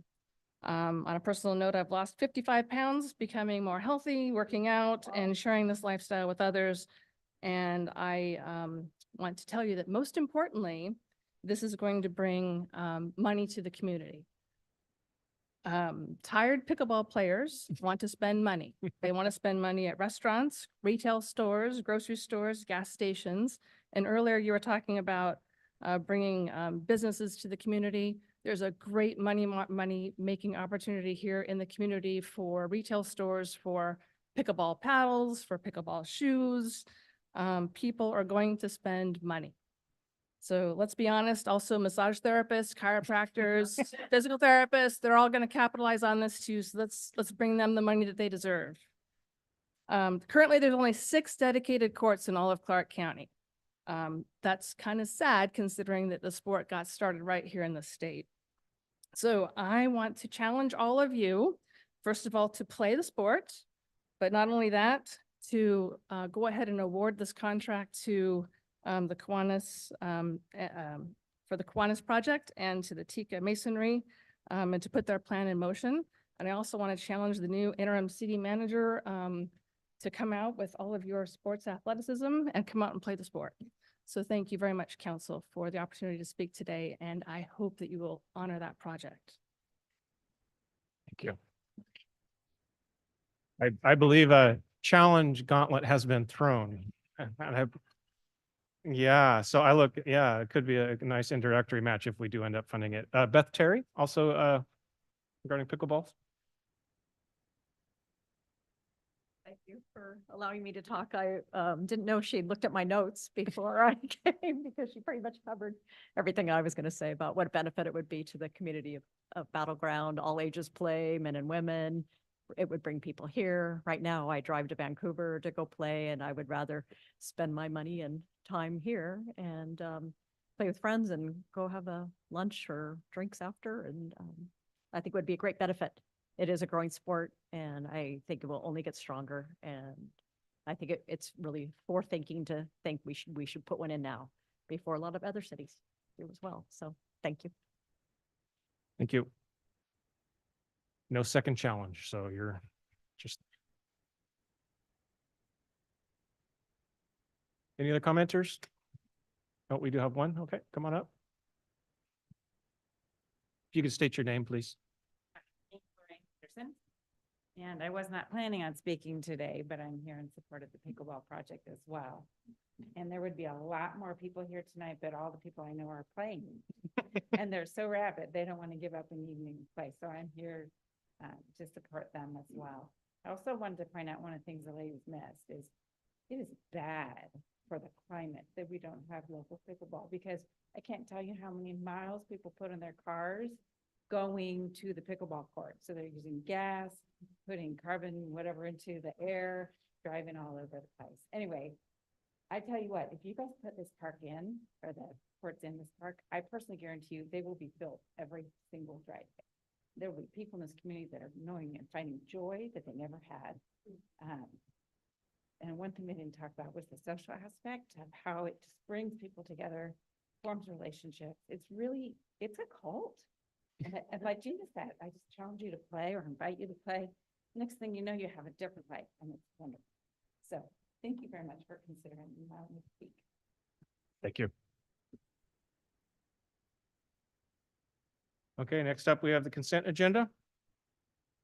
On a personal note, I've lost 55 pounds, becoming more healthy, working out, and sharing this lifestyle with others. And I want to tell you that most importantly, this is going to bring money to the community. Tired pickleball players want to spend money. They want to spend money at restaurants, retail stores, grocery stores, gas stations. And earlier you were talking about bringing businesses to the community. There's a great money-making opportunity here in the community for retail stores, for pickleball paddles, for pickleball shoes. People are going to spend money. So let's be honest, also massage therapists, chiropractors, physical therapists, they're all going to capitalize on this too. So let's bring them the money that they deserve. Currently, there's only 6 dedicated courts in all of Clark County. That's kind of sad considering that the sport got started right here in the state. So I want to challenge all of you, first of all, to play the sport, but not only that, to go ahead and award this contract to the Kiwanis, for the Kiwanis project and to the Tika Masonry, and to put their plan in motion. And I also want to challenge the new interim city manager to come out with all of your sports athleticism and come out and play the sport. So thank you very much, council, for the opportunity to speak today, and I hope that you will honor that project. Thank you. I believe a challenge gauntlet has been thrown. Yeah, so it could be a nice introductory match if we do end up funding it. Beth Terry, also regarding pickleball. Thank you for allowing me to talk. I didn't know she'd looked at my notes before I came because she pretty much covered everything I was going to say about what a benefit it would be to the community of Battleground, all ages play, men and women. It would bring people here. Right now, I drive to Vancouver to go play, and I would rather spend my money and time here and play with friends and go have a lunch or drinks after. And I think it would be a great benefit. It is a growing sport, and I think it will only get stronger. And I think it's really forethinking to think we should put one in now before a lot of other cities do as well. So thank you. Thank you. No second challenge, so you're just. Any other commenters? Oh, we do have one. Okay, come on up. If you could state your name, please. And I was not planning on speaking today, but I'm here in support of the pickleball project as well. And there would be a lot more people here tonight, but all the people I know are playing. And they're so rabid, they don't want to give up an evening to play. So I'm here to support them as well. I also wanted to point out one of the things the ladies missed is it is bad for the climate that we don't have local pickleball, because I can't tell you how many miles people put in their cars going to the pickleball court. So they're using gas, putting carbon, whatever, into the air, driving all over the place. Anyway, I tell you what, if you guys put this park in, or the courts in this park, I personally guarantee you they will be built every single driveway. there will be people in this community that are knowing and finding joy that they never had. And one thing we didn't talk about was the social aspect of how it just brings people together, forms relationships. It's a cult. And like Gina said, I just challenge you to play or invite you to play. Next thing you know, you have a different life, and it's wonderful. So thank you very much for considering me allowing me to speak. Thank you. Okay, next up, we have the consent agenda.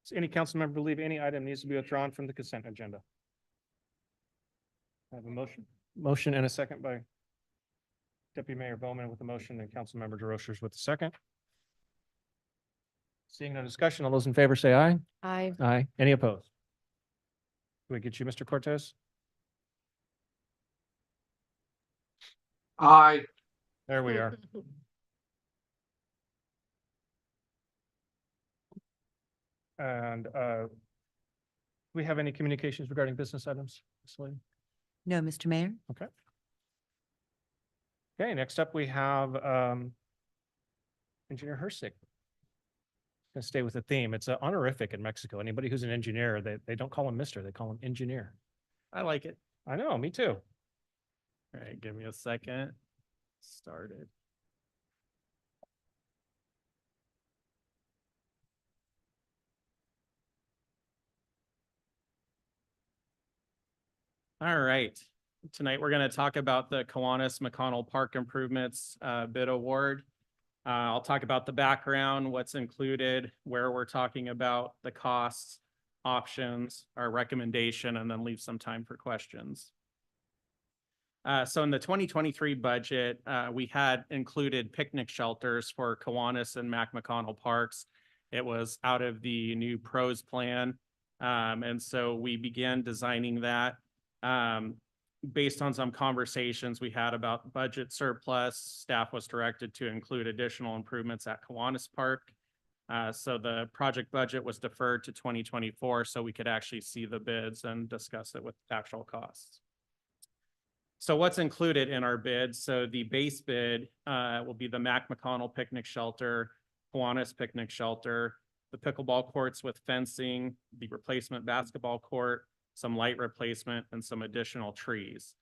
Does any council member believe any item needs to be withdrawn from the consent agenda? I have a motion. Motion and a second by Deputy Mayor Bowman with the motion and Councilmember DeRochers with the second. Seeing no discussion, all those in favor say aye. Aye. Aye. Any opposed? Do we get you, Mr. Cortez? Aye. There we are. And do we have any communications regarding business items, Ms. Lady? No, Mr. Mayor. Okay. Okay, next up we have Engineer Hersick. Gonna stay with the theme. It's an honorific in Mexico. Anybody who's an engineer, they don't call him Mister, they call him engineer. I like it. I know, me too. All right, give me a second. Started. All right. Tonight, we're going to talk about the Kiwanis McConnell Park Improvements bid award. I'll talk about the background, what's included, where we're talking about the costs, options, our recommendation, and then leave some time for questions. So in the 2023 budget, we had included picnic shelters for Kiwanis and Mac McConnell Parks. It was out of the new PROS plan. And so we began designing that based on some conversations we had about budget surplus. Staff was directed to include additional improvements at Kiwanis Park. So the project budget was deferred to 2024 so we could actually see the bids and discuss it with actual costs. So what's included in our bid? So the base bid will be the Mac McConnell Picnic Shelter, Kiwanis Picnic Shelter, the pickleball courts with fencing, the replacement basketball court, some light replacement, and some additional trees.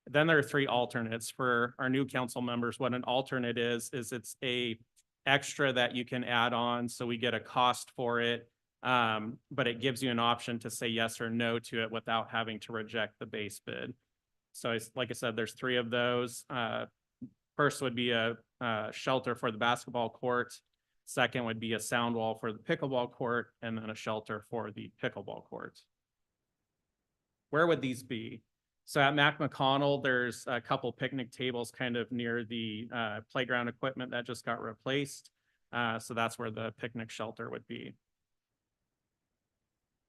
Then there are three alternates for our new council members. What an alternate is it's a extra that you can add on. So we get a cost for it, but it gives you an option to say yes or no to it without having to reject the base bid. So like I said, there's three of those. First would be a shelter for the basketball court. Second would be a sound wall for the pickleball court, and then a shelter for the pickleball court. Where would these be? So at Mac McConnell, there's a couple picnic tables kind of near the playground equipment that just got replaced. So that's where the picnic shelter would be.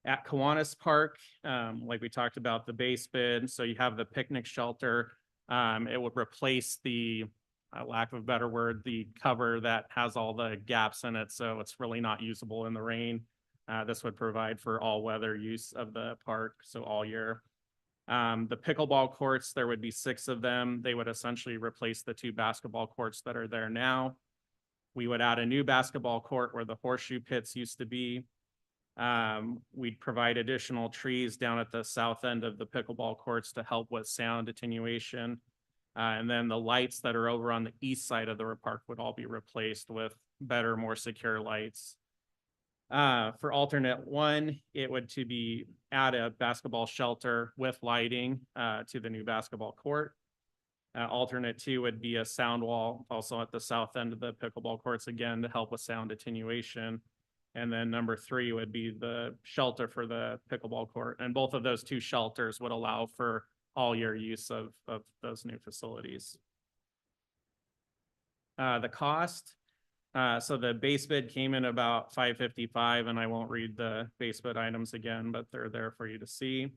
At Kiwanis Park, like we talked about the base bid, so you have the picnic shelter. It would replace the, lack of a better word, the cover that has all the gaps in it. So it's really not usable in the rain. This would provide for all weather use of the park, so all year. The pickleball courts, there would be 6 of them. They would essentially replace the 2 basketball courts that are there now. We would add a new basketball court where the horseshoe pits used to be. We'd provide additional trees down at the south end of the pickleball courts to help with sound attenuation. And then the lights that are over on the east side of the park would all be replaced with better, more secure lights. For alternate 1, it would to be add a basketball shelter with lighting to the new basketball court. Alternate 2 would be a sound wall also at the south end of the pickleball courts, again, to help with sound attenuation. And then number 3 would be the shelter for the pickleball court. And both of those 2 shelters would allow for all year use of those new facilities. The cost. So the base bid came in about $555, and I won't read the base bid items again, but they're there for you to see.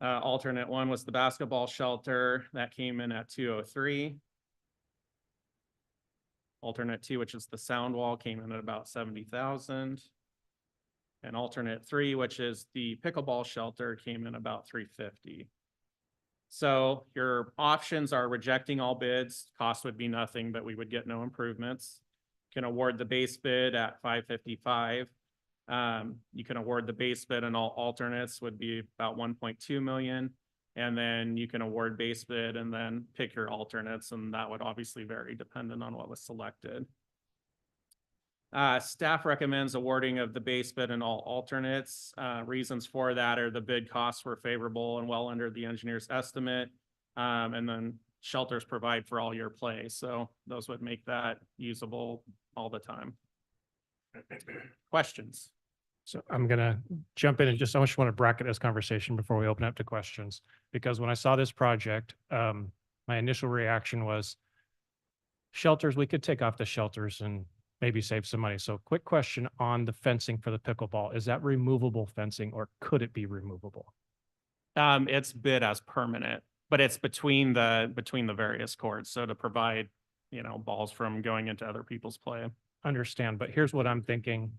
Alternate 1 was the basketball shelter that came in at $203. Alternate 2, which is the sound wall, came in at about $70,000. And alternate 3, which is the pickleball shelter, came in about $350. So your options are rejecting all bids. Cost would be nothing, but we would get no improvements. can award the base bid at 555. You can award the base bid and all alternates would be about 1.2 million. And then you can award base bid and then pick your alternates, and that would obviously vary depending on what was selected. Staff recommends awarding of the base bid and all alternates. Reasons for that are the bid costs were favorable and well under the engineer's estimate. And then shelters provide for all year play. So those would make that usable all the time. Questions? So I'm gonna jump in and just, I just want to bracket this conversation before we open up to questions. Because when I saw this project, my initial reaction was shelters, we could take off the shelters and maybe save some money. So quick question on the fencing for the pickleball. Is that removable fencing or could it be removable? It's bid as permanent, but it's between the various courts. So to provide, balls from going into other people's play. Understand, but here's what I'm thinking.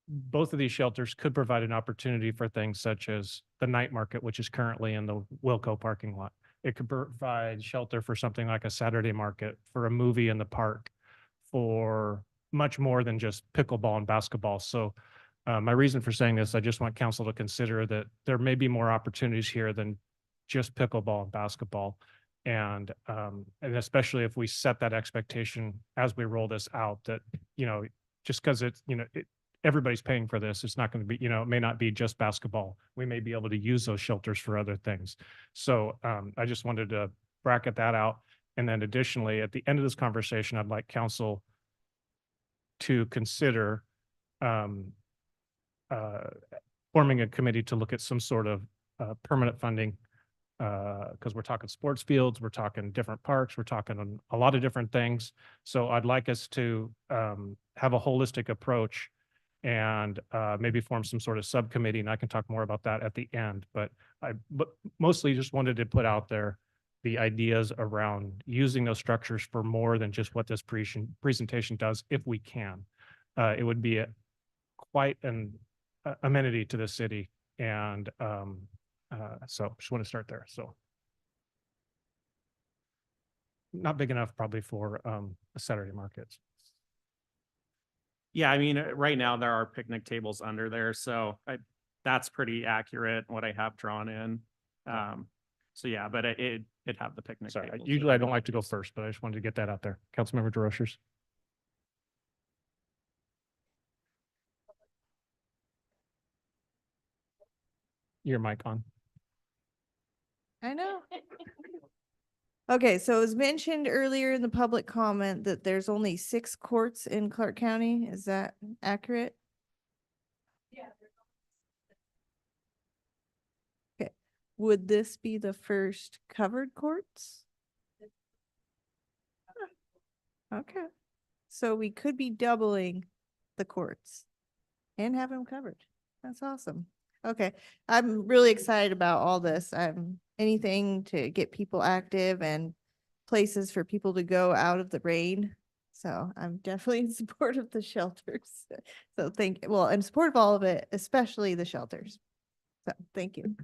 Both of these shelters could provide an opportunity for things such as the night market, which is currently in the Wilco parking lot. It could provide shelter for something like a Saturday market, for a movie in the park, for much more than just pickleball and basketball. So my reason for saying this, I just want council to consider that there may be more opportunities here than just pickleball and basketball. And especially if we set that expectation as we roll this out, that, just because it's, everybody's paying for this, it's not going to be, it may not be just basketball. We may be able to use those shelters for other things. So I just wanted to bracket that out. And then additionally, at the end of this conversation, I'd like council to consider forming a committee to look at some sort of permanent funding, because we're talking sports fields, we're talking different parks, we're talking a lot of different things. So I'd like us to have a holistic approach and maybe form some sort of subcommittee, and I can talk more about that at the end. But mostly just wanted to put out there the ideas around using those structures for more than just what this presentation does, if we can. It would be quite an amenity to the city. And so just want to start there. So not big enough probably for a Saturday markets. Yeah, I mean, right now there are picnic tables under there, so that's pretty accurate what I have drawn in. So yeah, but it'd have the picnic Sorry, tables. usually I don't like to go first, but I just wanted to get that out there. Councilmember DeRochers. Your mic on. I know. Okay, so it was mentioned earlier in the public comment that there's only 6 courts in Clark County. Is that accurate? Yeah. Okay, would this be the first covered courts? Okay, so we could be doubling the courts and have them covered. That's awesome. Okay, I'm really excited about all this. Anything to get people active and places for people to go out of the rain. So I'm definitely in support of the shelters. So in support of all of it, especially the shelters. So thank you.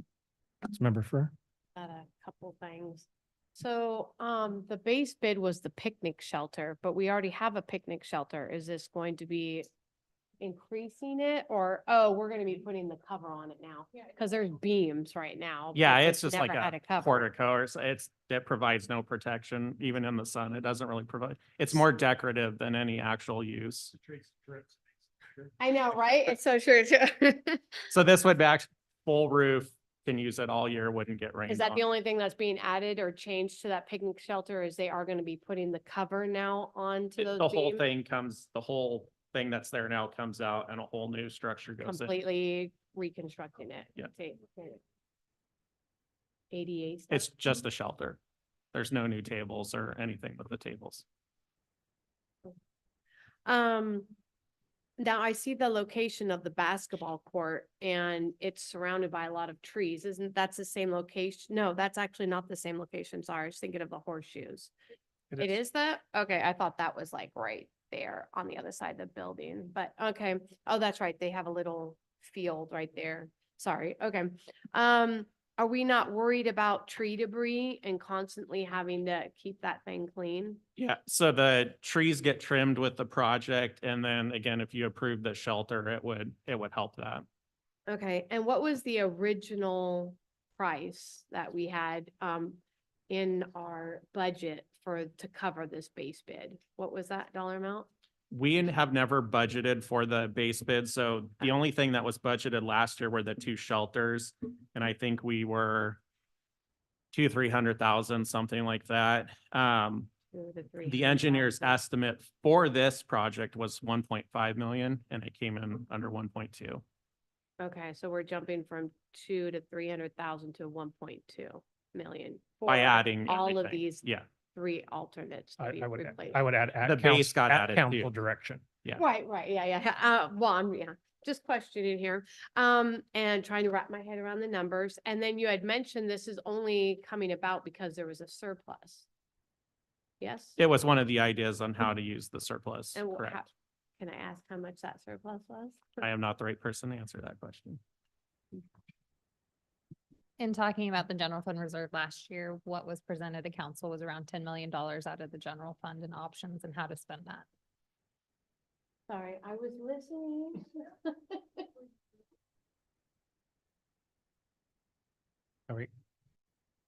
Councilmember Fur. A couple things. So the base bid was the picnic shelter, but we already have a picnic shelter. Is this going to be increasing it, or we're going to be putting the cover on it now? Because there's beams right now. Yeah, but it's just like never had a cover. portico, or it provides no protection even in the sun. It doesn't really provide. It's more decorative than any actual use. I know, right? It's so true too. So this would back full roof, can use it all year, wouldn't get rained Is that on. the only thing that's being added or changed to that picnic shelter? Is they are going to be putting the cover now onto those The whole beams? thing the whole thing that's there now comes out and a whole new structure goes in. Completely reconstructing it. Yeah. ADA stuff. It's just a shelter. There's no new tables or anything but the tables. Now I see the location of the basketball court and it's surrounded by a lot of trees. Isn't that the same location? No, that's actually not the same location. Sorry, I was thinking of the horseshoes. It is that? Okay, I thought that was like right there on the other side of the building, but okay. Oh, that's right. They have a little field right there. Sorry. Okay. Are we not worried about tree debris and constantly having to keep that thing clean? Yeah, so the trees get trimmed with the project, and then again, if you approve the shelter, it would help that. Okay, and what was the original price that we had in our budget to cover this base bid? What was that dollar amount? We have never budgeted for the base bid, so the only thing that was budgeted last year were the two shelters. And I think we were 300,000, something like that. The engineer's estimate for this project was 1.5 million and it came in under 1.2. Okay, so we're jumping from 2 to 300,000 to 1.2 million. By for adding all of everything. these Yeah. 3 alternates to be replaced. I would add at The base got at added council too. direction. Yeah. Right, yeah. Well, I'm, just questioning here. And trying to wrap my head around the numbers. And then you had mentioned this is only coming about because there was a surplus. Yes? It was one of the ideas on how to use the surplus, And correct? can I ask how much that surplus was? I am not the right person to answer that question. In talking about the general fund reserve last year, what was presented to council was around $10 million out of the general fund and options and how to spend that. Sorry, I was listening. Are we?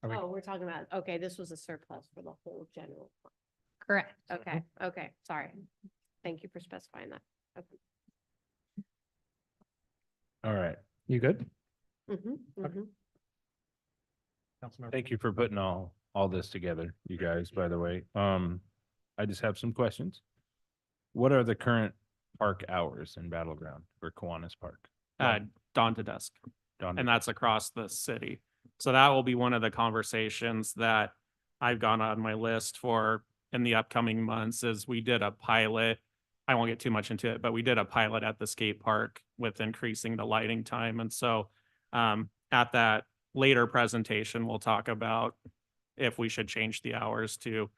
Oh, we're talking about, okay, this was a surplus for the whole general fund. Correct. Okay, sorry. Thank you for specifying that. Okay. All right. You good? Councilmember. Thank you for putting all this together, you guys, by the way. I just have some questions. What are the current park hours in Battleground for Kiwanis Park? Dawn to dusk. Dawn to And that's across the city. So that will be one of the conversations that I've gone on my list for in the upcoming months is we did a pilot. I won't get too much into it, but we did a pilot at the skate park with increasing the lighting time. And so at that later presentation, we'll talk about if we should change the hours to,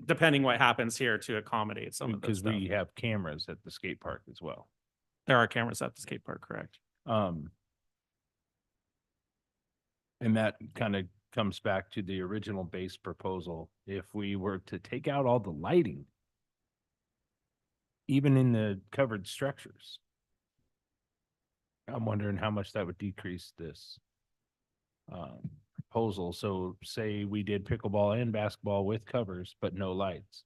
depending what happens here, to accommodate some of this Because stuff. we have cameras at the skate park as well. There are cameras at the skate park, correct? And that kind of comes back to the original base proposal. If we were to take out all the lighting, even in the covered structures, I'm wondering how much that would decrease this proposal. So say we did pickleball and basketball with covers, but no lights.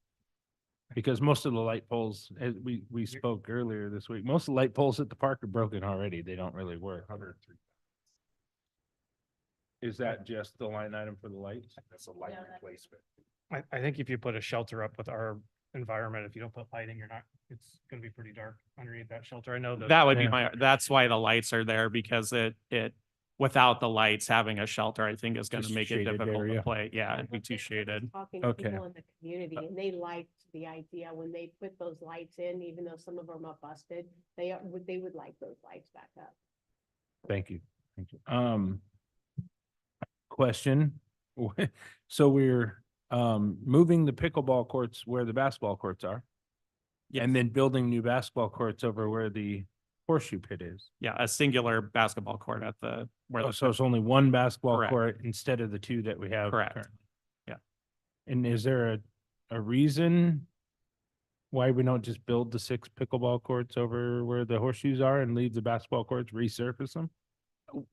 Because most of the light poles, as we spoke earlier this week, most of the light poles at the park are broken already. They don't really work. Is that just the line item for the lights? That's a light replacement. I think if you put a shelter up with our environment, if you don't put lighting, it's gonna be pretty dark underneath that shelter. I know That would be that's why the lights are there because it without the lights, having a shelter, I think is going to Just make it shaded difficult to area. play. Yeah, it'd be too shaded. Talking to Okay. people in the community and they liked the idea when they put those lights in, even though some of them are busted, they would like those lights back up. Thank you. Thank you. Question. So we're moving the pickleball courts where the basketball courts are. And then building new basketball courts over where the horseshoe pit is. Yeah, a singular basketball court at where So it's only one basketball Correct. court instead of the two that we have. Correct. currently. Yeah. And is there a reason why we don't just build the 6 pickleball courts over where the horseshoes are and leave the basketball courts, resurface them?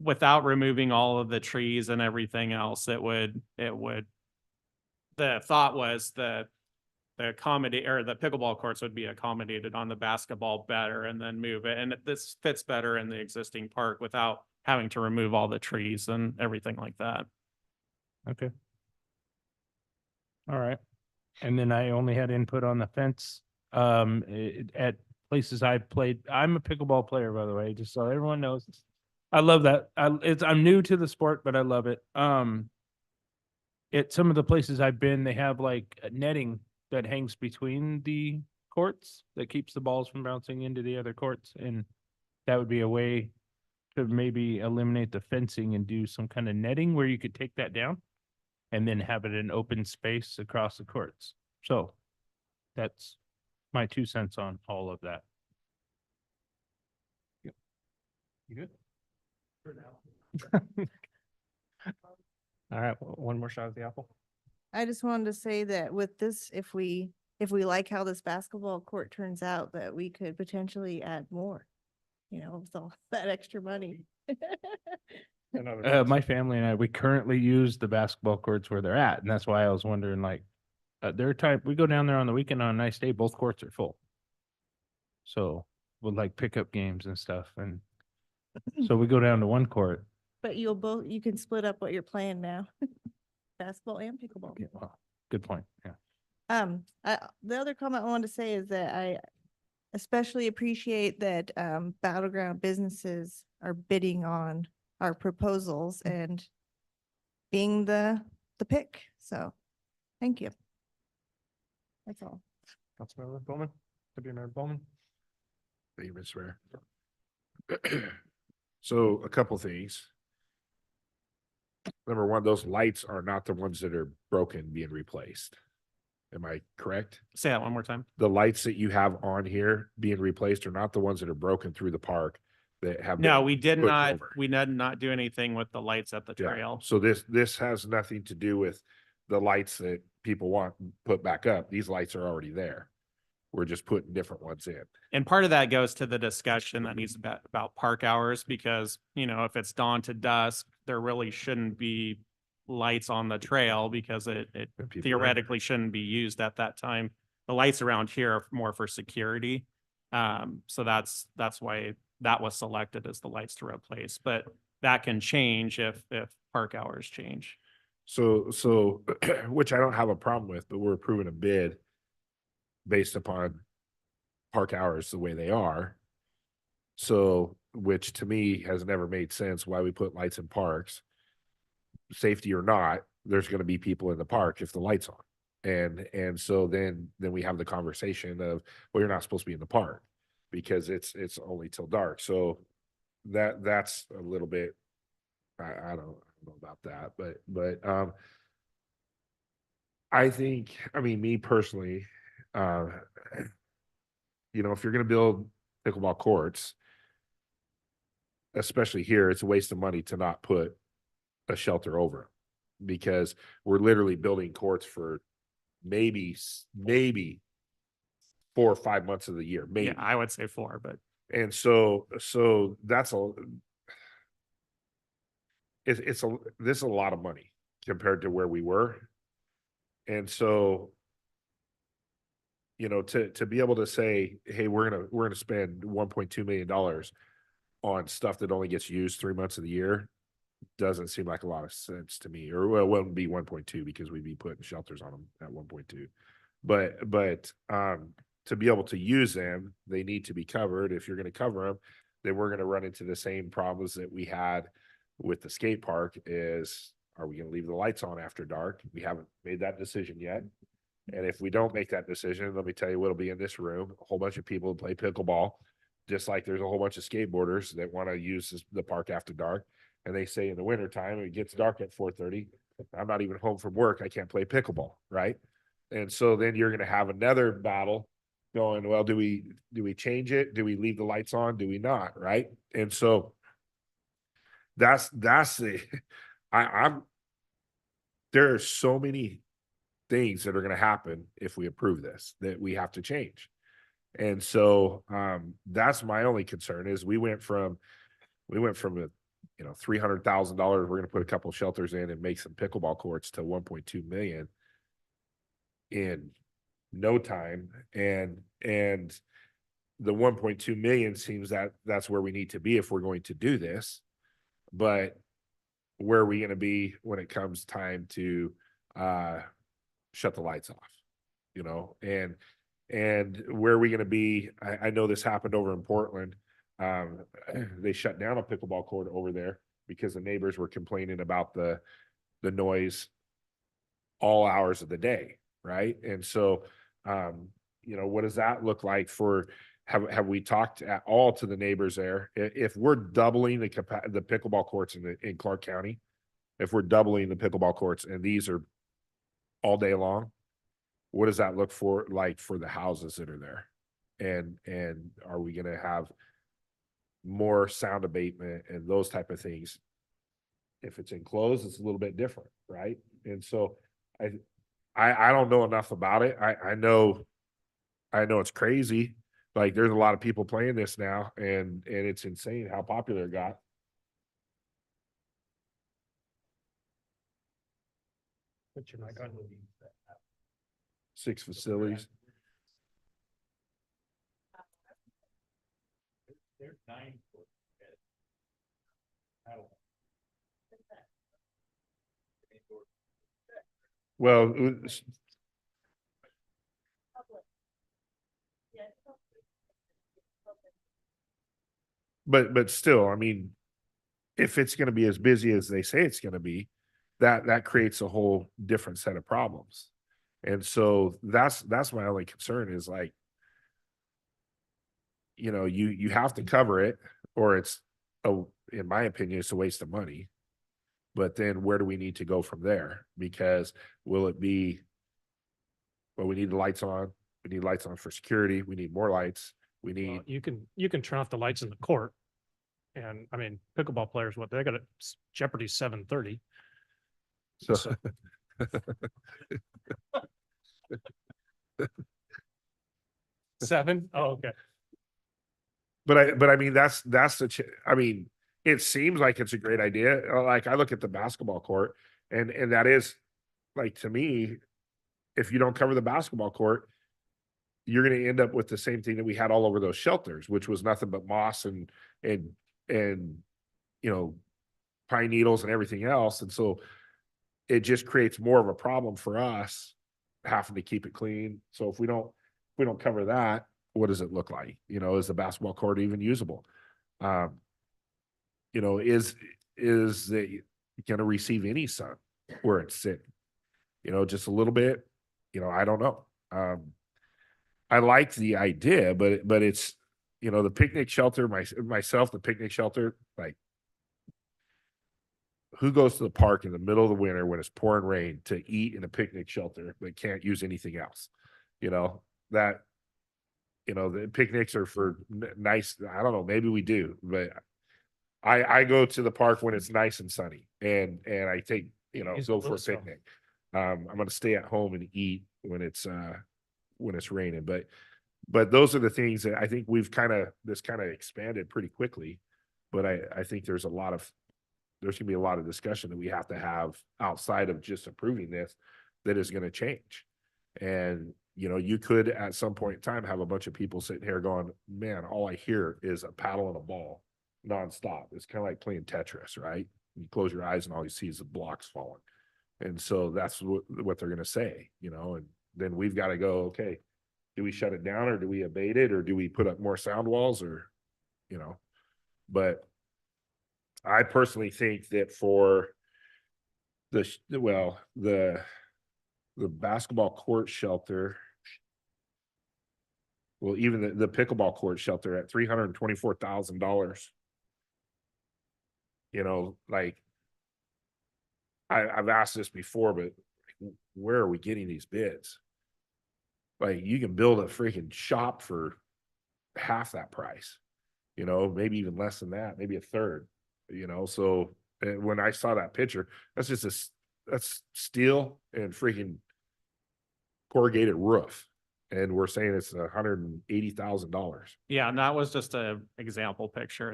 without removing all of the trees and everything else, the thought was the pickleball courts would be accommodated on the basketball better and then move it. And this fits better in the existing park without having to remove all the trees and everything like that. Okay. All right. And then I only had input on the fence. At places I've played, I'm a pickleball player, by the way, just so everyone knows. I love that. I'm new to the sport, but I love it. At some of the places I've been, they have like netting that hangs between the courts that keeps the balls from bouncing into the other courts. And that would be a way to maybe eliminate the fencing and do some kind of netting where you could take that down and then have it in open space across the courts. So that's my 2 cents on all of that. You good? All right, one more shot at the apple. I just wanted to say that with this, if we like how this basketball court turns out, that we could potentially add more, with all that extra money. My family and I, we currently use the basketball courts where they're at, and that's why I was wondering, like, there are times we go down there on the weekend on a nice day, both courts are full. So we'll like pick up games and stuff, and so we go down to one court. But you can split up what you're playing now, basketball and pickleball. Yeah, well, good point. Yeah. The other comment I wanted to say is that I especially appreciate that Battleground businesses are bidding on our proposals and being the pick. So, thank you. That's all. Councilmember Bowman, Deputy Mayor Bowman. Thank you, Mr. Mayor. So a couple things. Number one, those lights are not the ones that are broken being replaced. Am I correct? Say that one more time. The lights that you have on here being replaced are not the ones that are broken through the park that have. No, been we did put not, over. we did not do anything with the lights at the Yeah. trail. So this has nothing to do with the lights that people want put back up. These lights are already there. We're just putting different ones in. And part of that goes to the discussion that needs about park hours, because, if it's dawn to dusk, there really shouldn't be lights on the trail because it people theoretically shouldn't be used at that time. The lights around here are more for security. So that's why that was selected as the lights to replace, but that can change if park hours change. So, which I don't have a problem with, but we're approving a bid based upon park hours the way they are. So, which to me has never made sense why we put lights in parks. Safety or not, there's going to be people in the park if the light's on. And so then we have the conversation of, well, you're not supposed to be in the park because it's only till dark. So that's a little bit, I don't know about that, but I think, me personally, if you're going to build pickleball courts, especially here, it's a waste of money to not put a shelter over 'em, because we're literally building courts for maybe 4 or 5 months of the year, maybe. Yeah, I would say 4, but. And so that's this is a lot of money compared to where we were. And so, to be able to say, hey, we're gonna spend $1.2 million on stuff that only gets used 3 months of the year doesn't seem like a lot of sense to me. Or well, it wouldn't be 1.2 because we'd be putting shelters on them at 1.2. But to be able to use them, they need to be covered. If you're going to cover them, then we're going to run into the same problems that we had with the skate park. Is, are we going to leave the lights on after dark? We haven't made that decision yet. And if we don't make that decision, let me tell you what'll be in this room: a whole bunch of people play pickleball, just like there's a whole bunch of skateboarders that want to use the park after dark. And they say in the wintertime, it gets dark at 4:30. I'm not even home from work. I can't play pickleball, right? And so then you're going to have another battle going, well, do we change it? Do we leave the lights on? Do we not? Right? And so that's the, there are so many things that are going to happen if we approve this that we have to change. And so that's my only concern is we went from a $300,000, we're going to put a couple of shelters in and make some pickleball courts, to 1.2 million in no time. And the 1.2 million seems that that's where we need to be if we're going to do this. But where are we going to be when it comes time to shut the lights off, and where are we going to be? I know this happened over in Portland. They shut down a pickleball court over there because the neighbors were complaining about the noise all hours of the day. Right. And so, what does that look like for, have we talked at all to the neighbors there? If we're doubling the pickleball courts in Clark County, if we're doubling the pickleball courts and these are all day long, what does that look like for the houses that are there? And are we going to have more sound abatement and those type of things? If it's enclosed, it's a little bit different, right? And so I don't know enough about it. I know it's crazy. Like there's a lot of people playing this now and it's insane how popular it got. Put your mic on. 6 facilities. Well, but still, I mean, if it's gonna be as busy as they say it's gonna be, that creates a whole different set of problems. And so that's my only concern is like, you have to cover it or it's in my opinion, it's a waste of money. But then where do we need to go from there? Because will it be, well, we need the lights on, we need lights on for security, we need more lights, we need, Well, you can turn off the lights in the court. And I mean, pickleball players, what they got at Jeopardy 7:30. so. Seven? Oh, okay. But I mean, that's I mean, it seems like it's a great idea. Like I look at the basketball court and that is like, to me, if you don't cover the basketball court, you're going to end up with the same thing that we had all over those shelters, which was nothing but moss and pine needles and everything else. And so it just creates more of a problem for us having to keep it clean. So if we don't cover that, what does it look like? Is the basketball court even usable? Is it going to receive any sun where it's sitting? Just a little bit, I don't know. I like the idea, but it's, the picnic shelter, myself, the picnic shelter, like who goes to the park in the middle of the winter when it's pouring rain to eat in a picnic shelter but can't use anything else? The picnics are for nice. I don't know, maybe we do, but I go to the park when it's nice and sunny and I take, go for a picnic. I'm going to stay at home and eat when it's raining, but those are the things that I think this kind of expanded pretty quickly. But I think there's gonna be a lot of discussion that we have to have outside of just approving this that is going to change. And, you could at some point in time have a bunch of people sitting here going, man, all I hear is a paddle and a ball nonstop. It's kind of like playing Tetris, right? You close your eyes and all you see is the blocks falling. And so that's what they're going to say, and then we've got to go, okay, do we shut it down or do we abate it or do we put up more sound walls or, but I personally think that for the basketball court shelter, well, even the pickleball court shelter at $324,000, like I've asked this before, but where are we getting these bids? Like you can build a freaking shop for half that price, maybe even less than that, maybe a third, so when I saw that picture, that's steel and freaking corrugated roof. And we're saying it's $180,000. Yeah, and that was just a example picture.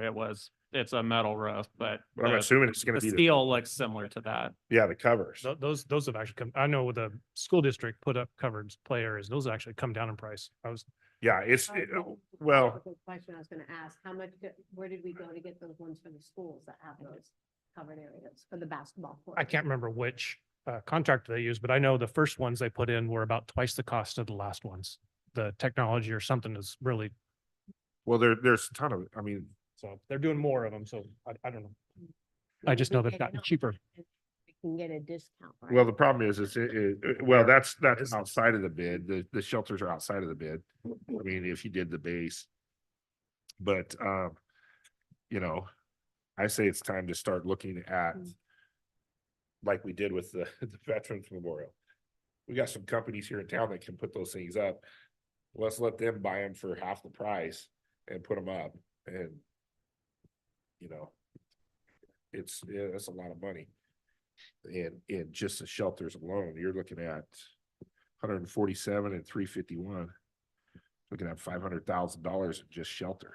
It's a metal roof, but I'm assuming it's going the to be steel looks similar to that. Yeah, the covers. Those have actually come. I know the school district put up covered play areas. Those have actually come down in price. Yeah, well. The question I was gonna ask, where did we go to get those ones for the schools that have those covered areas for the basketball court? I can't remember which contractor they used, but I know the first ones they put in were about twice the cost of the last ones. The technology or something is really. Well, there's a ton of, so they're doing more of them. So I don't know. I just know they've gotten cheaper. We can get a discount, right? Well, the problem is, that's outside of the bid. The shelters are outside of the bid. I mean, if you did the base, but I say it's time to start looking at, like we did with the Veterans Memorial. We got some companies here in town that can put those things up. Let's let them buy them for half the price and put them up. And it's a lot of money. And in just the shelters alone, you're looking at 147 and 351. Looking at $500,000 in just shelter,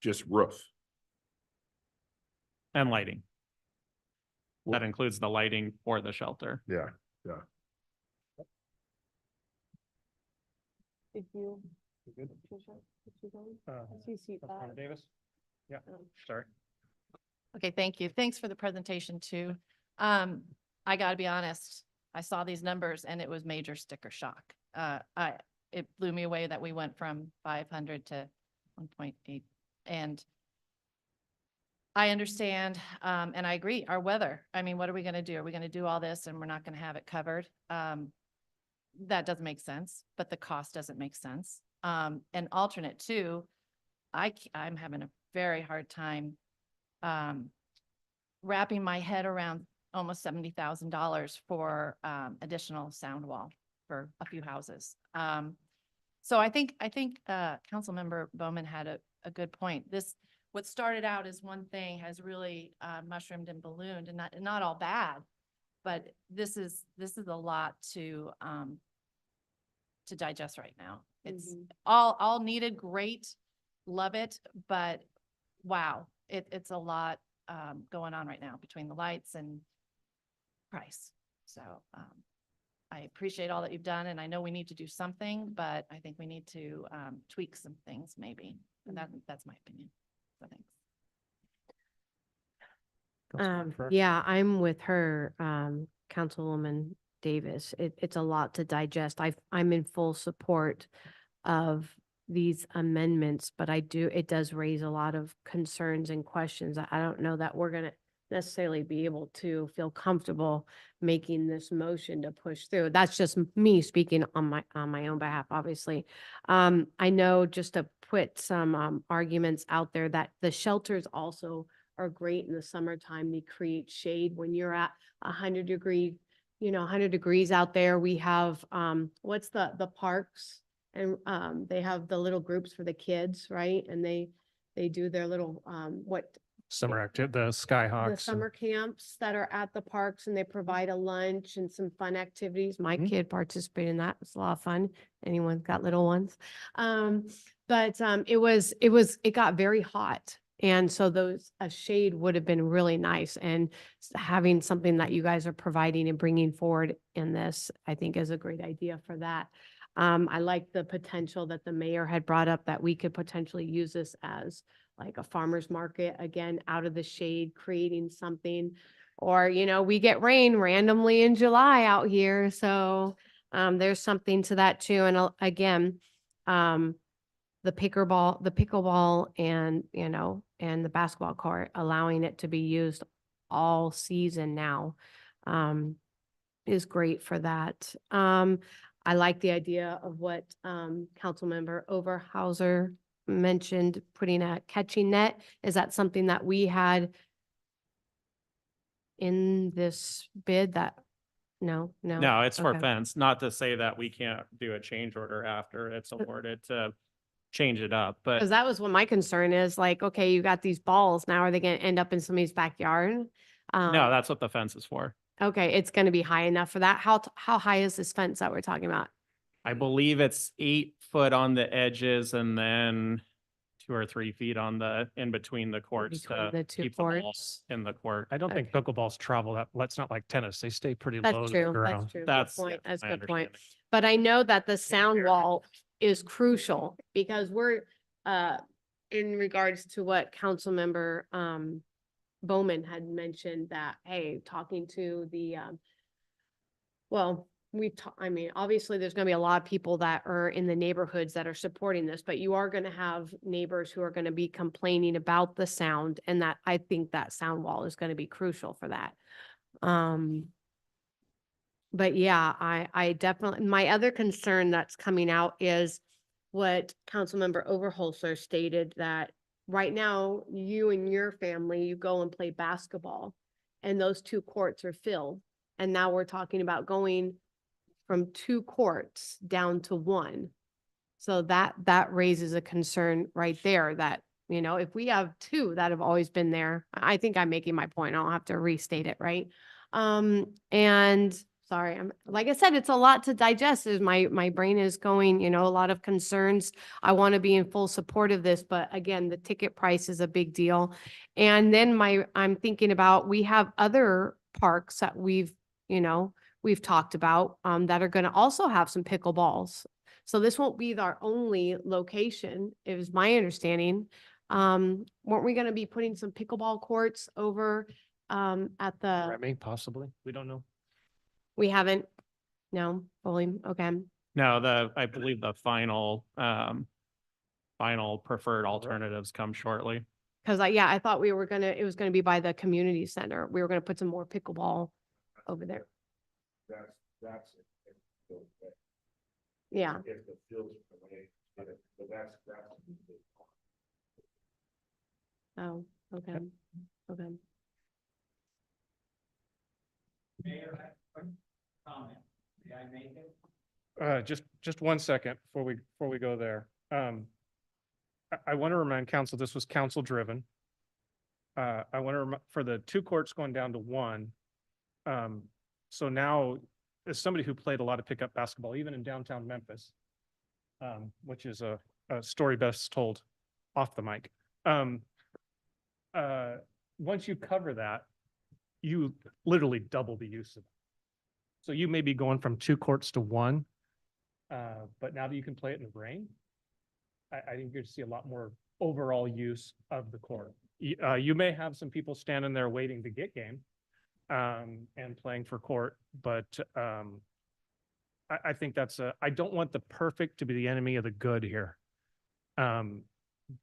just roof. And lighting. That includes the lighting for the shelter. Yeah, yeah. Did you? Good. Davis? Yeah, sorry. Okay, thank you. Thanks for the presentation too. I gotta be honest, I saw these numbers and it was major sticker shock. It blew me away that we went from 500 to 1.8. And I understand, and I agree, our weather. I mean, what are we gonna do? Are we gonna do all this and we're not gonna have it covered? That doesn't make sense, but the cost doesn't make sense. And alternate two, I'm having a very hard time wrapping my head around almost $70,000 for additional sound wall for a few houses. So I think Councilmember Bowman had a good point. What started out as one thing has really mushroomed and ballooned, and not all bad, but this is a lot to digest right now. It's all needed, great, love it, but wow, it's a lot going on right now between the lights and price. So I appreciate all that you've done, and I know we need to do something, but I think we need to tweak some things maybe. And that's my opinion. So thanks. Yeah, I'm with her, Councilwoman Davis. It's a lot to digest. I'm in full support of these amendments, but it does raise a lot of concerns and questions. I don't know that we're gonna necessarily be able to feel comfortable making this motion to push through. That's just me speaking on my own behalf, obviously. I know, just to put some arguments out there, that the shelters also are great in the summertime. They create shade when you're at 100 degrees out there. We have what's the parks, and they have the little groups for the kids, right? And they do their little Summer active, the Skyhawks. the summer camps that are at the parks, and they provide a lunch and some fun activities. My kid participated in that. It's a lot of fun. Anyone's got little ones. But it got very hot. And so a shade would have been really nice, and having something that you guys are providing and bringing forward in this, I think, is a great idea for that. I like the potential that the mayor had brought up, that we could potentially use this as like a farmer's market, again, out of the shade, creating something. Or, we get rain randomly in July out here. So there's something to that too. And again, the pickleball and, and the basketball court, allowing it to be used all season now is great for that. I like the idea of what Councilmember Overhauser mentioned, putting a catching net. Is that something that we had in this bid? No. No, it's for Okay. fence, not to say that we can't do a change order after it's awarded to change it up, but Because that was what my concern is, like, okay, you got these balls, now are they gonna end up in somebody's backyard? no, that's what the fence is for. Okay, it's gonna be high enough for that. How high is this fence that we're talking about? I believe it's 8 foot on the edges and then 2 or 3 feet in between the courts Between to the two keep the ball courts? in the court. I don't think pickleballs travel that's not like tennis. They stay pretty low That's to the true, ground. that's true. Good That's point. That's a my good point. understanding. But I know that the sound wall is crucial, because we're, in regards to what Councilmember Bowman had mentioned, that, hey, talking to the, obviously there's gonna be a lot of people that are in the neighborhoods that are supporting this, but you are gonna have neighbors who are gonna be complaining about the sound, and that, I think that sound wall is gonna be crucial for that. But yeah, I definitely, my other concern that's coming out is what Councilmember Overholser stated, that right now, you and your family, you go and play basketball, and those 2 courts are filled. And now we're talking about going from 2 courts down to 1. So that raises a concern right there, that You know, if we have two that have always been there, I think I'm making my point. I don't have to restate it, right? And sorry, like I said, it's a lot to digest. Is my brain is going, you know, a lot of concerns. I want to be in full support of this, but again, the ticket price is a big deal. And then I'm thinking about, we have other parks that we've talked about, that are going to also have some pickleballs. So this won't be our only location, it was my understanding. Weren't we going to be putting some pickleball courts over, at the, Remy, possibly. We don't know. we haven't, no, fully, okay. No, I believe the final preferred alternatives come shortly. Cause I thought it was gonna be by the community center. We were gonna put some more pickleball over there. That's. Yeah. If the fields are away, but that's. Oh, okay, okay. Just 1 second before we go there. I want to remind council, this was council driven. I want to for the 2 courts going down to 1. So now, as somebody who played a lot of pickup basketball, even in downtown Memphis, which is a story best told off the mic. Once you cover that, you literally double the use of it. So you may be going from 2 courts to 1, but now that you can play it in the rain, I think you're gonna see a lot more overall use of the court. You may have some people standing there waiting to get game, and playing for court, but I think I don't want the perfect to be the enemy of the good here.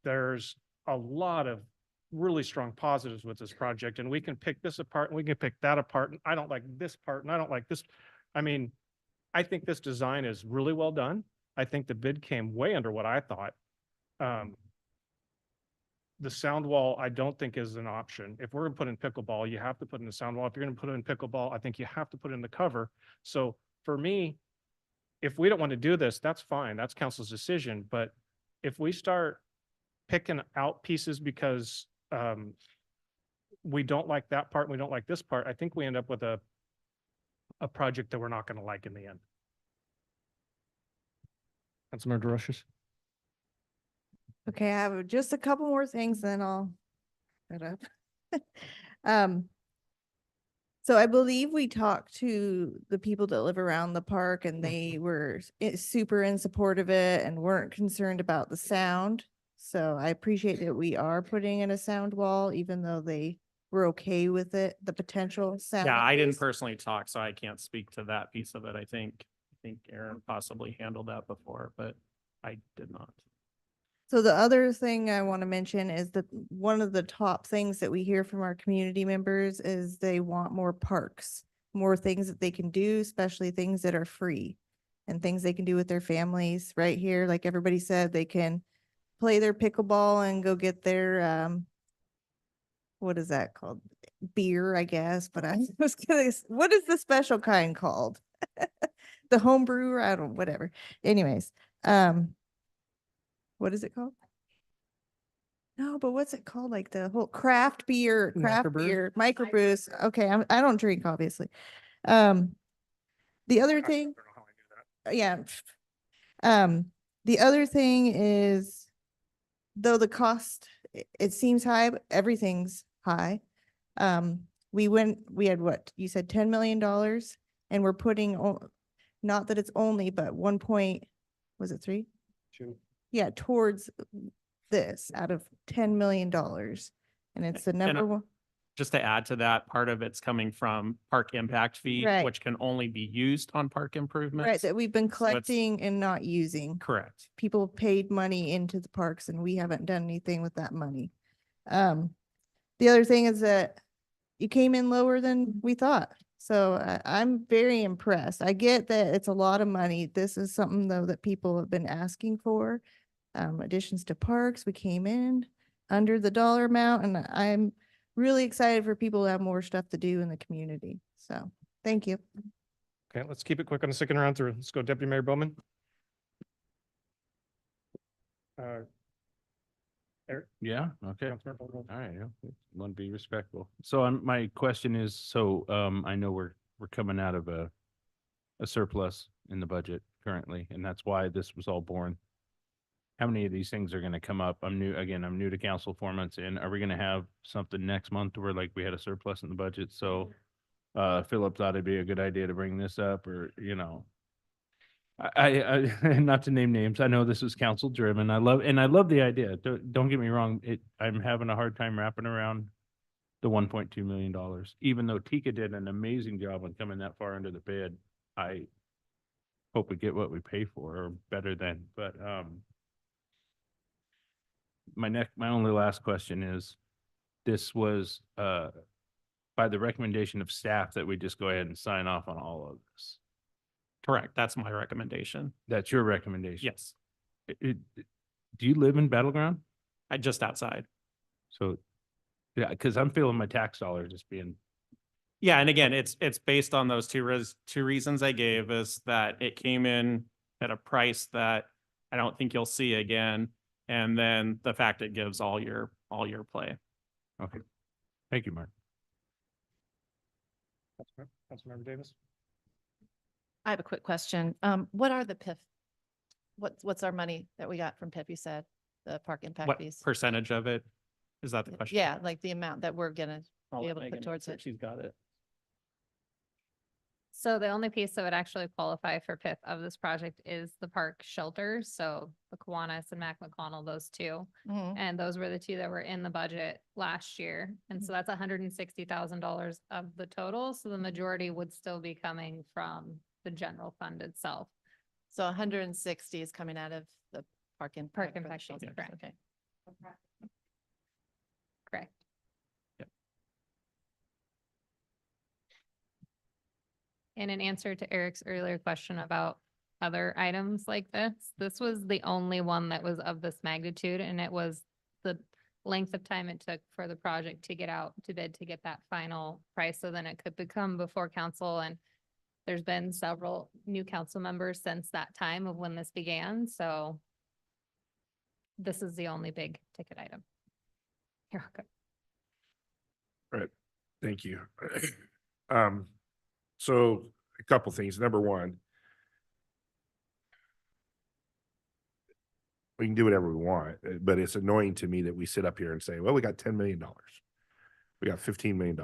There's a lot of really strong positives with this project, and we can pick this apart and we can pick that apart. And I don't like this part and I don't like this. I mean, I think this design is really well done. I think the bid came way under what I thought. The sound wall, I don't think is an option. If we're gonna put in pickleball, you have to put in the sound wall. If you're gonna put in pickleball, I think you have to put in the cover. So for me, if we don't want to do this, that's fine. That's council's decision. But if we start picking out pieces because we don't like that part, and we don't like this part, I think we end up with a project that we're not going to like in the end. Councilmember DeRoches. Okay, I have just a couple more things, then I'll shut up. So I believe we talked to the people that live around the park and they were super in support of it and weren't concerned about the sound. So I appreciate that we are putting in a sound wall, even though they were okay with it, the potential sound. Yeah, I didn't increase. personally talk, so I can't speak to that piece of it. I think Aaron possibly handled that before, but I did not. So the other thing I want to mention is that one of the top things that we hear from our community members is they want more parks, more things that they can do, especially things that are free and things they can do with their families right here. Like everybody said, they can play their pickleball and go get their, what is that called? Beer, I guess, but I was gonna, what is the special kind called? The home brewer, I don't, whatever. Anyways, what is it called? No, but what's it called? Like the whole craft beer, microbrews. Okay, I don't drink, obviously. The other thing, yeah. The other thing is, though the cost, it seems high, but everything's high. We had what, you said $10 million, and we're putting, not that it's only, but 1 point, was it 3? 2. Yeah, towards this out of $10 million. And it's the number one. Just to add to that, part of it's coming from park impact fee, Right. which can only be used on park improvements. Right, that we've been So it's- collecting and not using. Correct. People paid money into the parks and we haven't done anything with that money. The other thing is that you came in lower than we thought. So I'm very impressed. I get that it's a lot of money. This is something though that people have been asking for. Additions to parks, we came in under the dollar amount, and I'm really excited for people to have more stuff to do in the community. So thank you. Okay, let's keep it quick on the second round through. Let's go Deputy Mayor Bowman. Yeah, okay. Councilmember Vogel. All right, yeah, want to be respectful. So my question is, I know we're coming out of a surplus in the budget currently, and that's why this was all born. How many of these things are going to come up? I'm new to council 4 months in. Are we going to have something next month where like we had a surplus in the budget? So Philip thought it'd be a good idea to bring this up, or, you know, I not to name names. I know this is council driven. I love the idea. Don't get me wrong. I'm having a hard time wrapping around the $1.2 million, even though Tika did an amazing job on coming that far under the bid. I hope we get what we pay for, or better than, but, my only last question is, this was, by the recommendation of staff that we just go ahead and sign off on all of this. Correct. That's my recommendation. That's your recommendation? Yes. Do you live in Battleground? I just outside. So, yeah, because I'm feeling my tax dollars just being, Yeah, and again, it's based on those two reasons I gave, is that it came in at a price that I don't think you'll see again, and then the fact it gives all your play. okay. Thank you, Mark. Councilmember Davis? I have a quick question. What are the PIF? What's our money that we got from PIF? You said the park impact What fees. percentage of it? Is that the question? Yeah, like the amount that we're gonna I'll be let able to Megan put towards answer. it. She's got it. So the only piece that would actually qualify for PIF of this project is the park shelters. So the Kiwanis and Mac McConnell, those two. Mhm. And those were the two that were in the budget last year. And so that's $160,000 of the total. So the majority would still be coming from the general fund itself. So 160 is coming out of the park impact. Park for the impact fees, shelters. correct. Okay. Correct. And in answer to Eric's earlier question about other items like this was the only one that was of this magnitude, and it was the length of time it took for the project to get out to bid to get that final price, so then it could become before council. And there's been several new council members since that time of when this began, so this is the only big ticket item. You're welcome. Right. Thank you. So a couple things. Number one, we can do whatever we want, but it's annoying to me that we sit up here and say, well, we got $10 million. We got $15 million.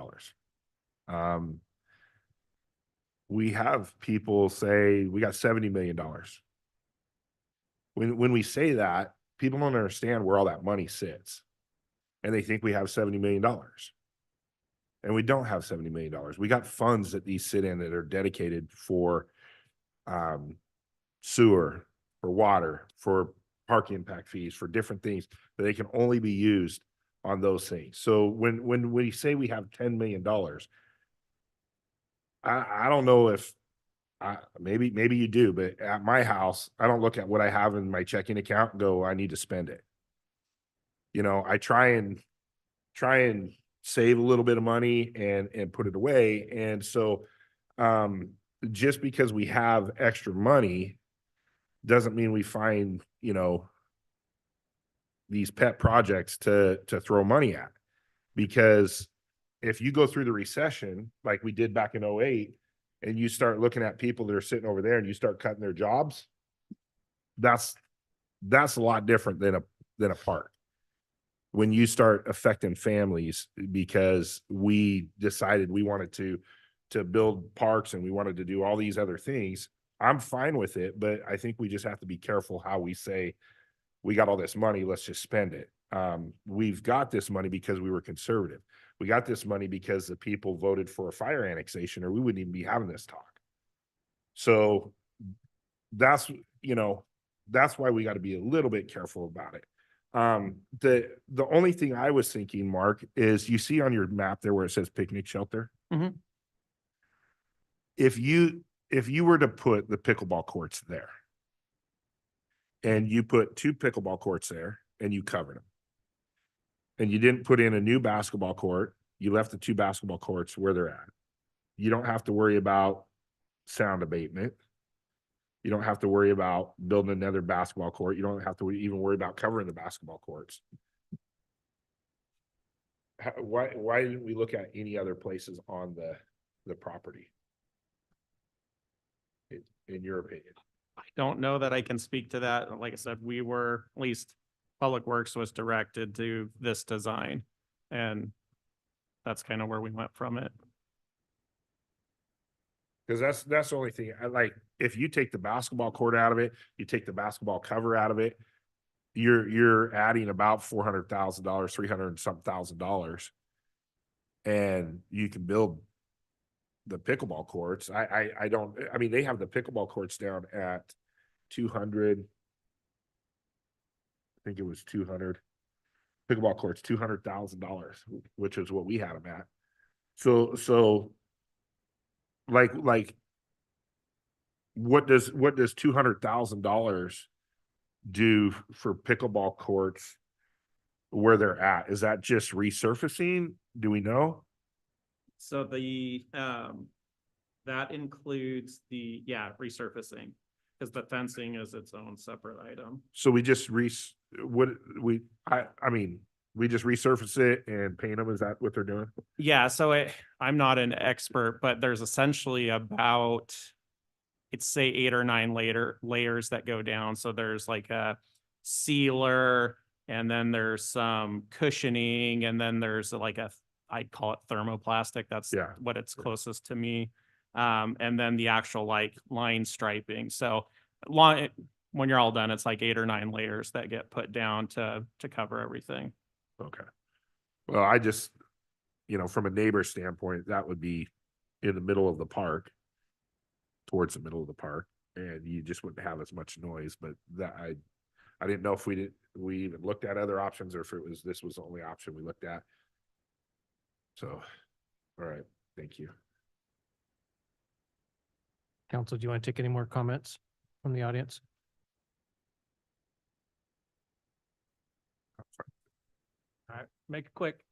We have people say we got $70 million. When we say that, people don't understand where all that money sits. And they think we have $70 million. And we don't have $70 million. We got funds that these sit in that are dedicated for sewer, for water, for park impact fees, for different things that they can only be used on those things. So when we say we have $10 million, I don't know if maybe you do, but at my house, I don't look at what I have in my checking account and go, I need to spend it. You know, I try and save a little bit of money and put it away. And so just because we have extra money doesn't mean we find, you know, these pet projects to throw money at. Because if you go through the recession like we did back in 08 and you start looking at people that are sitting over there and you start cutting their jobs, that's a lot different than a park. When you start affecting families because we decided we wanted to build parks and we wanted to do all these other things, I'm fine with it, but I think we just have to be careful how we say, we got all this money, let's just spend it. We've got this money because we were conservative. We got this money because the people voted for a fire annexation, or we wouldn't even be having this talk. So that's why we got to be a little bit careful about it. The only thing I was thinking, Mark, is you see on your map there where it says picnic shelter. Mhm. If you were to put the pickleball courts there and you put 2 pickleball courts there and you covered them and you didn't put in a new basketball court, you left the 2 basketball courts where they're at. You don't have to worry about sound abatement. You don't have to worry about building another basketball court. You don't have to even worry about covering the basketball courts. why didn't we look at any other places on the property? In your opinion? I don't know that I can speak to that. Like I said, we were, at least Public Works was directed to this design. And that's kind of where we went from it. Cause that's the only thing I like, if you take the basketball court out of it, you take the basketball cover out of it, you're adding about $400,000, $300 and some $1,000. And you can build the pickleball courts. I mean, they have the pickleball courts down at 200. I think it was 200. Pickleball courts, $200,000, which is what we had them at. So like what does $200,000 do for pickleball courts where they're at? Is that just resurfacing? Do we know? So the, that includes the, resurfacing, because the fencing is its own separate item. So we just we just resurface it and paint them. Is that what they're doing? Yeah, so I'm not an expert, but there's essentially about, it's say 8 or 9 layers that go down. So there's like a sealer, and then there's some cushioning, and then there's like I'd call it thermoplastic. That's what it's closest to me. And then the actual like line striping. So when you're all done, it's like 8 or 9 layers that get put down to cover everything. Okay. Well, I just, from a neighbor standpoint, that would be in the middle of the park, towards the middle of the park, and you just wouldn't have as much noise. But that I didn't know if we even looked at other options, or if this was the only option we looked at. So, all right, thank you. Council, do you want to take any more comments from the audience? All right, make it quick.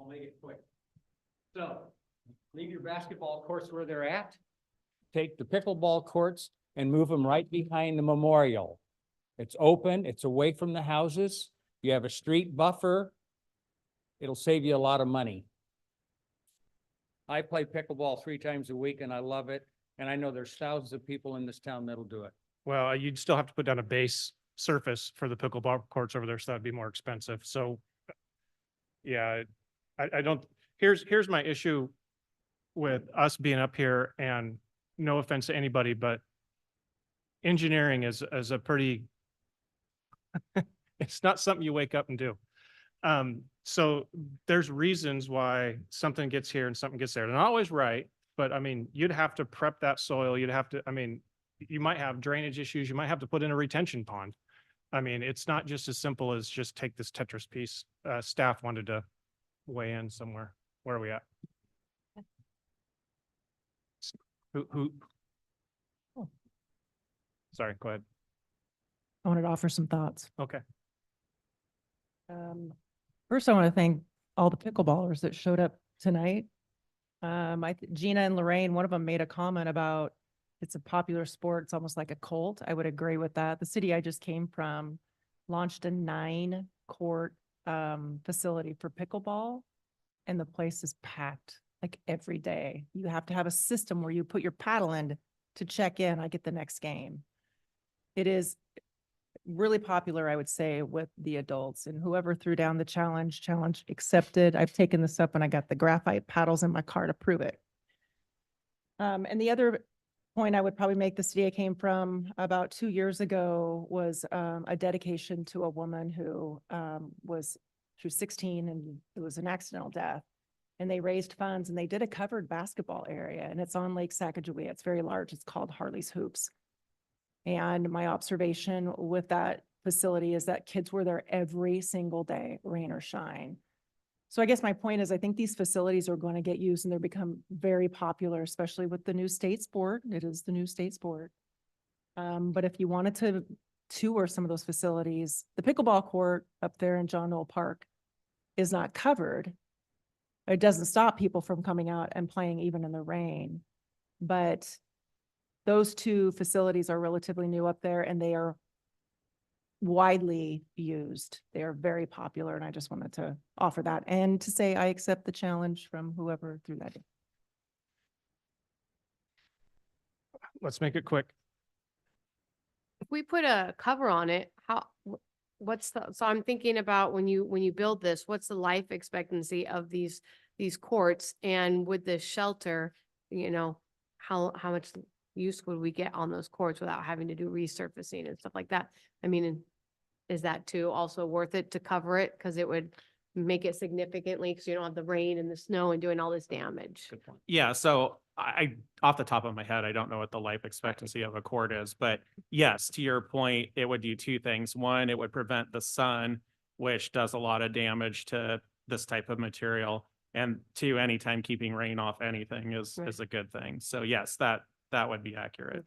I'll make it quick. So, leave your basketball courts where they're at. Take the pickleball courts and move them right behind the memorial. It's open, it's away from the houses. You have a street buffer. It'll save you a lot of money. I play pickleball 3 times a week and I love it. And I know there's thousands of people in this town that'll do it. Well, you'd still have to put down a base surface for the pickleball courts over there, so that'd be more expensive. So, yeah, I don't, here's my issue with us being up here, and no offense to anybody, but engineering is a pretty, it's not something you wake up and do. So there's reasons why something gets here and something gets there. They're not always right, but I mean, you'd have to prep that soil. You'd have to, you might have drainage issues. You might have to put in a retention pond. I mean, it's not just as simple as just take this Tetris piece. Staff wanted to weigh in somewhere. Where are we at? Who? Sorry, go ahead. I wanted to offer some thoughts. Okay. First, I want to thank all the pickleballers that showed up tonight. Gina and Lorraine, one of them made a comment about it's a popular sport. It's almost like a cult. I would agree with that. The city I just came from launched a 9-court facility for pickleball, and the place is packed like every day. You have to have a system where you put your paddle in to check in. I get the next game. It is really popular, I would say, with the adults, and whoever threw down the challenge accepted. I've taken this up and I got the graphite paddles in my car to prove it. And the other point I would probably make, the city I came from about 2 years ago was a dedication to a woman who was 16 and it was an accidental death. And they raised funds and they did a covered basketball area, and it's on Lake Sacagawea. It's very large. It's called Harley's Hoops. And my observation with that facility is that kids were there every single day, rain or shine. So I guess my point is, I think these facilities are going to get used and they're become very popular, especially with the new state sport. It is the new state sport. But if you wanted to tour some of those facilities, the pickleball court up there in John Knoll Park is not covered. It doesn't stop people from coming out and playing even in the rain. But those 2 facilities are relatively new up there, and they are widely used. They are very popular, and I just wanted to offer that and to say I accept the challenge from whoever threw that in. Let's make it quick. If we put a cover on it, what's so I'm thinking about when you build this, what's the life expectancy of these courts? And with this shelter, how much use would we get on those courts without having to do resurfacing and stuff like that? I mean, is that too also worth it to cover it? Cause it would make it significantly, cause you don't have the rain and the snow and doing all this damage. Yeah, so I, off the top of my head, I don't know what the life expectancy of a court is, but yes, to your point, it would do two things. One, it would prevent the sun, which does a lot of damage to this type of material. And two, anytime keeping rain off anything is a good thing. So yes, that would be accurate.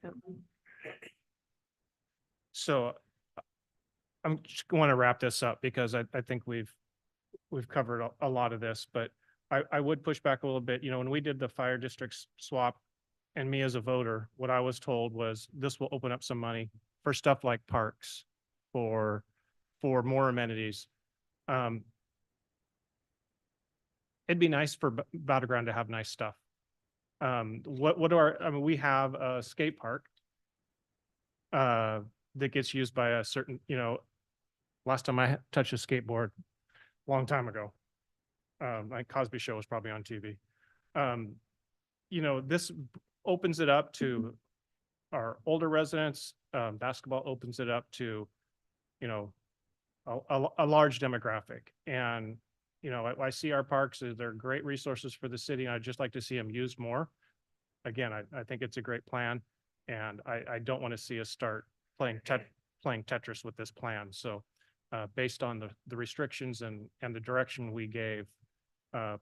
So I'm just want to wrap this up because I think we've covered a lot of this, but I would push back a little bit. When we did the fire district swap and me as a voter, what I was told was this will open up some money for stuff like parks, for more amenities. It'd be nice for Battleground to have nice stuff. We have a skate park that gets used by a certain, last time I touched a skateboard, long time ago. Like Cosby Show was probably on TV. This opens it up to our older residents. Basketball opens it up to, a large demographic. And, I see our parks, they're great resources for the city. And I'd just like to see them used more. Again, I think it's a great plan. And I don't want to see us start playing Tetris with this plan. So based on the restrictions and the direction we gave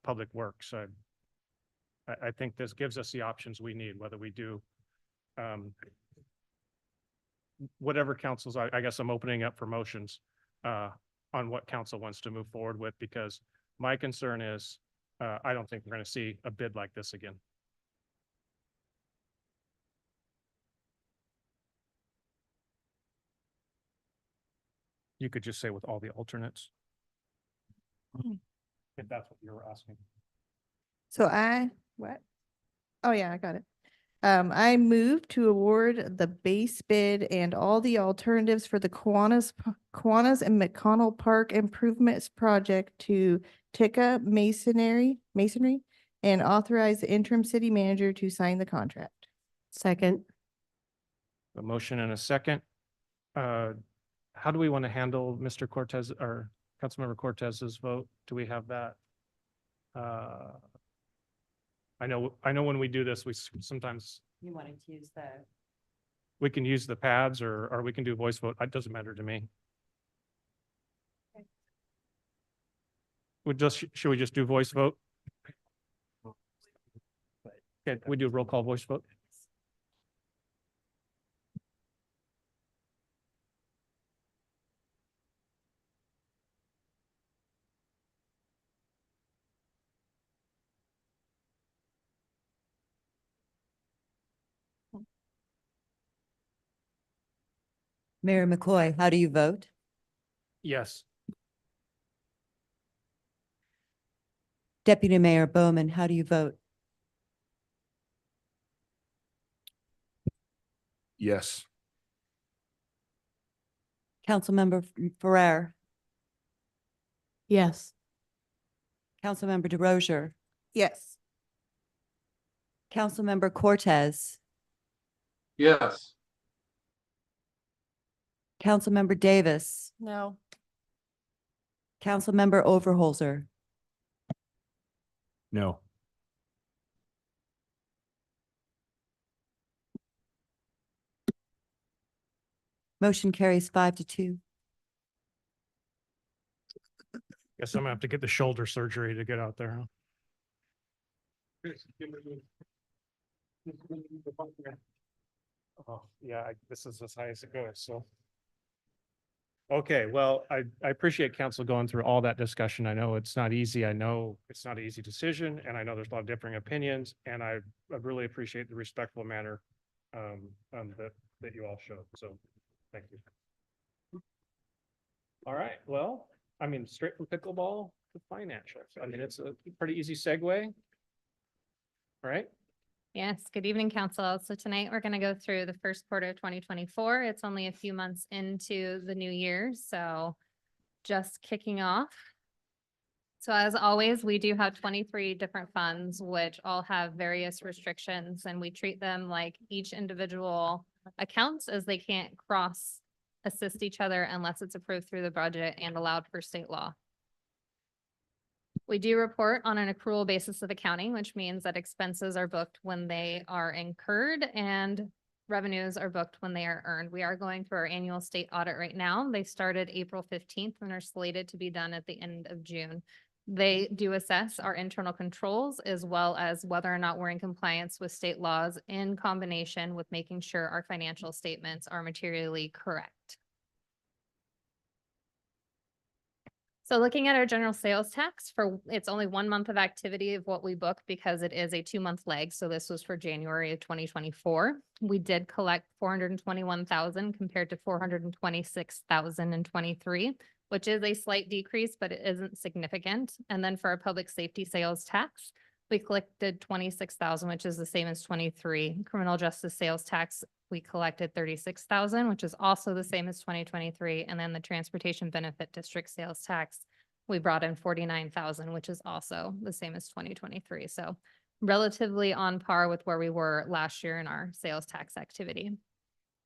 Public Works, I think this gives us the options we need, whether we do whatever councils, I guess I'm opening up for motions on what council wants to move forward with, because my concern is I don't think we're going to see a bid like this again. You could just say with all the alternates. If that's what you were asking. So what? Oh yeah, I got it. I move to award the base bid and all the alternatives for the Kiwanis and McConnell Park Improvements Project to Tikka Masonry and authorize the interim city manager to sign the contract. Second. A motion and a second. How do we want to handle Mr. Cortez or Councilmember Cortez's vote? Do we have that? I know when we do this, we sometimes You wanted to use we can use the pads or we can do voice vote. It doesn't matter to me. Should we just do voice vote? Okay, we do a roll call voice vote. Mayor McCoy, how do you vote? Yes. Deputy Mayor Bowman, how do you vote? Yes. Councilmember Ferrer, Yes. Councilmember DeRozier, Yes. Councilmember Cortez, Yes. Councilmember Davis, No. Councilmember Overholser, No. motion carries 5-2. Guess I'm gonna have to get the shoulder surgery to get out there. Oh, yeah, this is as high as it goes, so. Okay, well, I appreciate council going through all that discussion. I know it's not easy. I know it's not an easy decision, and I know there's a lot of differing opinions, and I really appreciate the respectful manner that you all showed, so thank you. All right, well, I mean, straight from pickleball to financials. I mean, it's a pretty easy segue. Right? Yes, good evening, council. So tonight we're going to go through the first quarter of 2024. It's only a few months into the new year, so just kicking off. So as always, we do have 23 different funds, which all have various restrictions, and we treat them like each individual accounts, as they can't cross assist each other unless it's approved through the budget and allowed per state law. We do report on an accrual basis of accounting, which means that expenses are booked when they are incurred and revenues are booked when they are earned. We are going through our annual state audit right now. They started April 15th and are slated to be done at the end of June. They do assess our internal controls as well as whether or not we're in compliance with state laws, in combination with making sure our financial statements are materially correct. So looking at our general sales tax, it's only 1 month of activity of what we book because it is a 2-month lag. So this was for January of 2024. We did collect 421,000 compared to 426,000 in 23, which is a slight decrease, but it isn't significant. And then for our public safety sales tax, we collected 26,000, which is the same as 23. Criminal justice sales tax, we collected 36,000, which is also the same as 2023. And then the transportation benefit district sales tax, we brought in 49,000, which is also the same as 2023. So relatively on par with where we were last year in our sales tax activity.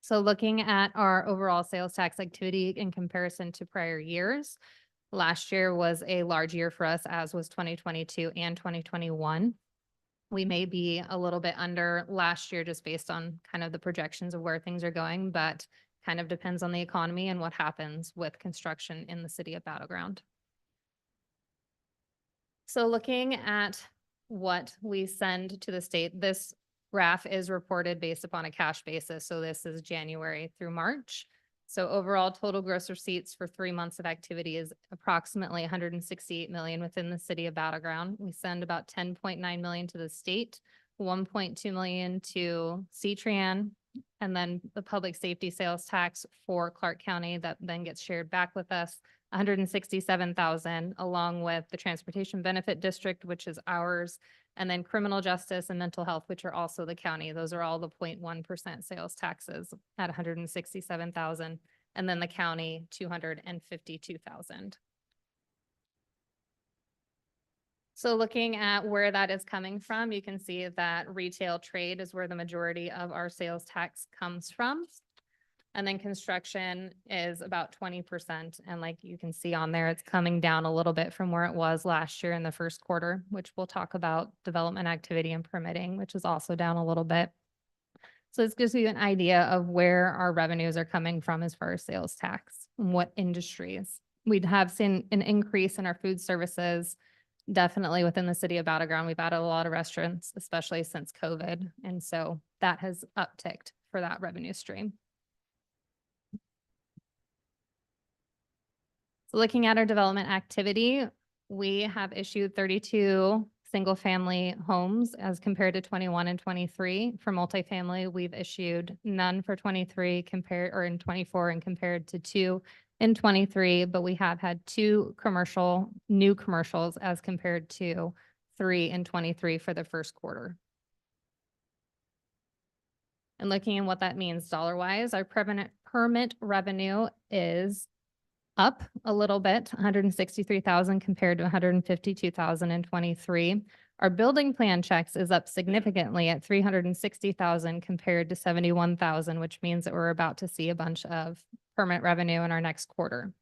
So looking at our overall sales tax activity in comparison to prior years, last year was a large year for us, as was 2022 and 2021. We may be a little bit under last year just based on kind of the projections of where things are going, but kind of depends on the economy and what happens with construction in the city of Battle Ground. So looking at what we send to the state, this graph is reported based upon a cash basis. So this is January through March. So overall total gross receipts for 3 months of activity is approximately 168 million within the city of Battle Ground. We send about 10.9 million to the state, 1.2 million to C-Tran, and then the public safety sales tax for Clark County that then gets shared back with us, 167,000, along with the transportation benefit district, which is ours, and then criminal justice and mental health, which are also the county. Those are all the 0.1% sales taxes at 167,000. And then the county, 252,000. So looking at where that is coming from, you can see that retail trade is where the majority of our sales tax comes from. And then construction is about 20%. And like you can see on there, it's coming down a little bit from where it was last year in the first quarter, which we'll talk about development activity and permitting, which is also down a little bit. So this gives you an idea of where our revenues are coming from as far as sales tax and what industries. We'd have seen an increase in our food services, definitely within the city of Battle Ground. We've added a lot of restaurants, especially since COVID. And so that has upticked for that revenue stream. Looking at our development activity, we have issued 32 single-family homes as compared to 21 and 23. For multifamily, we've issued none for 23 in 24 and compared to 2 in 23, but we have had 2 new commercials as compared to 3 in 23 for the first quarter. And looking at what that means dollar-wise, our permit revenue is up a little bit, 163,000 compared to 152,000 in 23. Our building plan checks is up significantly at 360,000 compared to 71,000, which means that we're about to see a bunch of permit revenue in our next quarter.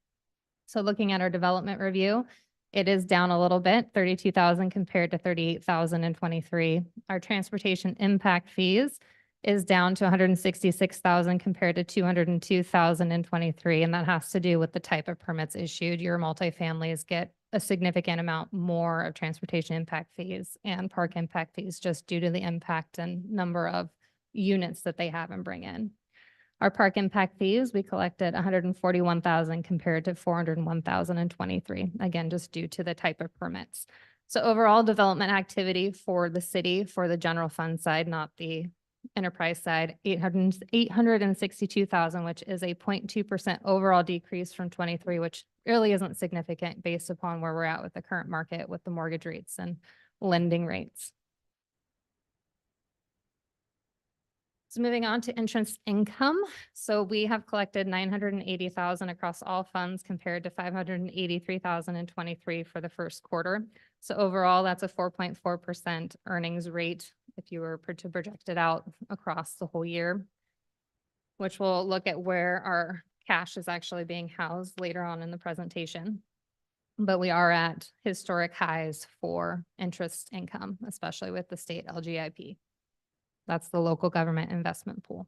So looking at our development review, it is down a little bit, 32,000 compared to 38,000 in 23. Our transportation impact fees is down to 166,000 compared to 202,000 in 23. And that has to do with the type of permits issued. Your multifamilies get a significant amount more of transportation impact fees and park impact fees just due to the impact and number of units that they have and bring in. Our park impact fees, we collected 141,000 compared to 401,000 in 23. Again, just due to the type of permits. So overall development activity for the city, for the general fund side, not the enterprise side, 862,000, which is a 0.2% overall decrease from 23, which really isn't significant based upon where we're at with the current market with the mortgage rates and lending rates. So moving on to interest income. So we have collected 980,000 across all funds compared to 583,000 in 23 for the first quarter. So overall, that's a 4.4% earnings rate if you were to project it out across the whole year, which we'll look at where our cash is actually being housed later on in the presentation. But we are at historic highs for interest income, especially with the state LGIP. That's the local government investment pool.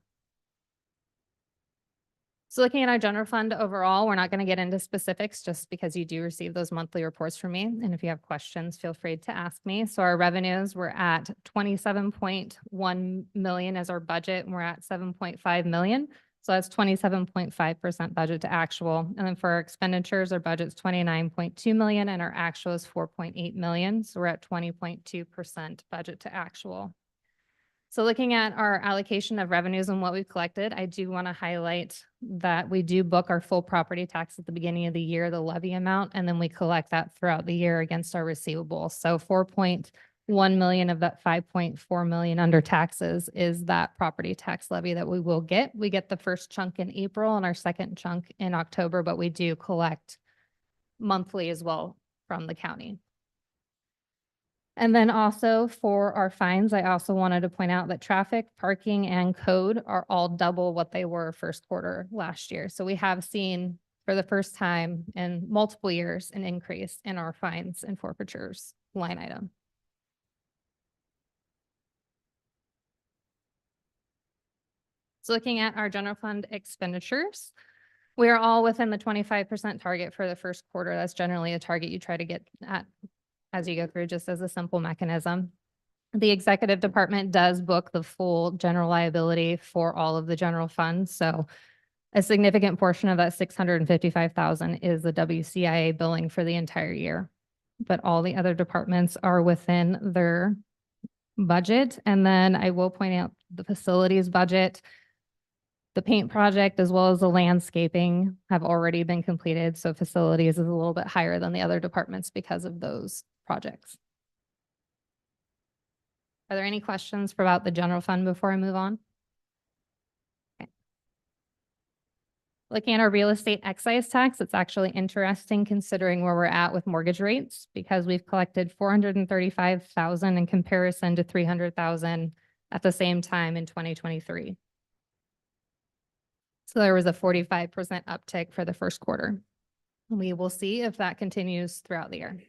So looking at our general fund overall, we're not going to get into specifics just because you do receive those monthly reports from me. And if you have questions, feel free to ask me. So our revenues were at 27.1 million as our budget, and we're at 7.5 million. So that's 27.5% budget to actual. And then for our expenditures, our budget's 29.2 million and our actual is 4.8 million. So we're at 20.2% budget to actual. So looking at our allocation of revenues and what we've collected, I do want to highlight that we do book our full property tax at the beginning of the year, the levy amount, and then we collect that throughout the year against our receivables. So 4.1 million of that 5.4 million under taxes is that property tax levy that we will get. We get the first chunk in April and our second chunk in October, but we do collect monthly as well from the county. And then also for our fines, I also wanted to point out that traffic, parking, and code are all double what they were first quarter last year. So we have seen for the first time in multiple years an increase in our fines and forfeitures line item. So looking at our general fund expenditures, we are all within the 25% target for the first quarter. That's generally a target you try to get at as you go through, just as a simple mechanism. The executive department does book the full general liability for all of the general funds. So a significant portion of that 655,000 is the WCIA billing for the entire year. But all the other departments are within their budget. And then I will point out the facilities budget, the paint project, as well as the landscaping have already been completed. So facilities is a little bit higher than the other departments because of those projects. Are there any questions about the general fund before I move on? Okay. Looking at our real estate excise tax, it's actually interesting considering where we're at with mortgage rates because we've collected 435,000 in comparison to 300,000 at the same time in 2023. So there was a 45% uptick for the first quarter. We will see if that continues throughout the year.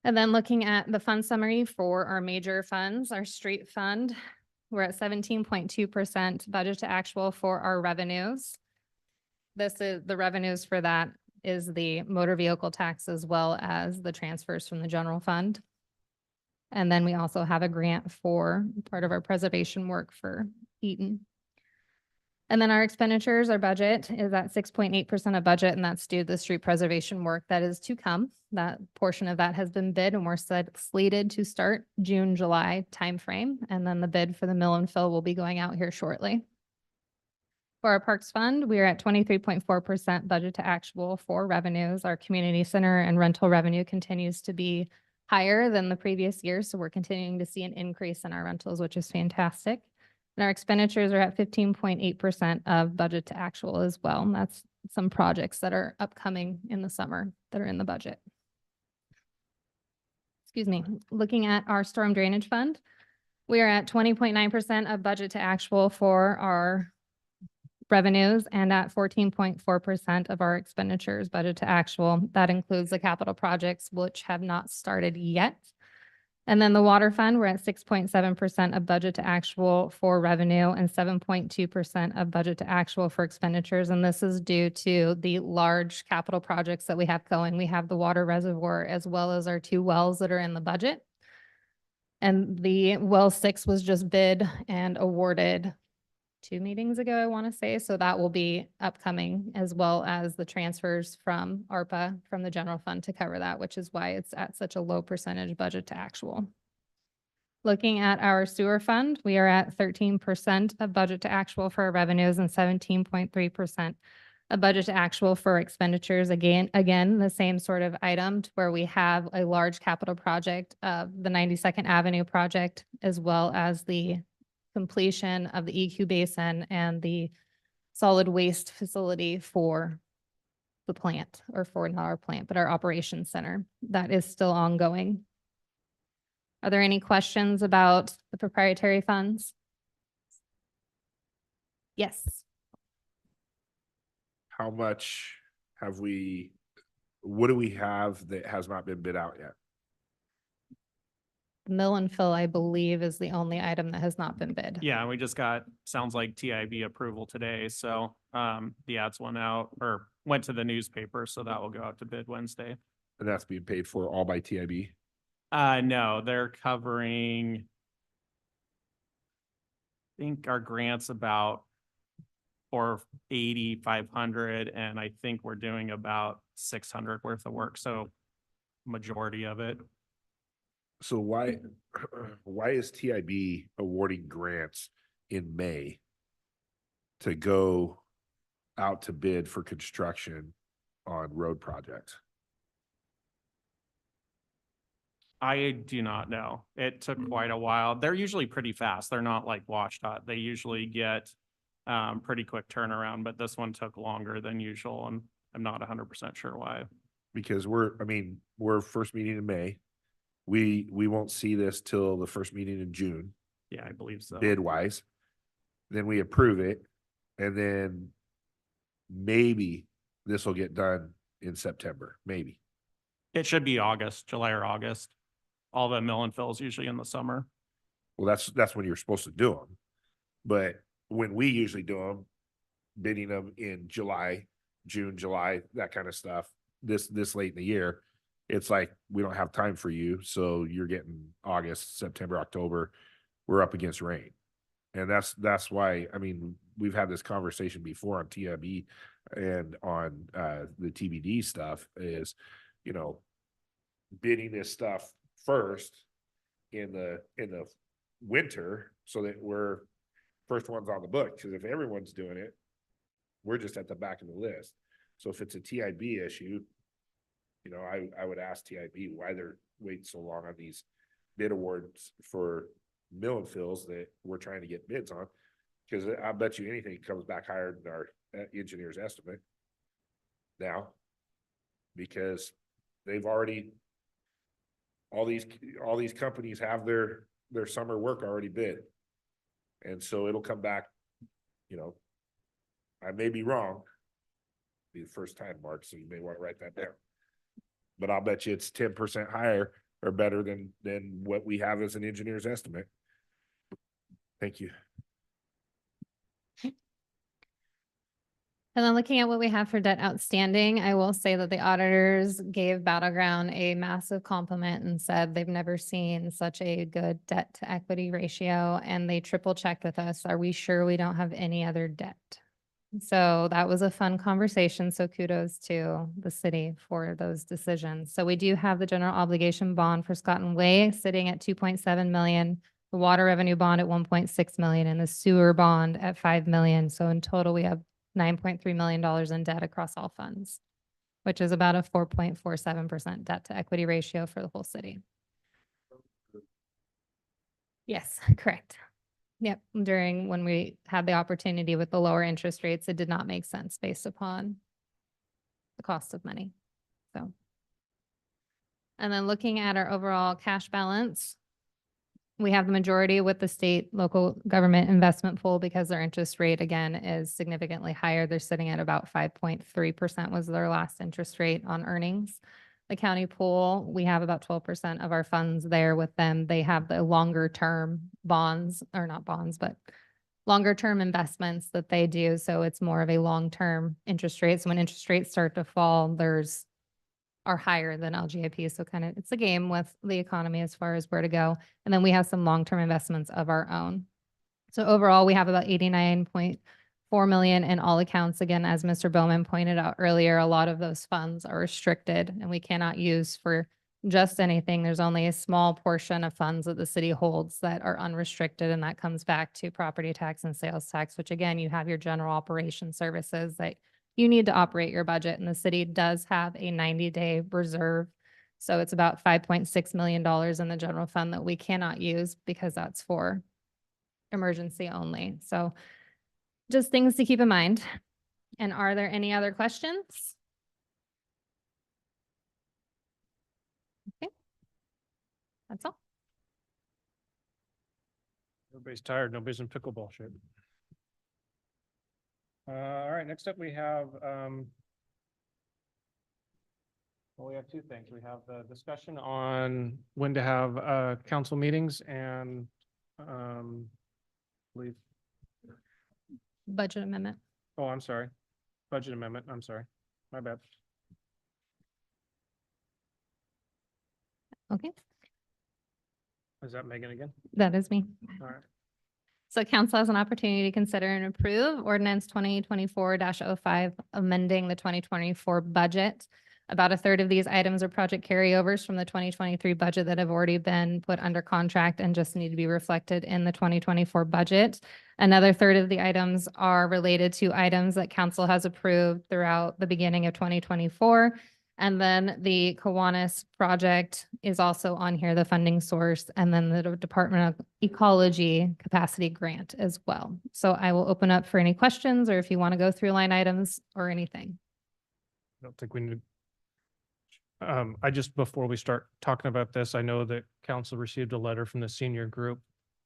And then looking at the fund summary for our major funds, our street fund, we're at 17.2% budget to actual for our revenues. This is the revenues for that is the motor vehicle tax as well as the transfers from the general fund. And then we also have a grant for part of our preservation work for Eaton. And then our expenditures, our budget is at 6.8% of budget, and that's due to the street preservation work that is to come. That portion of that has been bid and we're slated to start June, July timeframe. And then the bid for the mill and fill will be going out here shortly. For our parks fund, we are at 23.4% budget to actual for revenues. Our community center and rental revenue continues to be higher than the previous year. So we're continuing to see an increase in our rentals, which is fantastic. And our expenditures are at 15.8% of budget to actual as well. And that's some projects that are upcoming in the summer that are in the budget. Excuse me. Looking at our storm drainage fund, we are at 20.9% of budget to actual for our revenues and at 14.4% of our expenditures budget to actual. That includes the capital projects, which have not started yet. And then the water fund, we're at 6.7% of budget to actual for revenue and 7.2% of budget to actual for expenditures. And this is due to the large capital projects that we have going. We have the water reservoir as well as our 2 wells that are in the budget. And the well 6 was just bid and awarded 2 meetings ago, I want to say. So that will be upcoming as well as the transfers from ARPA from the general fund to cover that, which is why it's at such a low percentage budget to actual. Looking at our sewer fund, we are at 13% of budget to actual for our revenues and 17.3% of budget to actual for expenditures. Again, the same sort of item to where we have a large capital project of the 92nd Avenue project, as well as the completion of the EQ basin and the solid waste facility for the plant, or for not our plant, but our operations center. That is still ongoing. Are there any questions about the proprietary funds? Yes. How much have we, what do we have that has not been bid out yet? Mill and fill, I believe, is the only item that has not been bid. Yeah, we just got, sounds like TIB approval today, so the ads went out or went to the newspaper, so that will go out to bid Wednesday. And that's being paid for all by TIB? No, they're covering, I think our grant's about or 8,500, and I think we're doing about 600 worth of work, so majority of it. So why is TIB awarding grants in May to go out to bid for construction on road projects? I do not know. It took quite a while. They're usually pretty fast. They're not like WashDOT. They usually get pretty quick turnaround, but this one took longer than usual, and I'm not 100% sure why. Because we're first meeting in May. We won't see this till the first meeting in June, Yeah, I believe so. bid wise. Then we approve it, and then maybe this will get done in September, maybe. It should be August, July or August. All the mill and fill is usually in the summer. Well, that's when you're supposed to do them. But when we usually do them, bidding them in July, June, July, that kind of stuff, this late in the year, it's like, we don't have time for you. So you're getting August, September, October, we're up against rain. And that's why, we've had this conversation before on TIB and on the TBD stuff is, bidding this stuff first in the winter so that we're first ones on the book. Because if everyone's doing it, we're just at the back of the list. So if it's a TIB issue, I would ask TIB why they're waiting so long on these bid awards for mill and fills that we're trying to get bids on. Because I bet you anything comes back higher than our engineer's estimate now, because they've already, all these companies have their summer work already bid. And so it'll come back, I may be wrong. Be the first time, Mark, so you may want to write that down. But I'll bet you it's 10% higher or better than what we have as an engineer's estimate. Thank you. And then looking at what we have for debt outstanding, I will say that the auditors gave Battleground a massive compliment and said they've never seen such a good debt to equity ratio. And they triple checked with us. Are we sure we don't have any other debt? So that was a fun conversation. So kudos to the city for those decisions. So we do have the general obligation bond for Scott and Way sitting at 2.7 million, the water revenue bond at 1.6 million, and the sewer bond at 5 million. So in total, we have $9.3 million in debt across all funds, which is about a 4.47% debt to equity ratio for the whole city. Yes, correct. Yep, during when we had the opportunity with the lower interest rates, it did not make sense based upon the cost of money. So, and then looking at our overall cash balance, we have the majority with the state local government investment pool because their interest rate again is significantly higher. They're sitting at about 5.3% was their last interest rate on earnings. The county pool, we have about 12% of our funds there with them. They have the longer term bonds, or not bonds, but longer term investments that they do. So it's more of a long-term interest rate. So when interest rates start to fall, are higher than LGIP. So kind of, it's a game with the economy as far as where to go. And then we have some long-term investments of our own. So overall, we have about 89.4 million in all accounts. Again, as Mr. Bowman pointed out earlier, a lot of those funds are restricted and we cannot use for just anything. There's only a small portion of funds that the city holds that are unrestricted, and that comes back to property tax and sales tax, which again, you have your general operation services that you need to operate your budget, and the city does have a 90-day reserve. So it's about $5.6 million in the general fund that we cannot use because that's for emergency only. So just things to keep in mind. And are there any other questions? Okay. That's all. Everybody's tired. Nobody's in pickleball shape. All right, next up we have, well, we have two things. We have the discussion on when to have, council meetings and, believe, Budget amendment. oh, I'm sorry. Budget amendment. I'm sorry. My bad. Okay, Is that Megan again? that is me. All right. So council has an opportunity to consider and approve ordinance 2024-05, amending the 2024 budget. About a third of these items are project carryovers from the 2023 budget that have already been put under contract and just need to be reflected in the 2024 budget. Another third of the items are related to items that council has approved throughout the beginning of 2024. And then the Kiwanis project is also on here, the funding source, and then the Department of Ecology capacity grant as well. So I will open up for any questions or if you want to go through line items or anything. I don't think we need. I just, before we start talking about this, I know that council received a letter from the senior group.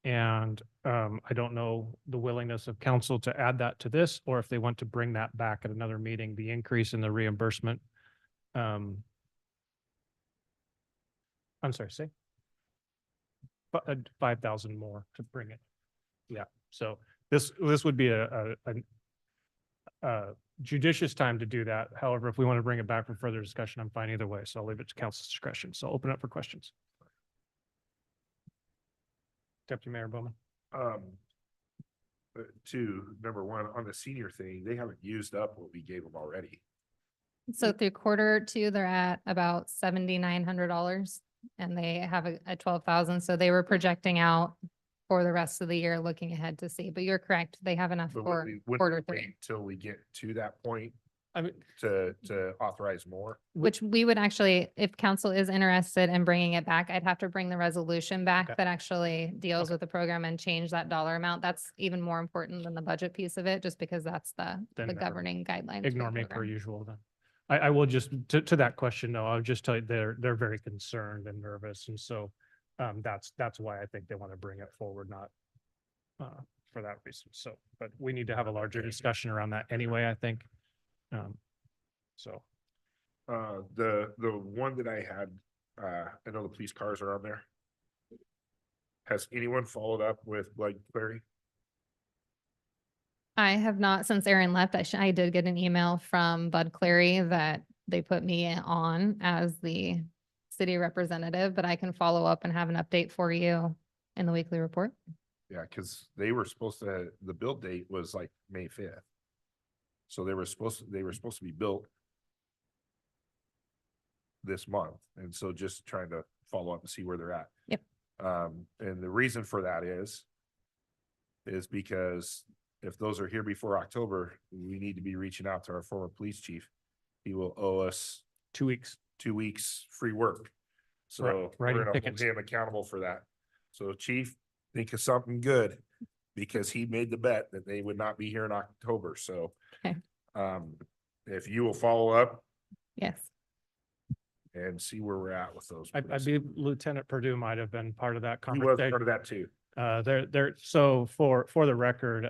And I don't know the willingness of council to add that to this, or if they want to bring that back at another meeting, the increase in the reimbursement. I'm sorry, say. But 5,000 more to bring it. Yeah, so this would be a judicious time to do that. However, if we want to bring it back for further discussion, I'm fine either way. So I'll leave it to council's discretion. So I'll open up for questions. Deputy Mayor Bowman. To number one, on the senior thing, they haven't used up what we gave them already. So through quarter two, they're at about $7,900 and they have a 12,000. So they were projecting out for the rest of the year, looking ahead to see, but you're correct. They have enough But for wouldn't quarter we three. wait Till we get to that point I mean, to authorize more. Which we would actually, if council is interested in bringing it back, I'd have to bring the resolution back Okay. that actually deals with the program and change that dollar amount. That's even more important than the budget piece of it, just because that's the Then never governing guidelines. for the Ignore me per program. usual then. I will just, to that question, though, I'll just tell you, they're very concerned and nervous. And so that's why I think they want to bring it forward, not for that reason. So, but we need to have a larger discussion around that anyway, I think. So. The one that I had, I know the police cars are on there. Has anyone followed up with Blood Clary? I have not, since Aaron left, I did get an email from Bud Clary that they put me on as the city representative, but I can follow up and have an update for you in the weekly report. Yeah, because they were supposed to, the build date was like May 5th. So they were supposed to be built this month. And so just trying to follow up and see where they're at. Yep. And the reason for that is because if those are here before October, we need to be reaching out to our former police chief. He will owe us 2 weeks. 2 weeks free work. So we're writing gonna hold tickets. him accountable for that. So chief, think of something good because he made the bet that they would not be here in October. So Okay. If you will follow up Yes. and see where we're at with those. I please. believe Lieutenant Purdue might have been part of that He was conversation. part of that too. So for the record,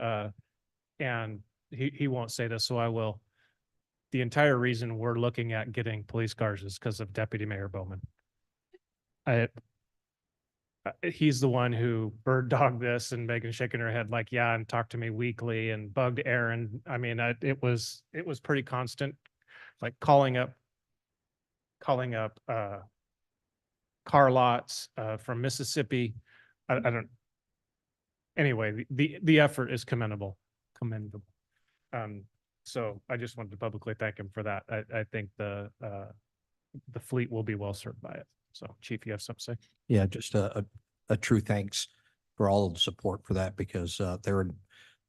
and he won't say this, so I will. The entire reason we're looking at getting police cars is because of Deputy Mayor Bowman. He's the one who bird dogged this, and Megan shaking her head like, yeah, and talked to me weekly and bugged Aaron. I mean, it was pretty constant, like calling up car lots from Mississippi. I don't. Anyway, the effort is commendable. So I just wanted to publicly thank him for that. I think the fleet will be well served by it. So Chief, you have something to say? Yeah, just a true thanks for all of the support for that because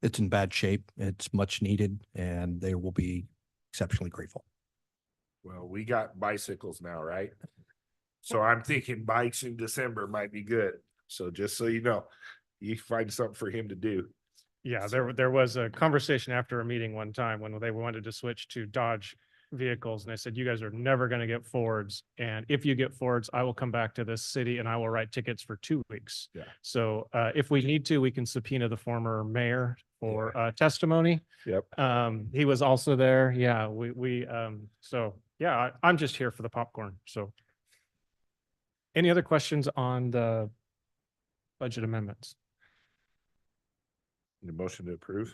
it's in bad shape. It's much needed and they will be exceptionally grateful. Well, we got bicycles now, right? So I'm thinking bikes in December might be good. So just so you know, you find something for him to do. Yeah, there was a conversation after a meeting one time when they wanted to switch to Dodge vehicles, and I said, you guys are never going to get Fords, and if you get Fords, I will come back to this city and I will write tickets for 2 weeks. Yeah. So if we need to, we can subpoena the former mayor for testimony. Yep. He was also there. Yeah, so yeah, I'm just here for the popcorn. So any other questions on the budget amendments? The motion to approve.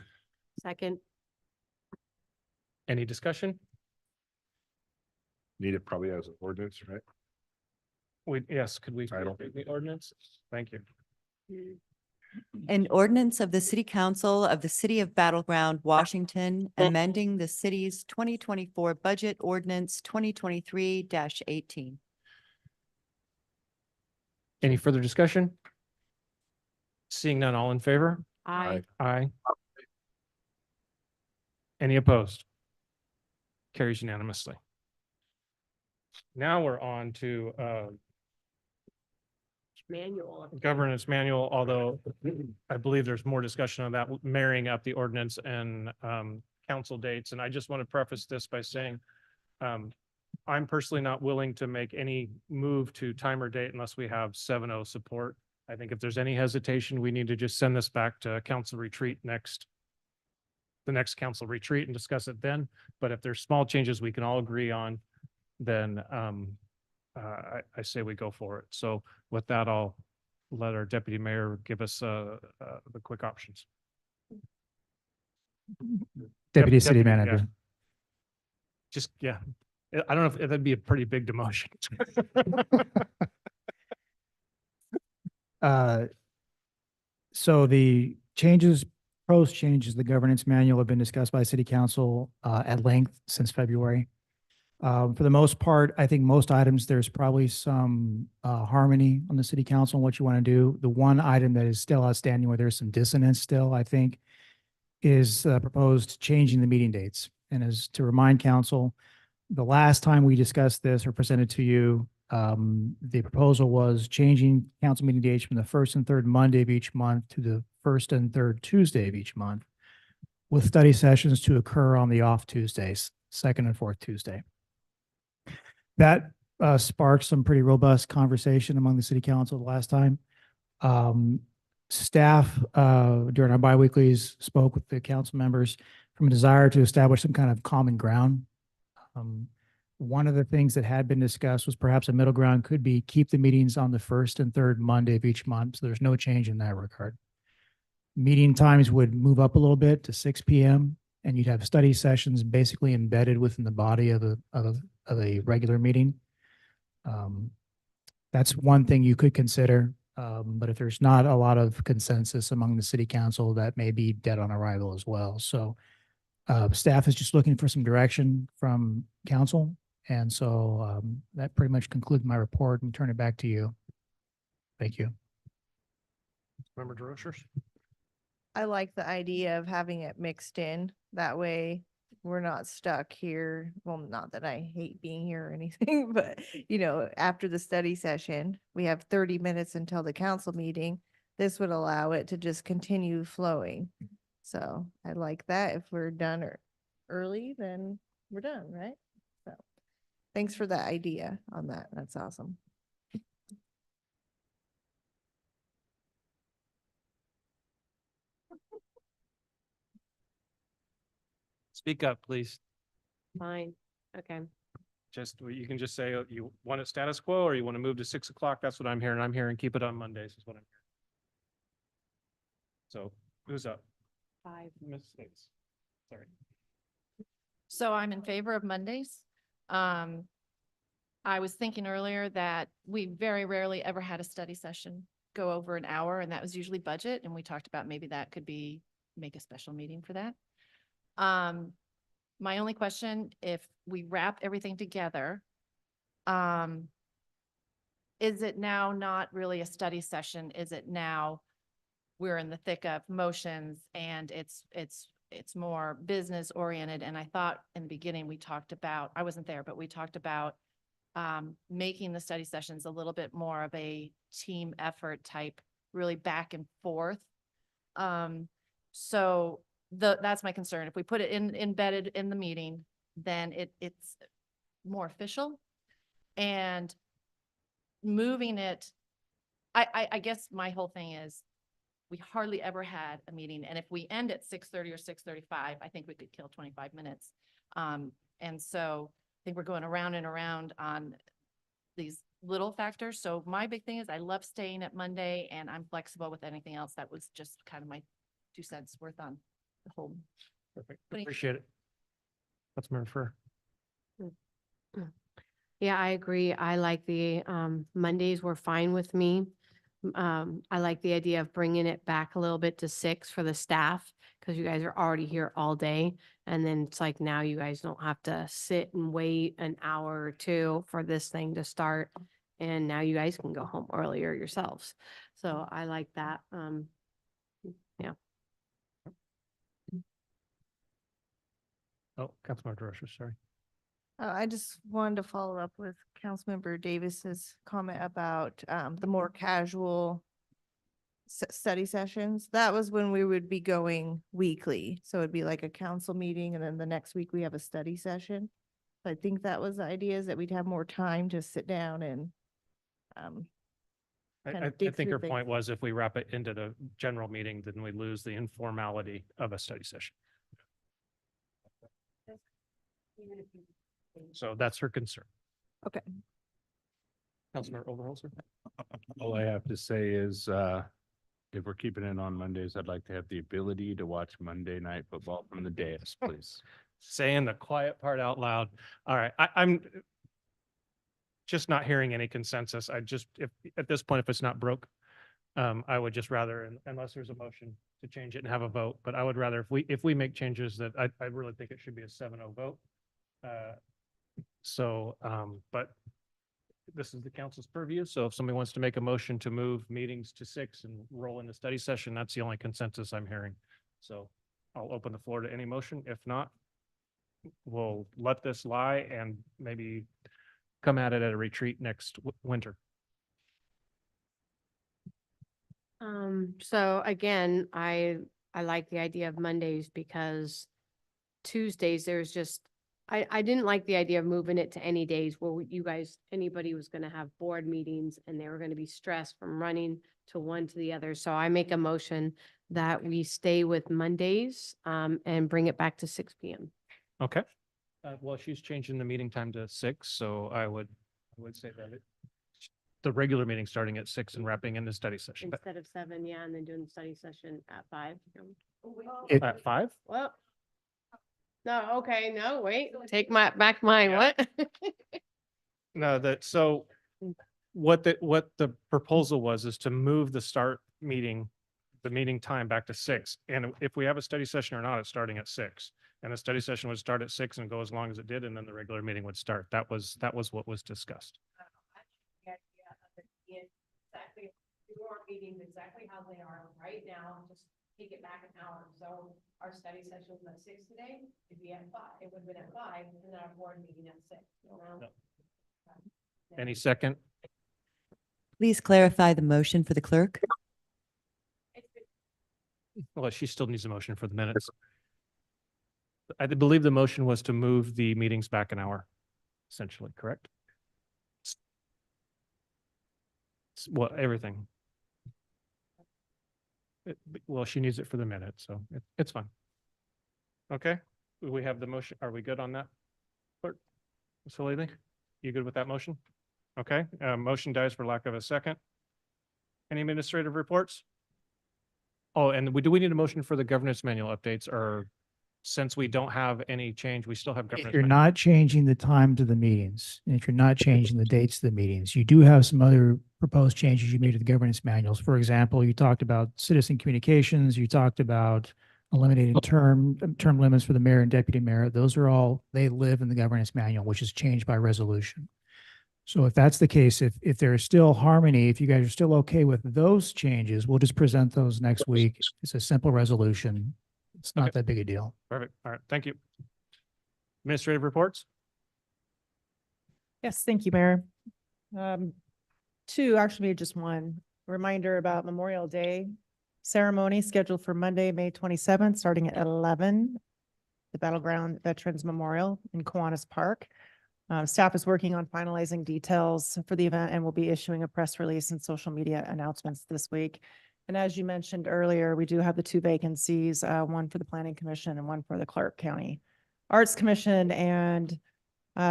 Second. Any discussion? Need it probably as an ordinance, right? Yes, could we Title. read the ordinance? Thank you. An ordinance of the City Council of the City of Battle Ground, Washington, amending the city's 2024 budget ordinance 2023-18. Any further discussion? Seeing none, all in favor? Aye. Aye. Any opposed? Carries unanimously. Now we're on to Manual. governance manual, although I believe there's more discussion on that, marrying up the ordinance and council dates. And I just want to preface this by saying I'm personally not willing to make any move to time or date unless we have 7-0 support. I think if there's any hesitation, we need to just send this back to council retreat the next council retreat and discuss it then. But if there's small changes we can all agree on, then I say we go for it. So with that, I'll let our deputy mayor give us the quick options. Deputy City yeah. Manager. Just, yeah, I don't know if that'd be a pretty big demotion. So the proposed changes, the governance manual have been discussed by city council at length since February. For the most part, I think most items, there's probably some harmony on the city council on what you want to do. The one item that is still outstanding, where there's some dissonance still, I think, is proposed changing the meeting dates. And as to remind council, the last time we discussed this or presented to you, the proposal was changing council meeting dates from the first and third Monday of each month to the first and third Tuesday of each month, with study sessions to occur on the off Tuesdays, second and fourth Tuesday. That sparked some pretty robust conversation among the city council the last time. Staff during our biweeklies spoke with the council members from a desire to establish some kind of common ground. One of the things that had been discussed was perhaps a middle ground could be keep the meetings on the first and third Monday of each month. So there's no change in that regard. Meeting times would move up a little bit to 6 p.m. and you'd have study sessions basically embedded within the body of a regular meeting. That's one thing you could consider. But if there's not a lot of consensus among the city council, that may be dead on arrival as well. So staff is just looking for some direction from council. And so that pretty much concludes my report and turn it back to you. Thank you. Member DeRochers? I like the idea of having it mixed in. That way we're not stuck here. Well, not that I hate being here or anything, but after the study session, we have 30 minutes until the council meeting. This would allow it to just continue flowing. So I like that. If we're done early, then we're done, right? So thanks for the idea on that. That's awesome. Speak up, please. Fine. Okay. You can just say you want it status quo or you want to move to 6 o'clock. That's what I'm hearing. I'm hearing keep it on Mondays is what I'm hearing. So who's up? 5. Ms. States. Sorry. So I'm in favor of Mondays. I was thinking earlier that we very rarely ever had a study session go over an hour, and that was usually budget. And we talked about maybe that could make a special meeting for that. My only question, if we wrap everything together, is it now not really a study session? Is it now we're in the thick of motions and it's more business oriented? And I thought in the beginning, we talked about, I wasn't there, but we talked about making the study sessions a little bit more of a team effort type, really back and forth. So that's my concern. If we put it embedded in the meeting, then it's more official. And moving it, I guess my whole thing is we hardly ever had a meeting. And if we end at 6:30 or 6:35, I think we could kill 25 minutes. And so I think we're going around and around on these little factors. So my big thing is I love staying at Monday and I'm flexible with anything else. That was just kind of my 2 cents worth on the whole. Perfect. What do you- Appreciate it. Councilmember Fur. Yeah, I agree. I like the Mondays were fine with me. I like the idea of bringing it back a little bit to 6 for the staff because you guys are already here all day. And then it's like now you guys don't have to sit and wait an hour or 2 for this thing to start. And now you guys can go home earlier yourselves. So I like that. Yeah. Oh, Councilmember DeRosa, sorry. I just wanted to follow up with Councilmember Davis's comment about the more casual study sessions. That was when we would be going weekly. So it'd be like a council meeting and then the next week we have a study session. I think that was the idea, is that we'd have more time to sit down and kind I of dig think through her point things. was if we wrap it into the general meeting, then we lose the informality of a study session. So that's her concern. Okay. Councilmember Overholser? All I have to say is, if we're keeping it on Mondays, I'd like to have the ability to watch Monday Night Football from the dais, please. Saying the quiet part out loud. All right, I'm just not hearing any consensus. If at this point, if it's not broke, I would just rather, unless there's a motion to change it and have a vote, but I would rather, if we make changes that I really think it should be a 7-0 vote. But this is the council's purview. So if somebody wants to make a motion to move meetings to 6 and roll into study session, that's the only consensus I'm hearing. So I'll open the floor to any motion. If not, we'll let this lie and maybe come at it at a retreat next winter. So again, I like the idea of Mondays because Tuesdays, there's just, I didn't like the idea of moving it to any days where you guys, anybody was going to have board meetings and they were going to be stressed from running to one to the other. So I make a motion that we stay with Mondays, and bring it back to 6 p.m. Okay. Well, she's changing the meeting time to 6, so I would say that the regular meeting starting at 6 and wrapping in the study session. Instead of 7, yeah, and then doing the study session at 5. At 5? Well, no, okay, no, wait, take back mine, what? No, so what the proposal was is to move the meeting time back to 6. And if we have a study session or not, it's starting at 6. And the study session would start at 6 and go as long as it did, and then the regular meeting would start. That was what was discussed. Exactly, your meetings exactly how they are right now, just take it back an hour. So our study session was at 6 today, it'd be at 5, it would have been at 5, and then our board meeting at 6. Any second? Please clarify the motion for the clerk. Well, she still needs a motion for the minutes. I believe the motion was to move the meetings back an hour, essentially, correct? Well, everything. Well, she needs it for the minute, so it's fine. Okay, we have the motion. Are we good on that? Clerk, Ms. Haley, you good with that motion? Okay, motion dies for lack of a second. Any administrative reports? Oh, and do we need a motion for the governance manual updates, or since we don't have any change, we still have If governance? you're manual? not changing the time to the meetings, and if you're not changing the dates to the meetings, you do have some other proposed changes you made to the governance manuals. For example, you talked about citizen communications, you talked about eliminating term limits for the mayor and deputy mayor. Those are all, they live in the governance manual, which is changed by resolution. So if that's the case, if there's still harmony, if you guys are still okay with those changes, we'll just present those next week. It's a simple resolution. It's not Okay. that big a deal. Perfect. All right. Thank you. Administrative reports? Yes, thank you, Mayor. Two, actually maybe just one. Reminder about Memorial Day ceremony scheduled for Monday, May 27th, starting at 11. The Battleground Veterans Memorial in Kiwanis Park. Staff is working on finalizing details for the event and will be issuing a press release and social media announcements this week. And as you mentioned earlier, we do have the 2 vacancies, one for the Planning Commission and one for the Clark County Arts Commission, and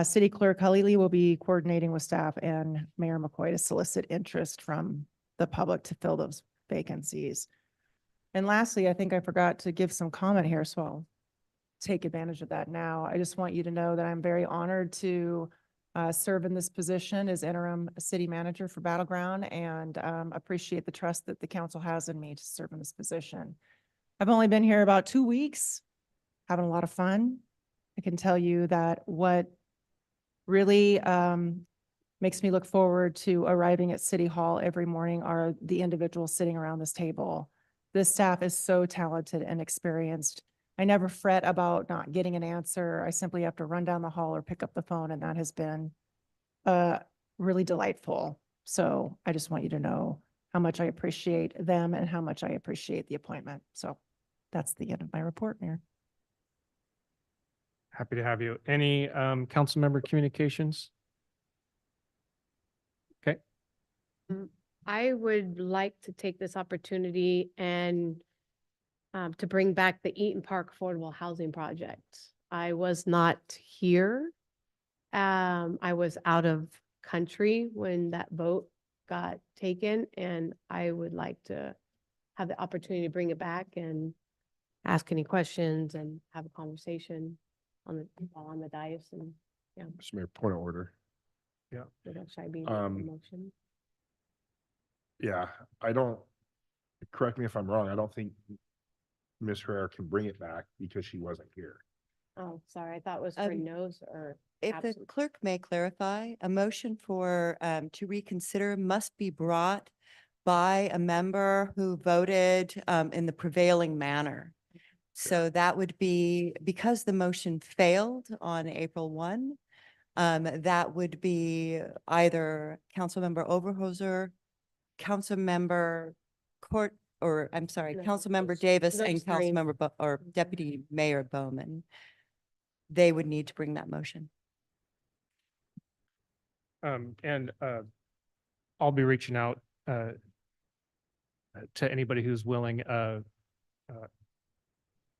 City Clerk Halili will be coordinating with staff and Mayor McCoy to solicit interest from the public to fill those vacancies. And lastly, I think I forgot to give some comment here, so I'll take advantage of that now. I just want you to know that I'm very honored to serve in this position as interim city manager for Battleground, and appreciate the trust that the council has in me to serve in this position. I've only been here about 2 weeks, having a lot of fun. I can tell you that what really makes me look forward to arriving at City Hall every morning are the individuals sitting around this table. This staff is so talented and experienced. I never fret about not getting an answer. I simply have to run down the hall or pick up the phone, and that has been really delightful. So I just want you to know how much I appreciate them and how much I appreciate the appointment. So that's the end of my report, Mayor. Happy to have you. Any council member communications? Okay. I would like to take this opportunity and to bring back the Eaton Park Affordable Housing Project. I was not here. I was out of country when that vote got taken, and I would like to have the opportunity to bring it back and ask any questions and have a conversation on the dais, and yeah. Mr. Mayor, point of order. Yeah. Should I be motion? Yeah, I don't, correct me if I'm wrong, I don't think Ms. Herrera can bring it back because she wasn't here. Oh, sorry. I thought it was for no's or If the absent. clerk may clarify, a motion for, to reconsider must be brought by a member who voted, in the prevailing manner. So that would be, because the motion failed on April 1, that would be either Councilmember Overhoser, Councilmember Court, or I'm sorry, No, Councilmember Davis and those three. Councilmember, or Deputy Mayor Bowman. They would need to bring that motion. And I'll be reaching out to anybody who's willing.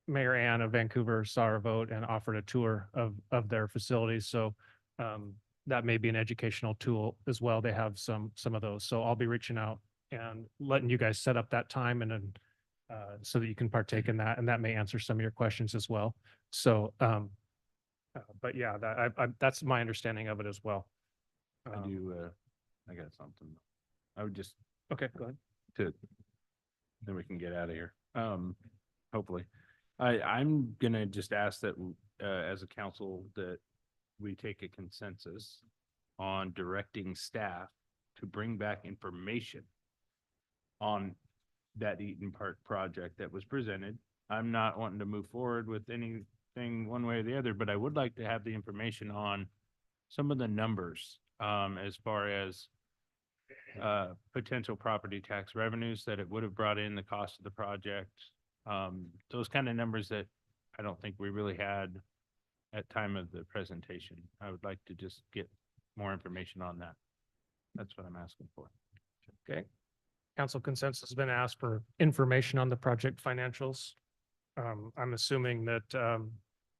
Mayor Ann of Vancouver saw our vote and offered a tour of their facilities. So that may be an educational tool as well. They have some of those. So I'll be reaching out and letting you guys set up that time, and then so that you can partake in that, and that may answer some of your questions as well. So but yeah, that's my understanding of it as well. I got something. I would just, Okay, go ahead. then we can get out of here. Hopefully. I'm gonna just ask that, as a council, that we take a consensus on directing staff to bring back information on that Eaton Park project that was presented. I'm not wanting to move forward with anything one way or the other, but I would like to have the information on some of the numbers, as far as potential property tax revenues that it would have brought in, the cost of the project. Those kind of numbers that I don't think we really had at time of the presentation. I would like to just get more information on that. That's what I'm asking for. Okay. Council consensus has been asked for information on the project financials. I'm assuming that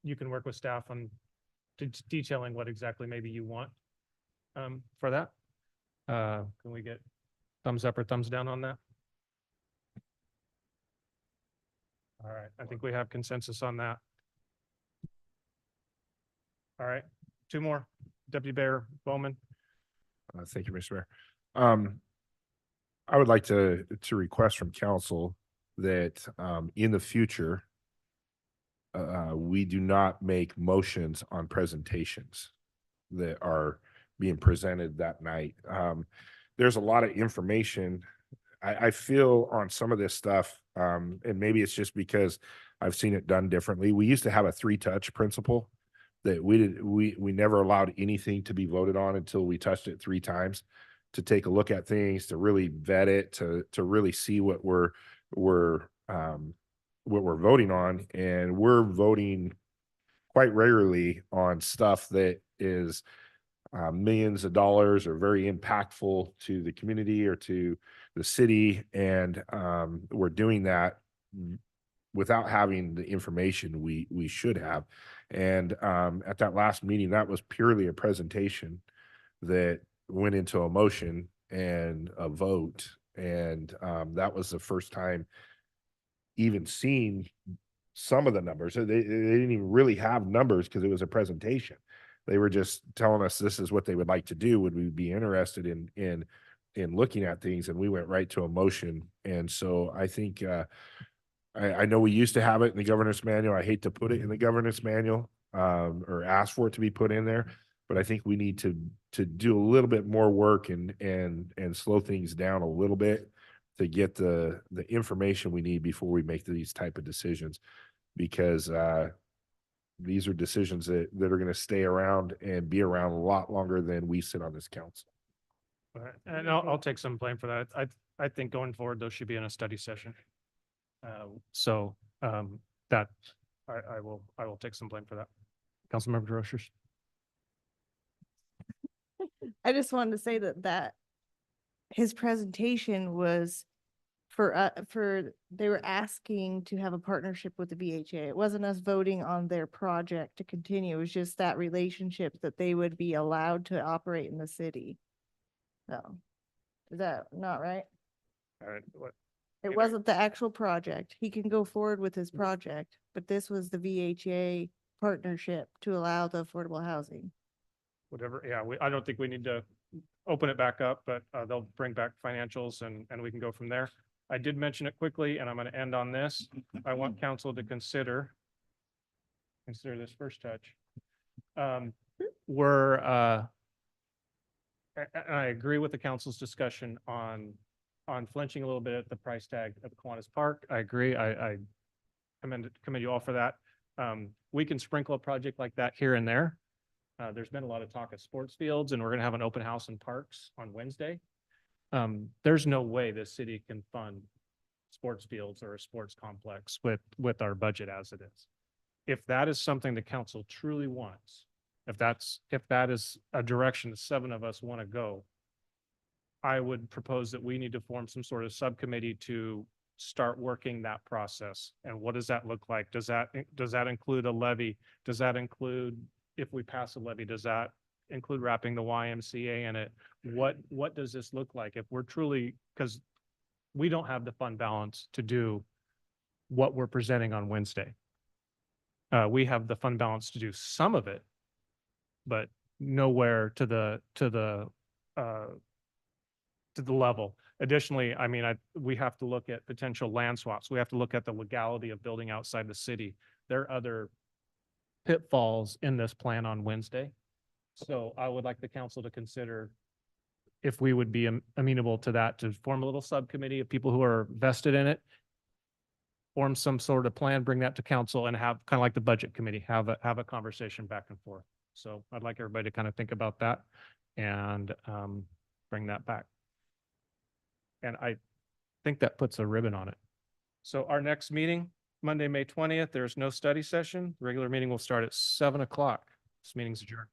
you can work with staff on detailing what exactly maybe you want for that. Can we get thumbs up or thumbs down on that? All right, I think we have consensus on that. All right, 2 more. Deputy Mayor Bowman. Thank you, Mr. Mayor. I would like to request from council that in the future, we do not make motions on presentations that are being presented that night. There's a lot of information. I feel on some of this stuff, and maybe it's just because I've seen it done differently. We used to have a 3-touch principle that we never allowed anything to be voted on until we touched it 3 times, to take a look at things, to really vet it, to really see what we're voting on. And we're voting quite regularly on stuff that is millions of dollars or very impactful to the community or to the city. And we're doing that without having the information we should have. And at that last meeting, that was purely a presentation that went into a motion and a vote. And that was the first time even seeing some of the numbers. They didn't even really have numbers because it was a presentation. They were just telling us this is what they would like to do. Would we be interested in looking at things? And we went right to a motion. And so I think I know we used to have it in the governance manual. I hate to put it in the governance manual or ask for it to be put in there, but I think we need to do a little bit more work and slow things down a little bit to get the information we need before we make these type of decisions, because these are decisions that are going to stay around and be around a lot longer than we sit on this council. Right. And I'll take some blame for that. I think going forward, those should be in a study session. That I will take some blame for that. Councilmember DeRochers. I just wanted to say that his presentation was they were asking to have a partnership with the VHA. It wasn't us voting on their project to continue. It was just that relationship that they would be allowed to operate in the city. So, is that not right? All right. What? It wasn't the actual project. He can go forward with his project, but this was the VHA partnership to allow the affordable housing. Whatever. Yeah, I don't think we need to open it back up, but they'll bring back financials and we can go from there. I did mention it quickly, and I'm going to end on this. I want council to consider this first touch. And I agree with the council's discussion on flinching a little bit at the price tag at the Kiwanis Park. I agree. I commend you all for that. We can sprinkle a project like that here and there. There's been a lot of talk of sports fields, and we're going to have an open house in parks on Wednesday. There's no way the city can fund sports fields or a sports complex with our budget as it is. If that is something the council truly wants, if that is a direction the 7 of us want to go, I would propose that we need to form some sort of subcommittee to start working that process. And what does that look like? Does that include a levy? Does that include, if we pass a levy, does that include wrapping the YMCA in it? What does this look like? If we're truly, because we don't have the fund balance to do what we're presenting on Wednesday. We have the fund balance to do some of it, but nowhere to the level. Additionally, I mean, we have to look at potential land swaps. We have to look at the legality of building outside the city. There are other pitfalls in this plan on Wednesday. So I would like the council to consider if we would be amenable to that, to form a little subcommittee of people who are vested in it, form some sort of plan, bring that to council, and have kind of like the budget committee, have a conversation back and forth. So I'd like everybody to kind of think about that and bring that back. And I think that puts a ribbon on it. So our next meeting, Monday, May 20th, there's no study session. The regular meeting will start at 7 o'clock. This meeting's adjourned.